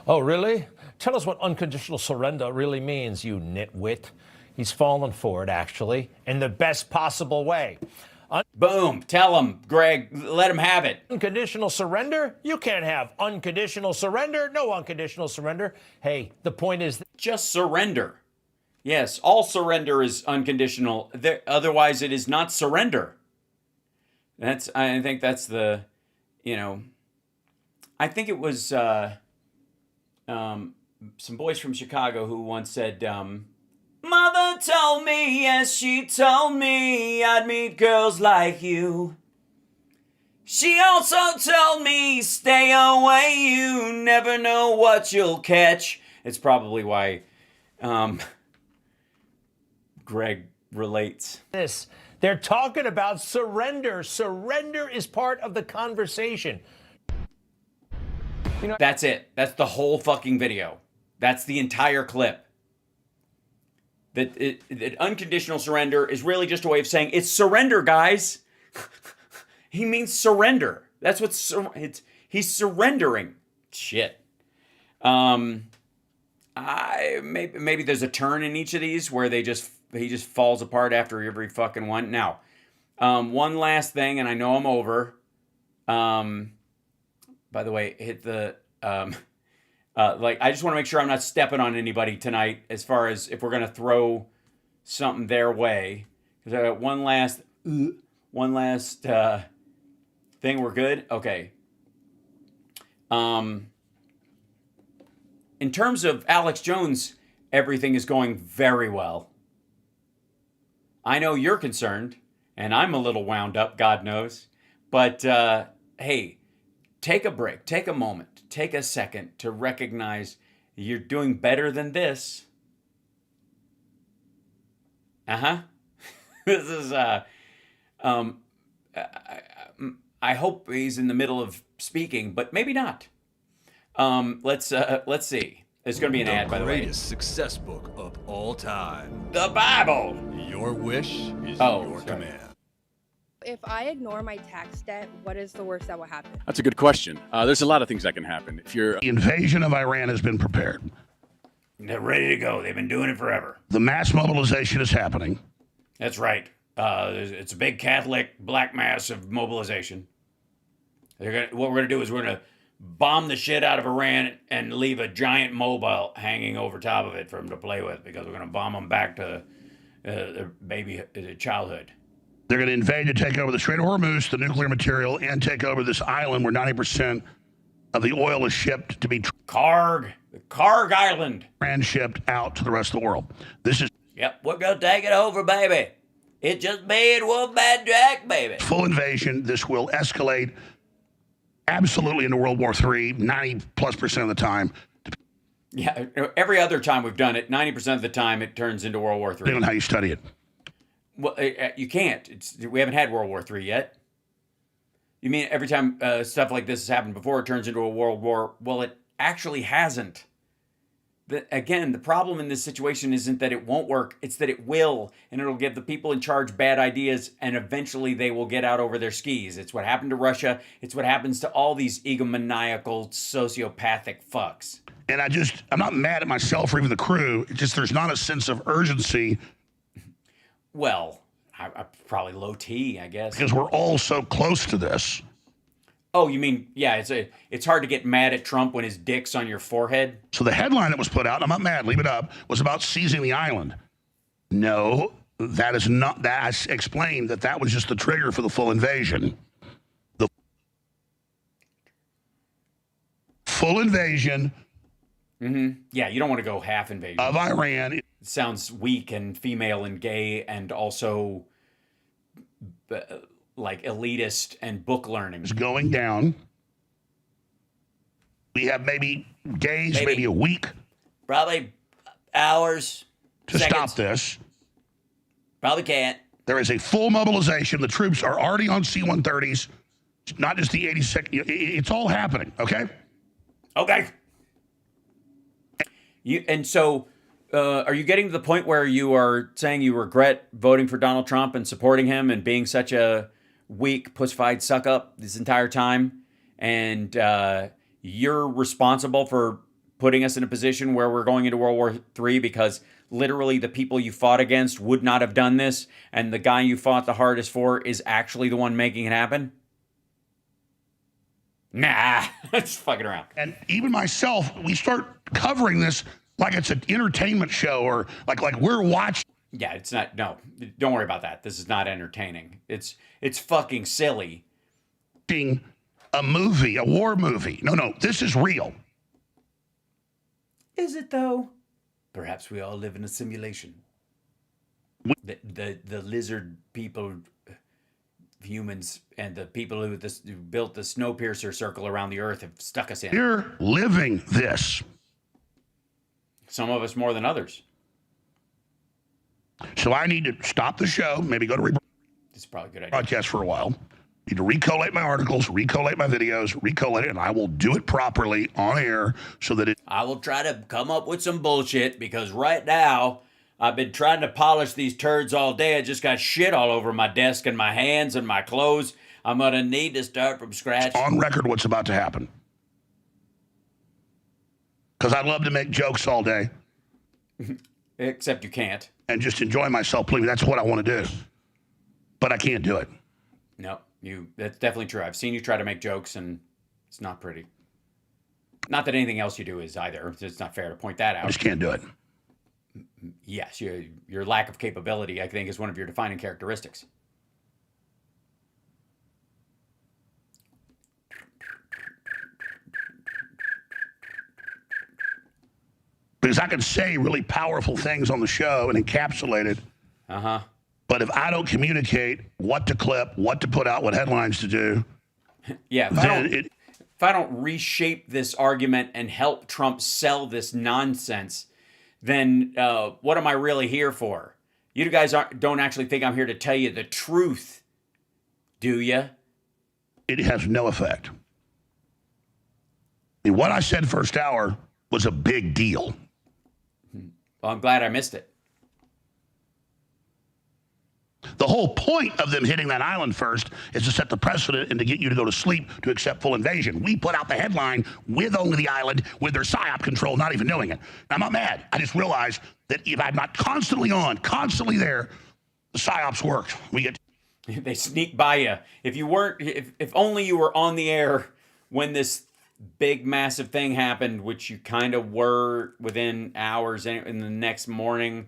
Oh, really? Tell us what unconditional surrender really means, you nitwit. He's fallen for it, actually, in the best possible way. Boom. Tell him, Greg. Let him have it. Unconditional surrender? You can't have unconditional surrender. No unconditional surrender. Hey, the point is... Just surrender. Yes, all surrender is unconditional. Otherwise, it is not surrender. I think that's the, I think it was some boys from Chicago who once said, Mother told me, yes, she told me I'd meet girls like you. She also told me, stay away, you never know what you'll catch. It's probably why Greg relates. They're talking about surrender. Surrender is part of the conversation. That's it. That's the whole fucking video. That's the entire clip. That unconditional surrender is really just a way of saying it's surrender, guys. He means surrender. That's what he's surrendering. Shit. Maybe there's a turn in each of these where he just falls apart after every fucking one. Now, one last thing, and I know I'm over. By the way, hit the I just want to make sure I'm not stepping on anybody tonight as far as if we're going to throw something their way. Because I got one last thing. We're good? Okay. In terms of Alex Jones, everything is going very well. I know you're concerned, and I'm a little wound up, God knows. But, hey, take a break, take a moment. Take a second to recognize you're doing better than this. This is, I hope he's in the middle of speaking, but maybe not. Let's see. There's going to be an ad, by the way. The greatest success book of all time. The Bible. Your wish is your command. If I ignore my tax debt, what is the worst that will happen? That's a good question. There's a lot of things that can happen. If you're... The invasion of Iran has been prepared. They're ready to go. They've been doing it forever. The mass mobilization is happening. That's right. It's a big Catholic black mass of mobilization. What we're going to do is we're going to bomb the shit out of Iran and leave a giant mobile hanging over top of it for them to play with, because we're going to bomb them back to their baby childhood. They're going to invade to take over the Strait of Hormuz, the nuclear material, and take over this island where 90% of the oil is shipped to be Karg Island, transshipped out to the rest of the world. This is we're going to take it over, baby. It just made one bad Jack, baby. Full invasion. This will escalate absolutely into World War III, 90+% of the time. Yeah, every other time we've done it, 90% of the time it turns into World War III. Depending on how you study it. Well, you can't. We haven't had World War III yet. You mean every time stuff like this has happened before, it turns into a world war? Well, it actually hasn't. Again, the problem in this situation isn't that it won't work, it's that it will, and it'll give the people in charge bad ideas, and eventually they will get out over their skis. It's what happened to Russia. It's what happens to all these egomaniacal, sociopathic fucks. And I'm not mad at myself or even the crew. It's just there's not a sense of urgency. Well, I probably low T, I guess. Because we're all so close to this. Oh, you mean, yeah, it's hard to get mad at Trump when his dick's on your forehead? So the headline that was put out, I'm not mad, leave it up, was about seizing the island. No, that is not, that I explained that was just the trigger for the full invasion. The full invasion. Mm-hmm. Yeah, you don't want to go half invasion. Of Iran. It sounds weak and female and gay and also like elitist and book learning. Is going down. We have maybe days, maybe a week. Probably hours. To stop this. Probably can't. There is a full mobilization. The troops are already on C-130s. Not just the 86th. It's all happening, okay? Okay. Are you getting to the point where you are saying you regret voting for Donald Trump and supporting him and being such a weak, pussified suck-up this entire time? And you're responsible for putting us in a position where we're going into World War III because literally the people you fought against would not have done this, and the guy you fought the hardest for is actually the one making it happen? Nah, just fucking around. And even myself, we start covering this like it's an entertainment show or like we're watching. Yeah, it's not. No, don't worry about that. This is not entertaining. It's fucking silly. Being a movie, a war movie. No, this is real. Is it though? Perhaps we all live in a simulation. The lizard people, humans, and the people who built the Snowpiercer circle around the Earth have stuck us in. We're living this. Some of us more than others. So I need to stop the show, maybe go to It's probably a good idea. Broadcast for a while. Need to recollate my articles, recollate my videos, recollate it, and I will do it properly on air so that I will try to come up with some bullshit because right now I've been trying to polish these turds all day. I just got shit all over my desk and my hands and my clothes. I'm going to need to start from scratch. On record what's about to happen. Because I love to make jokes all day. Except you can't. And just enjoy myself, please. That's what I want to do. But I can't do it. No, that's definitely true. I've seen you try to make jokes, and it's not pretty. Not that anything else you do is either. It's not fair to point that out. I just can't do it. Yes, your lack of capability, I think, is one of your defining characteristics. Because I can say really powerful things on the show and encapsulate it. Uh-huh. But if I don't communicate what to clip, what to put out, what headlines to do. Yeah, if I don't reshape this argument and help Trump sell this nonsense, then what am I really here for? You guys don't actually think I'm here to tell you the truth, do you? It has no effect. I mean, what I said first hour was a big deal. Well, I'm glad I missed it. The whole point of them hitting that island first is to set the precedent and to get you to go to sleep to accept full invasion. We put out the headline with only the island, with their PSYOP control, not even knowing it. I'm not mad. I just realized that if I'm not constantly there, the PSYOPs worked. They sneak by you. If only you were on the air when this big, massive thing happened, which you kind of were within hours in the next morning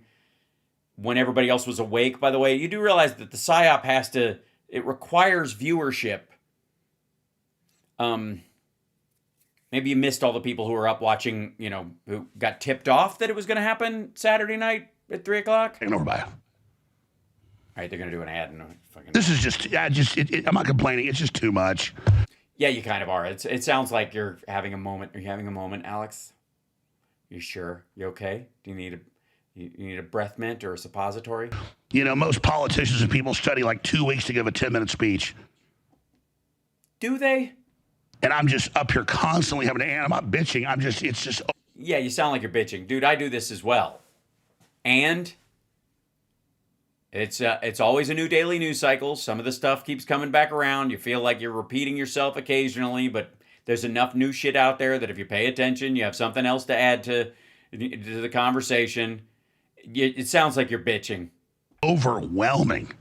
when everybody else was awake. By the way, you do realize that the PSYOP it requires viewership. Maybe you missed all the people who were up watching, who got tipped off that it was going to happen Saturday night at 3 o'clock. Taken over by it. All right, they're going to do an ad. This is just, I'm not complaining. It's just too much. Yeah, you kind of are. It sounds like you're having a moment. Are you having a moment, Alex? You sure? You okay? Do you need a breath mint or a suppository? You know, most politicians and people study like 2 weeks to give a 10-minute speech. Do they? And I'm just up here constantly having to, and I'm not bitching. It's just. Yeah, you sound like you're bitching. Dude, I do this as well. And it's always a new daily news cycle. Some of the stuff keeps coming back around. You feel like you're repeating yourself occasionally, but there's enough new shit out there that if you pay attention, you have something else to add to the conversation. It sounds like you're bitching. Overwhelming.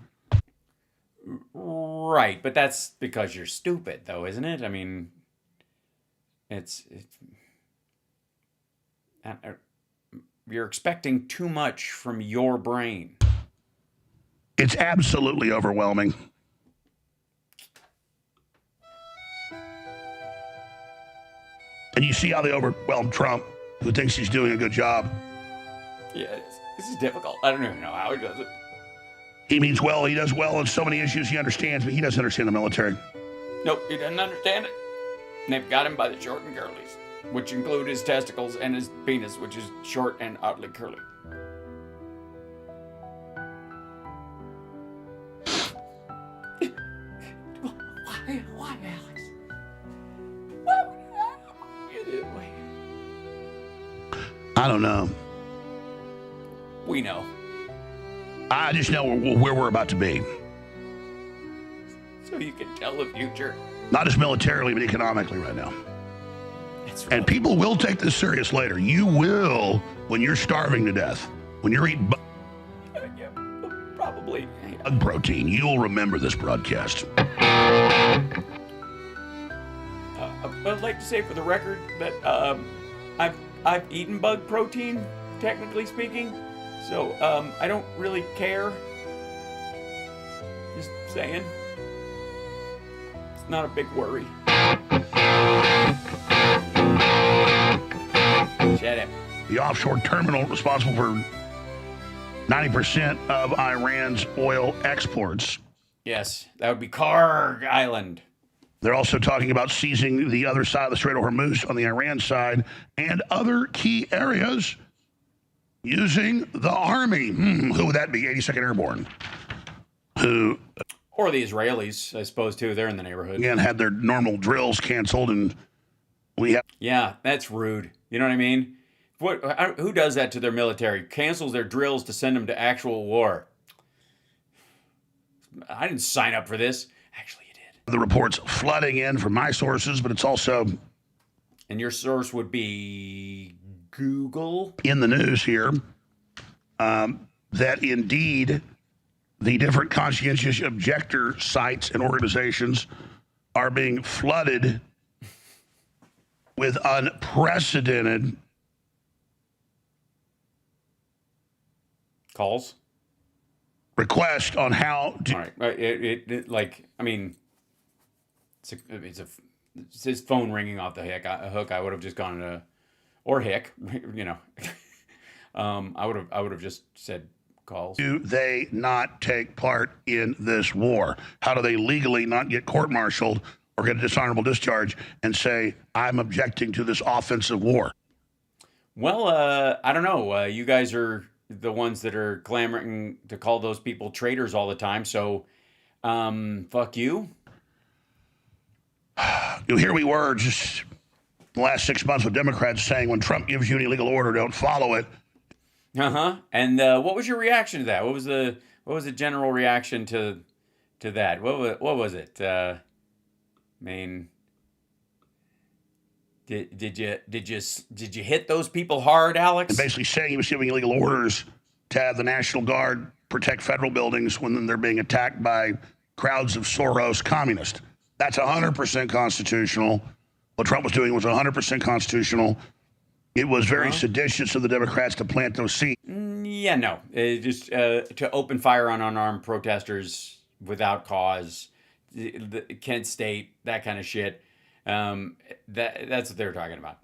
Right, but that's because you're stupid, though, isn't it? I mean, you're expecting too much from your brain. It's absolutely overwhelming. And you see how they overwhelm Trump, who thinks he's doing a good job. Yeah, this is difficult. I don't even know how he does it. He means well. He does well on so many issues he understands, but he doesn't understand the military. Nope, he doesn't understand it. And they've got him by the short and curlies, which include his testicles and his penis, which is short and oddly curly. Why, Alex? Why would you this way? I don't know. We know. I just know where we're about to be. So you can tell the future. Not just militarily, but economically right now. And people will take this serious later. You will when you're starving to death. When you're eating probably bug protein. You'll remember this broadcast. I'd like to say for the record that I've eaten bug protein, technically speaking. So I don't really care. Just saying. It's not a big worry. Shut up. The offshore terminal responsible for 90% of Iran's oil exports. Yes, that would be Karg Island. They're also talking about seizing the other side of the Strait of Hormuz on the Iran side and other key areas using the Army. Who would that be? 82nd Airborne. Who... Or the Israelis, I suppose, too. They're in the neighborhood. Again, had their normal drills canceled, and we have... Yeah, that's rude. You know what I mean? Who does that to their military? Cancels their drills to send them to actual war. I didn't sign up for this. Actually, you did. The reports flooding in from my sources, but it's also... And your source would be Google? In the news here, that indeed the different conscientious objector sites and organizations are being flooded with unprecedented calls, requests on how to... All right, like, I mean, it's his phone ringing off the hook. I would have just gone to, or hick, you know. I would have just said calls. Do they not take part in this war? How do they legally not get court-martialed or get a dishonorable discharge and say, I'm objecting to this offensive war? Well, I don't know. You guys are the ones that are clamoring to call those people traitors all the time. So, fuck you. Here we were just the last 6 months with Democrats saying when Trump gives you an illegal order, don't follow it. And what was your reaction to that? What was the general reaction to that? What was it? I mean, did you hit those people hard, Alex? And basically saying he was giving illegal orders to have the National Guard protect federal buildings when they're being attacked by crowds of Soros communists. That's 100% constitutional. What Trump was doing was 100% constitutional. It was very seditious of the Democrats to plant those seeds. Yeah, no. Just to open fire on unarmed protesters without cause, Kent State, that kind of shit. That's what they're talking about.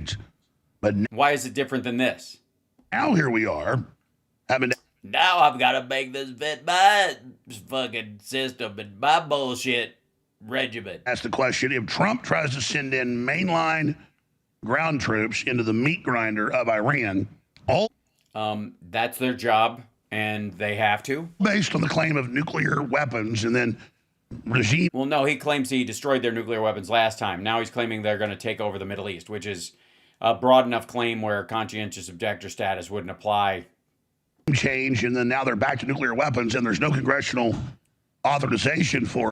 But why is it different than this? Now here we are. Now I've got to make this fit my fucking system and my bullshit regimen. That's the question. If Trump tries to send in mainline ground troops into the meat grinder of Iran, all that's their job, and they have to. Based on the claim of nuclear weapons, and then regime. Well, no, he claims he destroyed their nuclear weapons last time. Now he's claiming they're going to take over the Middle East, which is a broad enough claim where conscientious objector status wouldn't apply. Change, and then now they're back to nuclear weapons, and there's no congressional authorization for.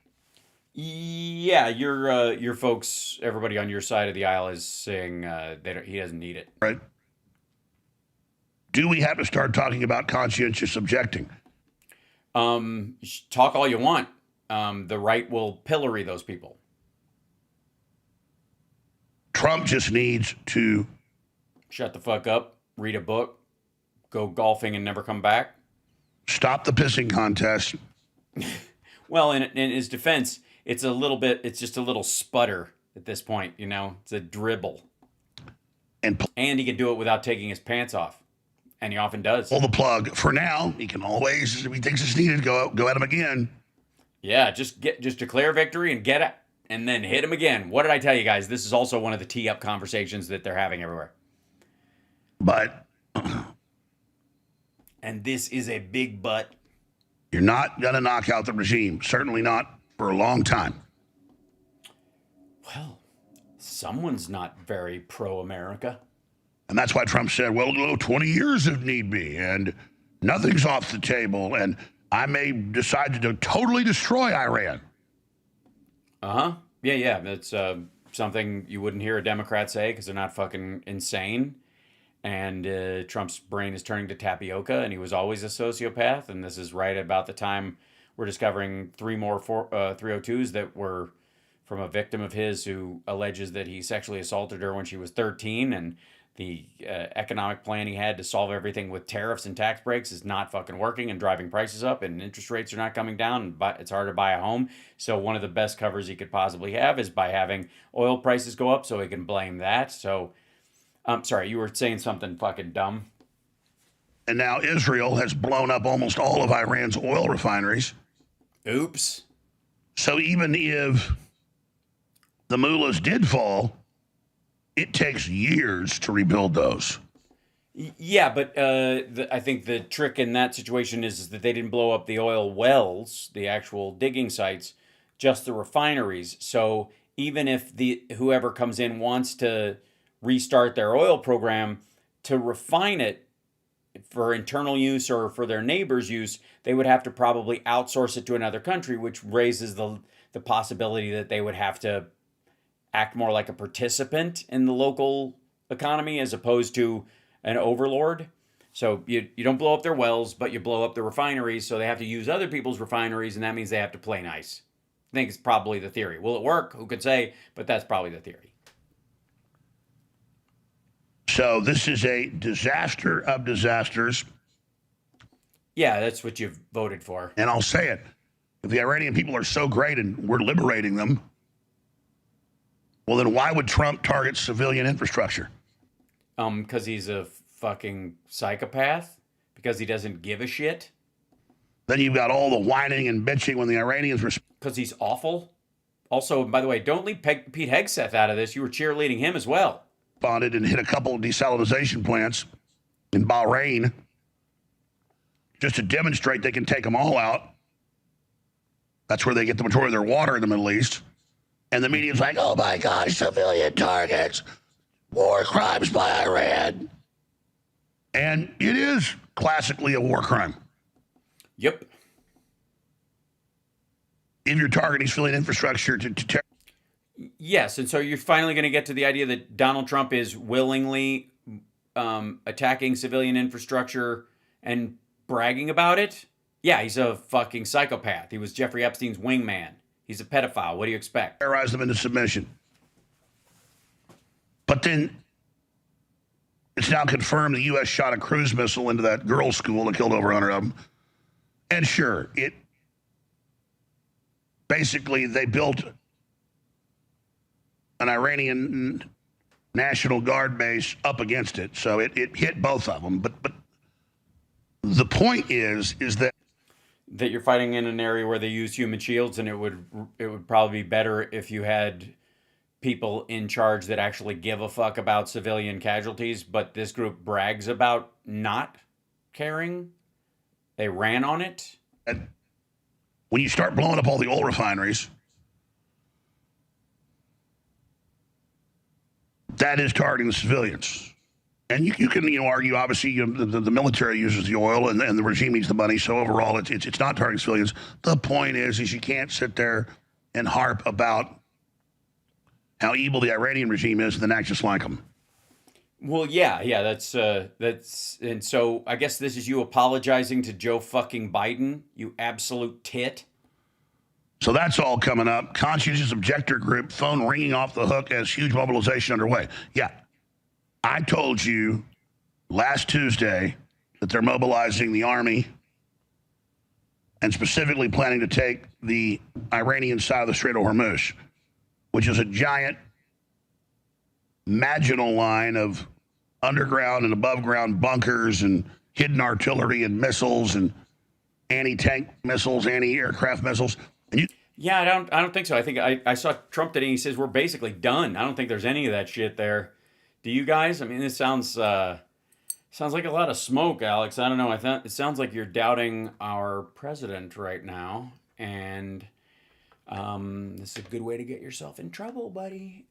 Yeah, your folks, everybody on your side of the aisle is saying he doesn't need it. Right. Do we have to start talking about conscientious objecting? Talk all you want. The right will pillory those people. Trump just needs to shut the fuck up, read a book, go golfing and never come back. Stop the pissing contest. Well, in his defense, it's just a little sputter at this point, It's a dribble. And he can do it without taking his pants off. And he often does. Pull the plug. For now, he can always, if he thinks it's needed, go at him again. Yeah, just declare victory and get it, and then hit him again. What did I tell you guys? This is also one of the tee-up conversations that they're having everywhere. But. And this is a big but. You're not going to knock out the regime. Certainly not for a long time. Well, someone's not very pro-America. And that's why Trump said, well, 20 years if need be, and nothing's off the table, and I may decide to totally destroy Iran. Uh-huh. Yeah. That's something you wouldn't hear a Democrat say because they're not fucking insane. And Trump's brain is turning to tapioca, and he was always a sociopath. And this is right about the time we're discovering 3 more 302s that were from a victim of his who alleges that he sexually assaulted her when she was 13. And the economic plan he had to solve everything with tariffs and tax breaks is not fucking working and driving prices up, and interest rates are not coming down, and it's hard to buy a home. So one of the best covers he could possibly have is by having oil prices go up so he can blame that. So, I'm sorry, you were saying something fucking dumb. And now Israel has blown up almost all of Iran's oil refineries. Oops. So even if the mullahs did fall, it takes years to rebuild those. Yeah, but I think the trick in that situation is that they didn't blow up the oil wells, the actual digging sites, just the refineries. So even if whoever comes in wants to restart their oil program to refine it for internal use or for their neighbors' use, they would have to probably outsource it to another country, which raises the possibility that they would have to act more like a participant in the local economy as opposed to an overlord. So you don't blow up their wells, but you blow up the refineries, so they have to use other people's refineries, and that means they have to play nice. I think it's probably the theory. Will it work? Who could say? But that's probably the theory. So this is a disaster of disasters. Yeah, that's what you've voted for. And I'll say it. If the Iranian people are so great and we're liberating them, well, then why would Trump target civilian infrastructure? Because he's a fucking psychopath? Because he doesn't give a shit? Then you've got all the whining and bitching when the Iranians were... Because he's awful? Also, by the way, don't leave Pete Hegseth out of this. You were cheerleading him as well. Responded and hit a couple of desalinization plants in Bahrain just to demonstrate they can take them all out. That's where they get the majority of their water in the Middle East. And the media's like, oh my gosh, civilian targets, war crimes by Iran. And it is classically a war crime. Yep. If you're targeting civilian infrastructure to yes, and so you're finally going to get to the idea that Donald Trump is willingly attacking civilian infrastructure and bragging about it? Yeah, he's a fucking psychopath. He was Jeffrey Epstein's wingman. He's a pedophile. What do you expect? Terrorize them into submission. But then it's now confirmed the U.S. shot a cruise missile into that girls' school that killed over 100 of them. And sure, basically they built an Iranian National Guard base up against it. So it hit both of them. But the point is that you're fighting in an area where they use human shields, and it would probably be better if you had people in charge that actually give a fuck about civilian casualties, but this group brags about not caring. They ran on it. And when you start blowing up all the oil refineries, that is targeting the civilians. And you can argue, obviously, the military uses the oil and the regime needs the money. So overall, it's not targeting civilians. The point is you can't sit there and harp about how evil the Iranian regime is and then act just like them. Well, yeah, that's, and so I guess this is you apologizing to Joe fucking Biden, you absolute tit. So that's all coming up. Conscientious Objector Group, phone ringing off the hook as huge mobilization underway. Yeah, I told you last Tuesday that they're mobilizing the army and specifically planning to take the Iranian side of the Strait of Hormuz, which is a giant Maginot line of underground and above ground bunkers and hidden artillery and missiles and anti-tank missiles, anti-aircraft missiles. And yeah, I don't think so. I think I saw Trump today. He says we're basically done. I don't think there's any of that shit there. Do you guys? I mean, this sounds like a lot of smoke, Alex. I don't know. It sounds like you're doubting our president right now, and this is a good way to get yourself in trouble, buddy.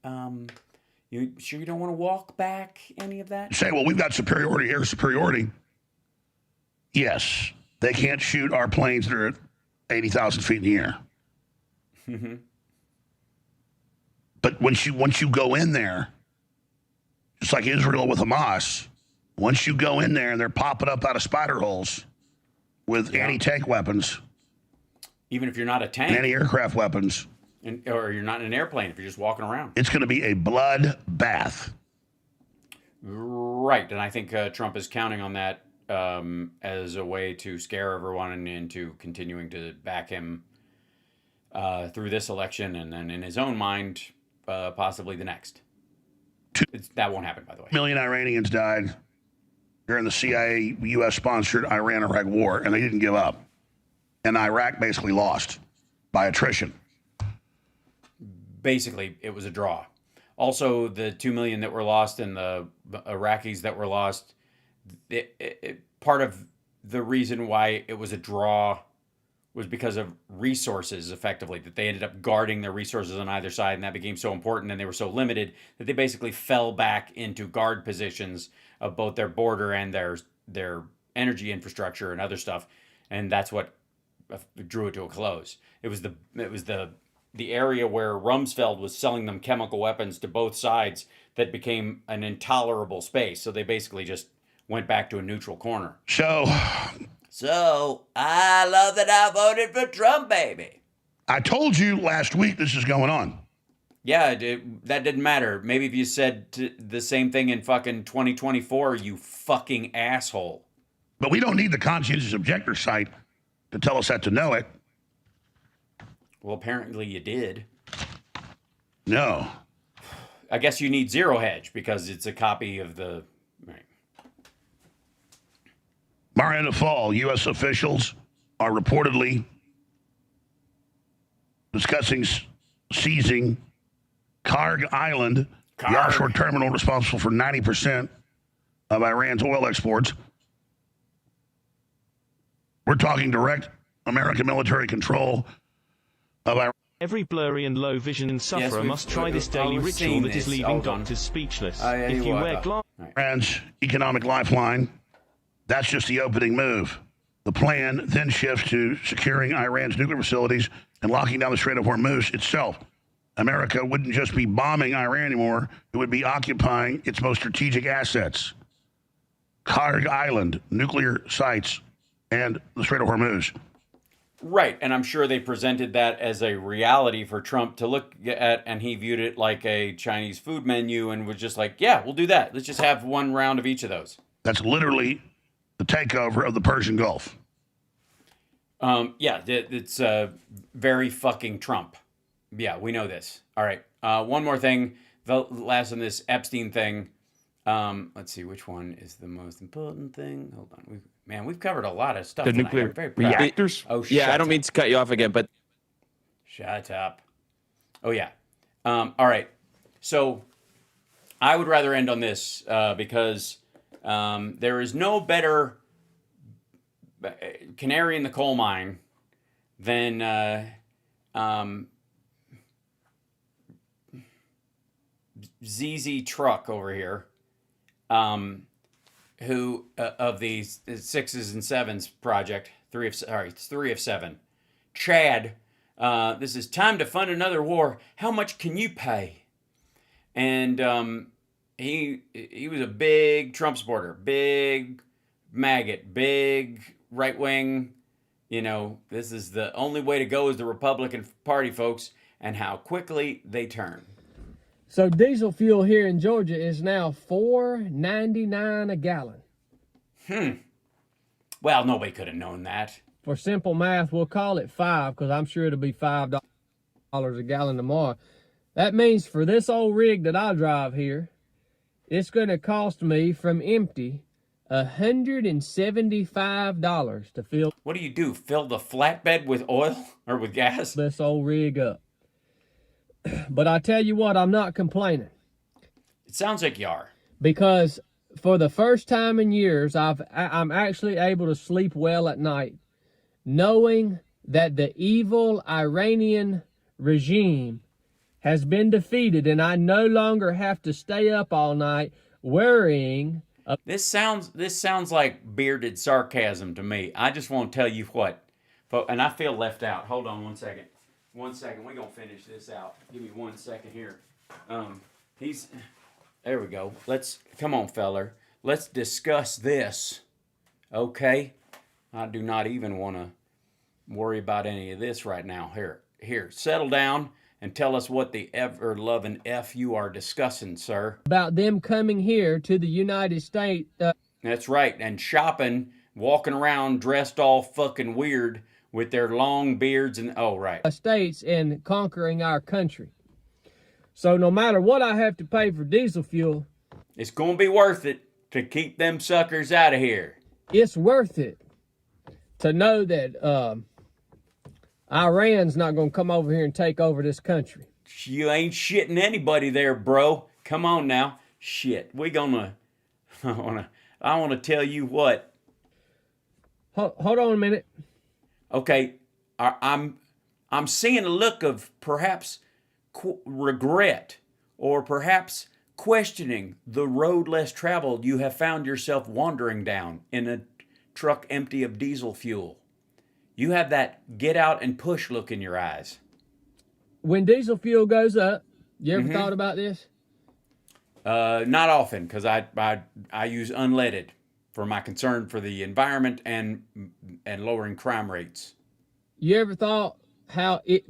You sure you don't want to walk back any of that? Say, well, we've got superiority, air superiority. Yes, they can't shoot our planes that are at 80,000 feet in the air. Mm-hmm. But once you go in there, just like Israel with Hamas, once you go in there and they're popping up out of spider holes with anti-tank weapons, even if you're not a tank, anti-aircraft weapons, or you're not in an airplane, if you're just walking around, it's going to be a bloodbath. Right, and I think Trump is counting on that as a way to scare everyone and into continuing to back him through this election, and then in his own mind, possibly the next. That won't happen, by the way. 2 million Iranians died during the CIA U.S.-sponsored Iran-Iraq war, and they didn't give up. And Iraq basically lost by attrition. Basically, it was a draw. Also, the 2 million that were lost and the Iraqis that were lost, part of the reason why it was a draw was because of resources, effectively, that they ended up guarding their resources on either side, and that became so important, and they were so limited that they basically fell back into guard positions of both their border and their energy infrastructure and other stuff, and that's what drew it to a close. It was the area where Rumsfeld was selling them chemical weapons to both sides that became an intolerable space. So they basically just went back to a neutral corner. So I love that I voted for Trump, baby. I told you last week this is going on. Yeah, that didn't matter. Maybe if you said the same thing in fucking 2024, you fucking asshole. But we don't need the conscientious objector site to tell us that to know it. Well, apparently you did. No. I guess you need Zero Hedge because it's a copy of the... Right. Mariana Fall, U.S. officials are reportedly discussing seizing Karg Island, the offshore terminal responsible for 90% of Iran's oil exports. We're talking direct American military control of Iran. Every blurry and low vision sufferer must try this daily ritual that is leaving doctors speechless. If you wear glasses... Iran's economic lifeline, that's just the opening move. The plan then shifts to securing Iran's nuclear facilities and locking down the Strait of Hormuz itself. America wouldn't just be bombing Iran anymore, it would be occupying its most strategic assets. Karg Island, nuclear sites, and the Strait of Hormuz. Right, and I'm sure they presented that as a reality for Trump to look at, and he viewed it like a Chinese food menu and was just like, yeah, we'll do that. Let's just have one round of each of those. That's literally the takeover of the Persian Gulf. Yeah, it's very fucking Trump. Yeah, we know this. All right, one more thing. The last on this Epstein thing. Let's see, which one is the most important thing? Hold on. We've covered a lot of stuff. The nuclear reactors? Oh, yeah, I don't mean to cut you off again, but... Shut up. Oh, yeah. All right. So I would rather end on this because there is no better canary in the coal mine than ZZ Truck over here, who of the sixes and sevens project, three of seven. Chad, this is time to fund another war. How much can you pay? And he was a big Trump supporter, big maggot, big right wing. You know, this is the only way to go is the Republican Party, folks, and how quickly they turn. So diesel fuel here in Georgia is now $4.99 a gallon. Well, nobody could have known that. For simple math, we'll call it $5 because I'm sure it'll be $5 a gallon tomorrow. That means for this old rig that I drive here, it's going to cost me from empty $175 to fill. What do? Fill the flatbed with oil or with gas? This old rig up. But I tell you what, I'm not complaining. It sounds like you are. Because for the first time in years, I'm actually able to sleep well at night, knowing that the evil Iranian regime has been defeated, and I no longer have to stay up all night worrying. This sounds like bearded sarcasm to me. I just want to tell you what, and I feel left out. Hold on 1 second. 1 second. We're going to finish this out. Give me 1 second here. There we go. Come on, feller. Let's discuss this. Okay? I do not even want to worry about any of this right now. Here, settle down and tell us what the ever-loving F you are discussing, sir. About them coming here to the United States. That's right, and shopping, walking around dressed all fucking weird with their long beards and, States and conquering our country. So no matter what I have to pay for diesel fuel, it's going to be worth it to keep them suckers out of here. It's worth it to know that Iran's not going to come over here and take over this country. You ain't shitting anybody there, bro. Come on now. Shit. I want to tell you what. Hold on a minute. Okay. I'm seeing a look of perhaps regret or perhaps questioning the road less traveled you have found yourself wandering down in a truck empty of diesel fuel. You have that get out and push look in your eyes. When diesel fuel goes up, you ever thought about this? Not often, because I use unleaded for my concern for the environment and lowering crime rates. You ever thought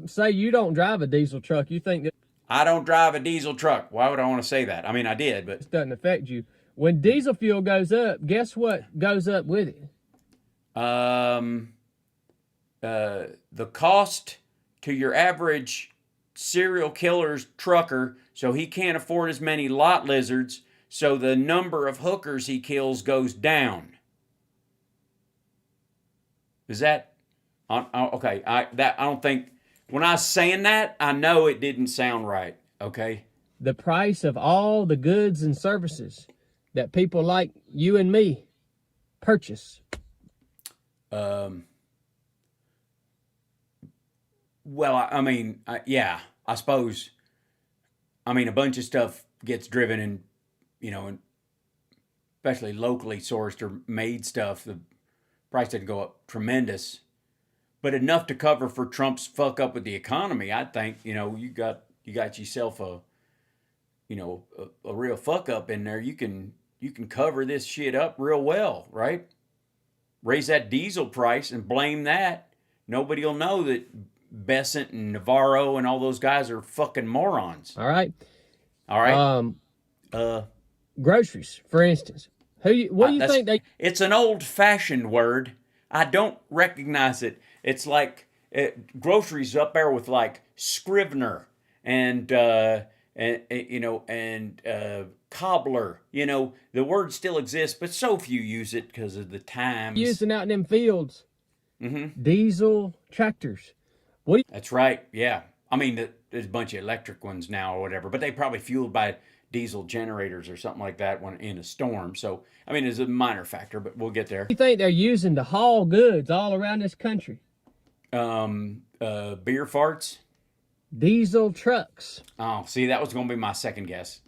say you don't drive a diesel truck, you think that... I don't drive a diesel truck. Why would I want to say that? I mean, I did, but... It doesn't affect you. When diesel fuel goes up, guess what goes up with it? The cost to your average serial killer's trucker, so he can't afford as many lot lizards, so the number of hookers he kills goes down. Is that... Okay, I don't think... When I was saying that, I know it didn't sound right, okay? The price of all the goods and services that people like you and me purchase. Well, I mean, yeah, I suppose. I mean, a bunch of stuff gets driven and, and especially locally sourced or made stuff, the price didn't go up tremendous. But enough to cover for Trump's fuck up with the economy, I think. You got yourself a real fuck up in there. You can cover this shit up real well, right? Raise that diesel price and blame that. Nobody will know that Besant and Navarro and all those guys are fucking morons. All right. Groceries, for instance. What do you think they... It's an old-fashioned word. I don't recognize it. It's like groceries up there with like Scrivener and cobbler. The word still exists, but so few use it because of the times. Using out in them fields. Mm-hmm. Diesel tractors. That's right. Yeah. I mean, there's a bunch of electric ones now or whatever, but they probably fueled by diesel generators or something like that when in a storm. So, I mean, it's a minor factor, but we'll get there. What do you think they're using to haul goods all around this country? Beer farts? Diesel trucks. Oh, see, that was going to be my second guess.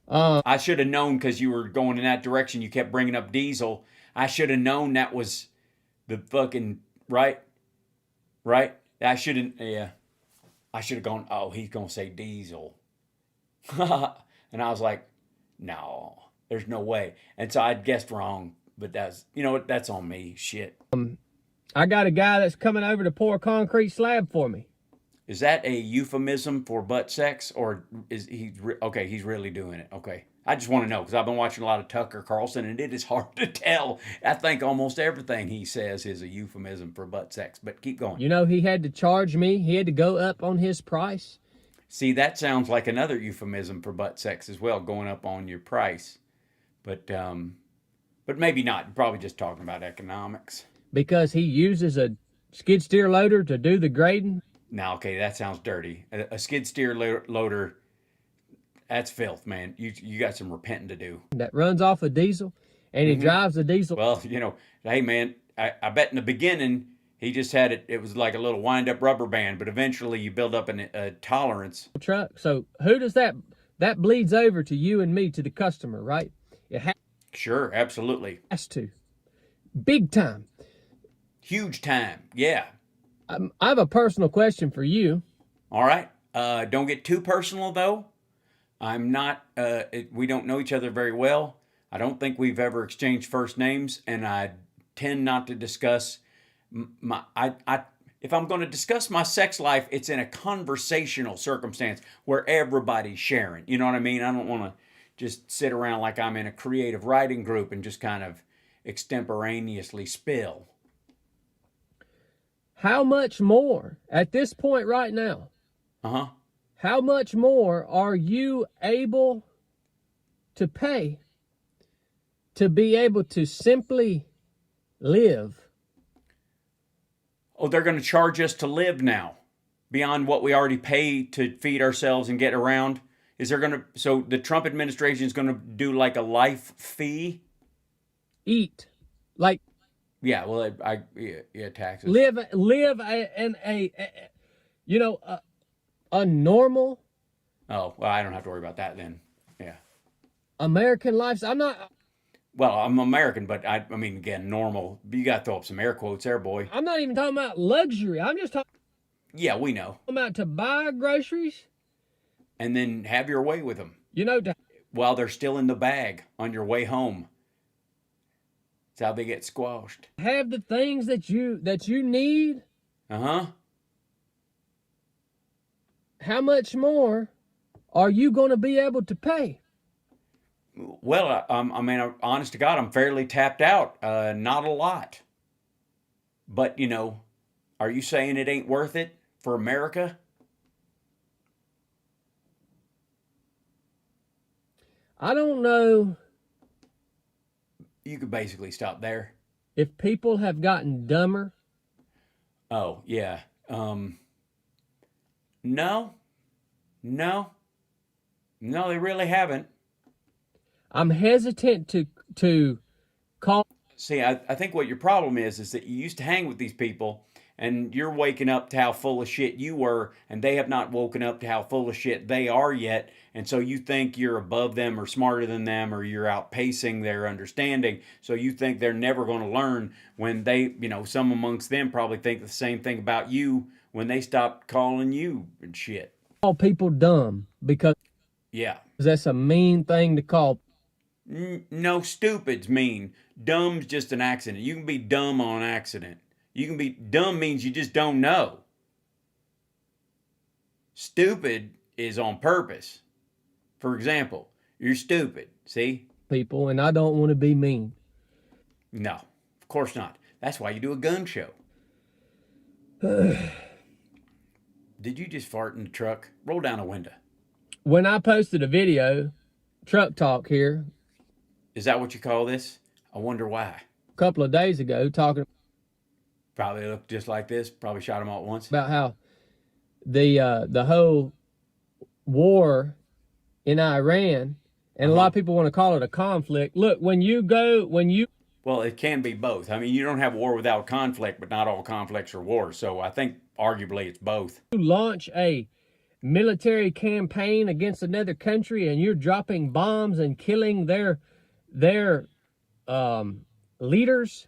I should have known because you were going in that direction. You kept bringing up diesel. I should have known that was the fucking, right? I shouldn't, yeah. I should have gone, oh, he's going to say diesel. And I was like, no, there's no way. And so I guessed wrong, but that's, you know what, that's on me. Shit. I got a guy that's coming over to pour a concrete slab for me. Is that a euphemism for butt sex, or is he, okay, he's really doing it. Okay. I just want to know, because I've been watching a lot of Tucker Carlson, and it is hard to tell. I think almost everything he says is a euphemism for butt sex, but keep going. You know, he had to charge me. He had to go up on his price. See, that sounds like another euphemism for butt sex as well, going up on your price. But maybe not. You're probably just talking about economics. Because he uses a skid steer loader to do the grading. Now, okay, that sounds dirty. A skid steer loader, that's filth, man. You got some repenting to do. That runs off a diesel, and he drives the diesel. Well, you know, hey, man, I bet in the beginning he just had it was like a little wind-up rubber band, but eventually you build up a tolerance. Truck. So who does that bleeds over to you and me, to the customer, right? Sure, absolutely. Has to. Big time. Huge time, yeah. I have a personal question for you. All right. Don't get too personal, though. I'm not, we don't know each other very well. I don't think we've ever exchanged first names, and I tend not to discuss if I'm going to discuss my sex life, it's in a conversational circumstance where everybody's sharing. You know what I mean? I don't want to just sit around like I'm in a creative writing group and just kind of extemporaneously spill. How much more at this point right now? Uh-huh. How much more are you able to pay to be able to simply live? Oh, they're going to charge us to live now beyond what we already pay to feed ourselves and get around? So the Trump administration is going to do like a life fee? Eat. Like. Yeah, well, yeah, taxes. Live in a normal. Oh, well, I don't have to worry about that then. Yeah. American life. I'm not. Well, I'm American, but I mean, again, normal. You got to throw up some air quotes there, boy. I'm not even talking about luxury. I'm just talking. Yeah, we know. About to buy groceries. And then have your way with them. You know. While they're still in the bag on your way home. That's how they get squashed. Have the things that you need. Uh-huh. How much more are you going to be able to pay? Well, I mean, honest to God, I'm fairly tapped out. Not a lot. But, you know, are you saying it ain't worth it for America? I don't know. You could basically stop there. If people have gotten dumber. Oh, yeah. No, they really haven't. I'm hesitant to call. See, I think what your problem is that you used to hang with these people, and you're waking up to how full of shit you were, and they have not woken up to how full of shit they are yet. And so you think you're above them or smarter than them, or you're outpacing their understanding. So you think they're never going to learn when they, you know, some amongst them probably think the same thing about you when they stop calling you and shit. Call people dumb because. Yeah. That's a mean thing to call. No, stupid's mean. Dumb's just an accident. You can be dumb on accident. You can be dumb means you just don't know. Stupid is on purpose. For example, you're stupid. See? People, and I don't want to be mean. No, of course not. That's why you do a gun show. Did you just fart in the truck? Roll down a window. When I posted a video, truck talk here. Is that what you call this? I wonder why. A couple of days ago, talking. Probably looked just like this. Probably shot them all at once. About how the whole war in Iran, and a lot of people want to call it a conflict. Look, when you well, it can be both. I mean, you don't have war without conflict, but not all conflicts are wars. So I think arguably it's both. Launch a military campaign against another country and you're dropping bombs and killing their leaders,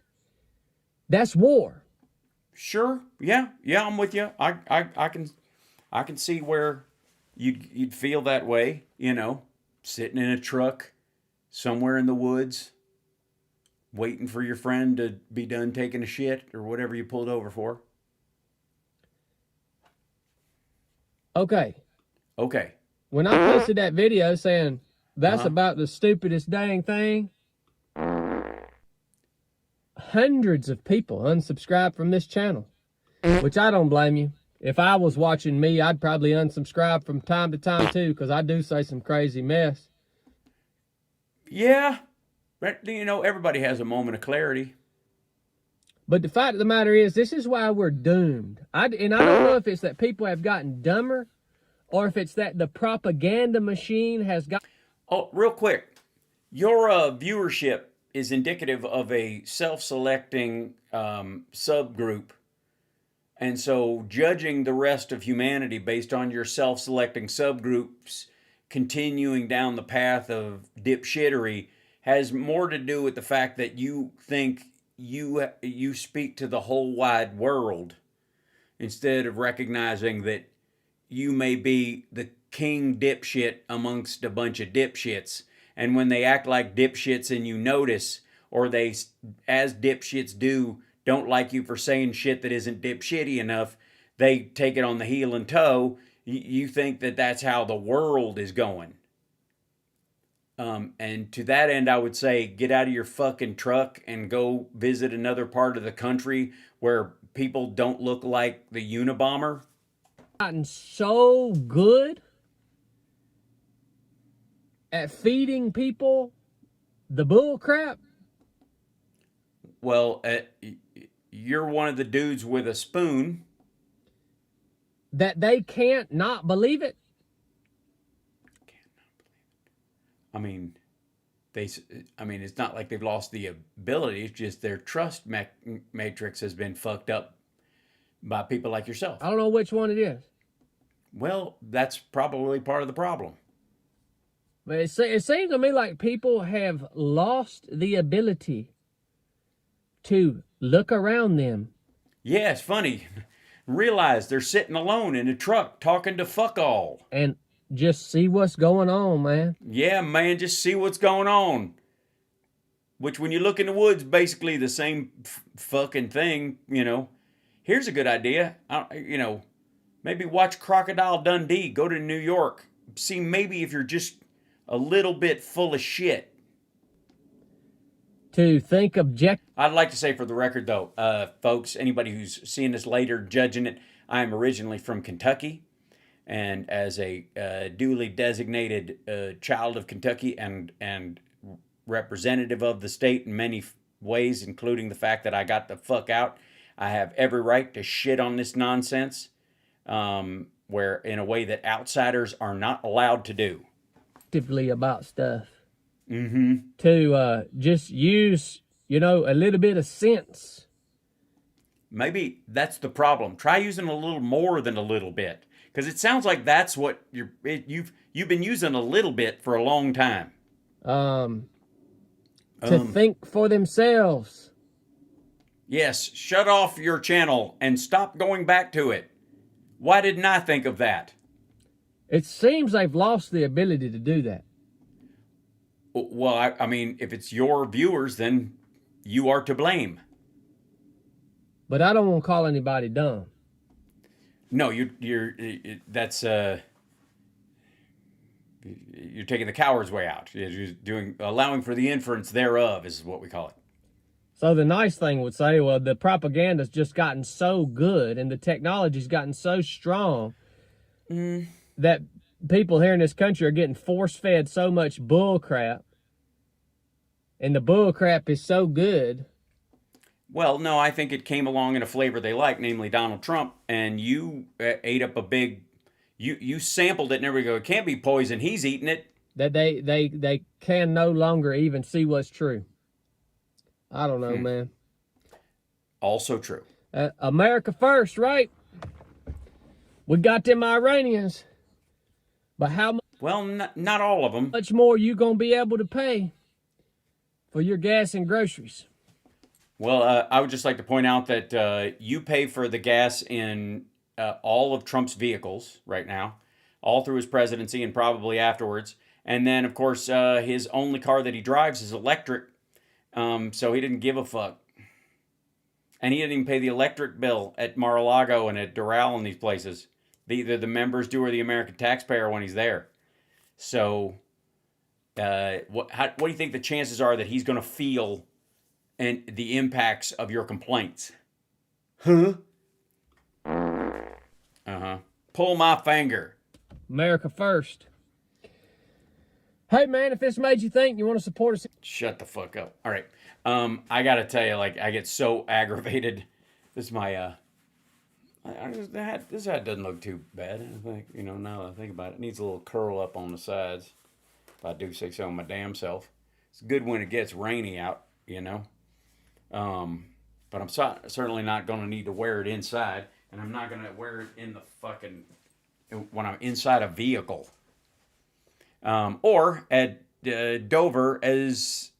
that's war. Sure. Yeah, I'm with you. I can see where you'd feel that way, sitting in a truck somewhere in the woods waiting for your friend to be done taking a shit or whatever you pulled over for. Okay. When I posted that video saying that's about the stupidest dang thing, hundreds of people unsubscribed from this channel, which I don't blame you. If I was watching me, I'd probably unsubscribe from time to time too, because I do say some crazy mess. Yeah, but everybody has a moment of clarity. But the fact of the matter is, this is why we're doomed. I don't know if it's that people have gotten dumber or if it's that the propaganda machine has got... Oh, real quick. Your viewership is indicative of a self-selecting subgroup. And so judging the rest of humanity based on your self-selecting subgroups continuing down the path of dipshittery has more to do with the fact that you think you speak to the whole wide world instead of recognizing that you may be the king dipshit amongst a bunch of dipshits. And when they act like dipshits and you notice, or they, as dipshits do, don't like you for saying shit that isn't dipshitty enough, they take it on the heel and toe. You think that that's how the world is going. And to that end, I would say, get out of your fucking truck and go visit another part of the country where people don't look like the Unabomber. Gotten so good at feeding people the bull crap. Well, you're one of the dudes with a spoon. That they can't not believe it. I mean, it's not like they've lost the ability. It's just their trust matrix has been fucked up by people like yourself. I don't know which one it is. Well, that's probably part of the problem. But it seems to me like people have lost the ability to look around them. Yeah, it's funny. Realize they're sitting alone in a truck talking to fuck all. And just see what's going on, man. Yeah, man, just see what's going on. Which, when you look in the woods, basically the same fucking thing, Here's a good idea. Maybe watch Crocodile Dundee. Go to New York. See maybe if you're just a little bit full of shit. To think I'd like to say for the record, though, folks, anybody who's seeing this later, judging it, I am originally from Kentucky. And as a duly designated child of Kentucky and representative of the state in many ways, including the fact that I got the fuck out, I have every right to shit on this nonsense, where in a way that outsiders are not allowed to do. About stuff. Mm-hmm. To just use, a little bit of sense. Maybe that's the problem. Try using a little more than a little bit. Because it sounds like that's what you've been using a little bit for a long time. To think for themselves. Yes, shut off your channel and stop going back to it. Why didn't I think of that? It seems they've lost the ability to do that. Well, I mean, if it's your viewers, then you are to blame. But I don't want to call anybody dumb. No, you're taking the coward's way out. You're allowing for the inference thereof is what we call it. So the nice thing would say, well, the propaganda's just gotten so good and the technology's gotten so strong that people here in this country are getting force-fed so much bull crap, and the bull crap is so good. Well, no, I think it came along in a flavor they like, namely Donald Trump, and you ate up a big. You sampled it and everybody go, it can't be poison. He's eating it. That they can no longer even see what's true. I don't know, man. Also true. America first, right? We got them Iranians, but how much? Well, not all of them. Much more you gonna be able to pay for your gas and groceries? Well, I would just like to point out that you pay for the gas in all of Trump's vehicles right now, all through his presidency and probably afterwards. And then, of course, his only car that he drives is electric, so he didn't give a fuck. And he didn't even pay the electric bill at Mar-a-Lago and at Doral and these places. Either the members do or the American taxpayer when he's there. So, what do you think the chances are that he's going to feel and the impacts of your complaints? Huh? Uh-huh. Pull my finger. America first. Hey, man, if this made you think, you want to support us? Shut the fuck up. All right. I got to tell you, like, I get so aggravated. This is my, this hat doesn't look too bad. I think, now that I think about it, it needs a little curl up on the sides. If I do say so my damn self. It's good when it gets rainy out, But I'm certainly not going to need to wear it inside. And I'm not going to wear it in the fucking, when I'm inside a vehicle. Or at Dover as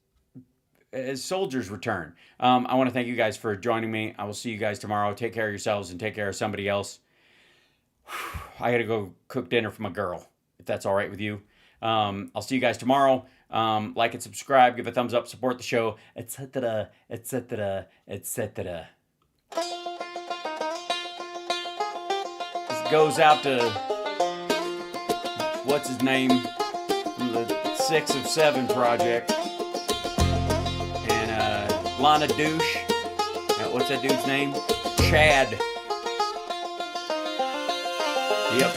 soldiers return. I want to thank you guys for joining me. I will see you guys tomorrow. Take care of yourselves and take care of somebody else. I got to go cook dinner for my girl, if that's all right with you. I'll see you guys tomorrow. Like and subscribe, give a thumbs up, support the show, etc., etc., etc. This goes out to what's his name from the 6 of 7 project, and Lana Douche. What's that dude's name? Chad. Yep.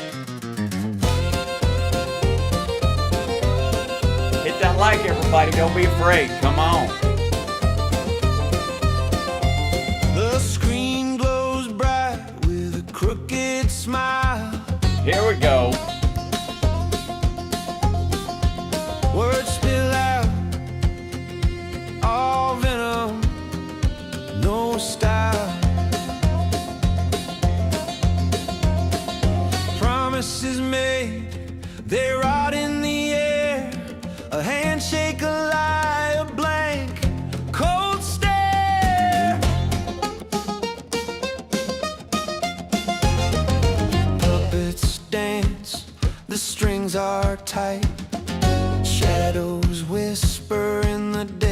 Hit that like, everybody. Don't be afraid. Come on. The screen glows bright with a crooked smile. Here we go. Words spill out, all venom, no style. Promises made, they rot in the air. A handshake, a lie, a blank, cold stare. Puppets dance, the strings are tight. Shadows whisper in the day.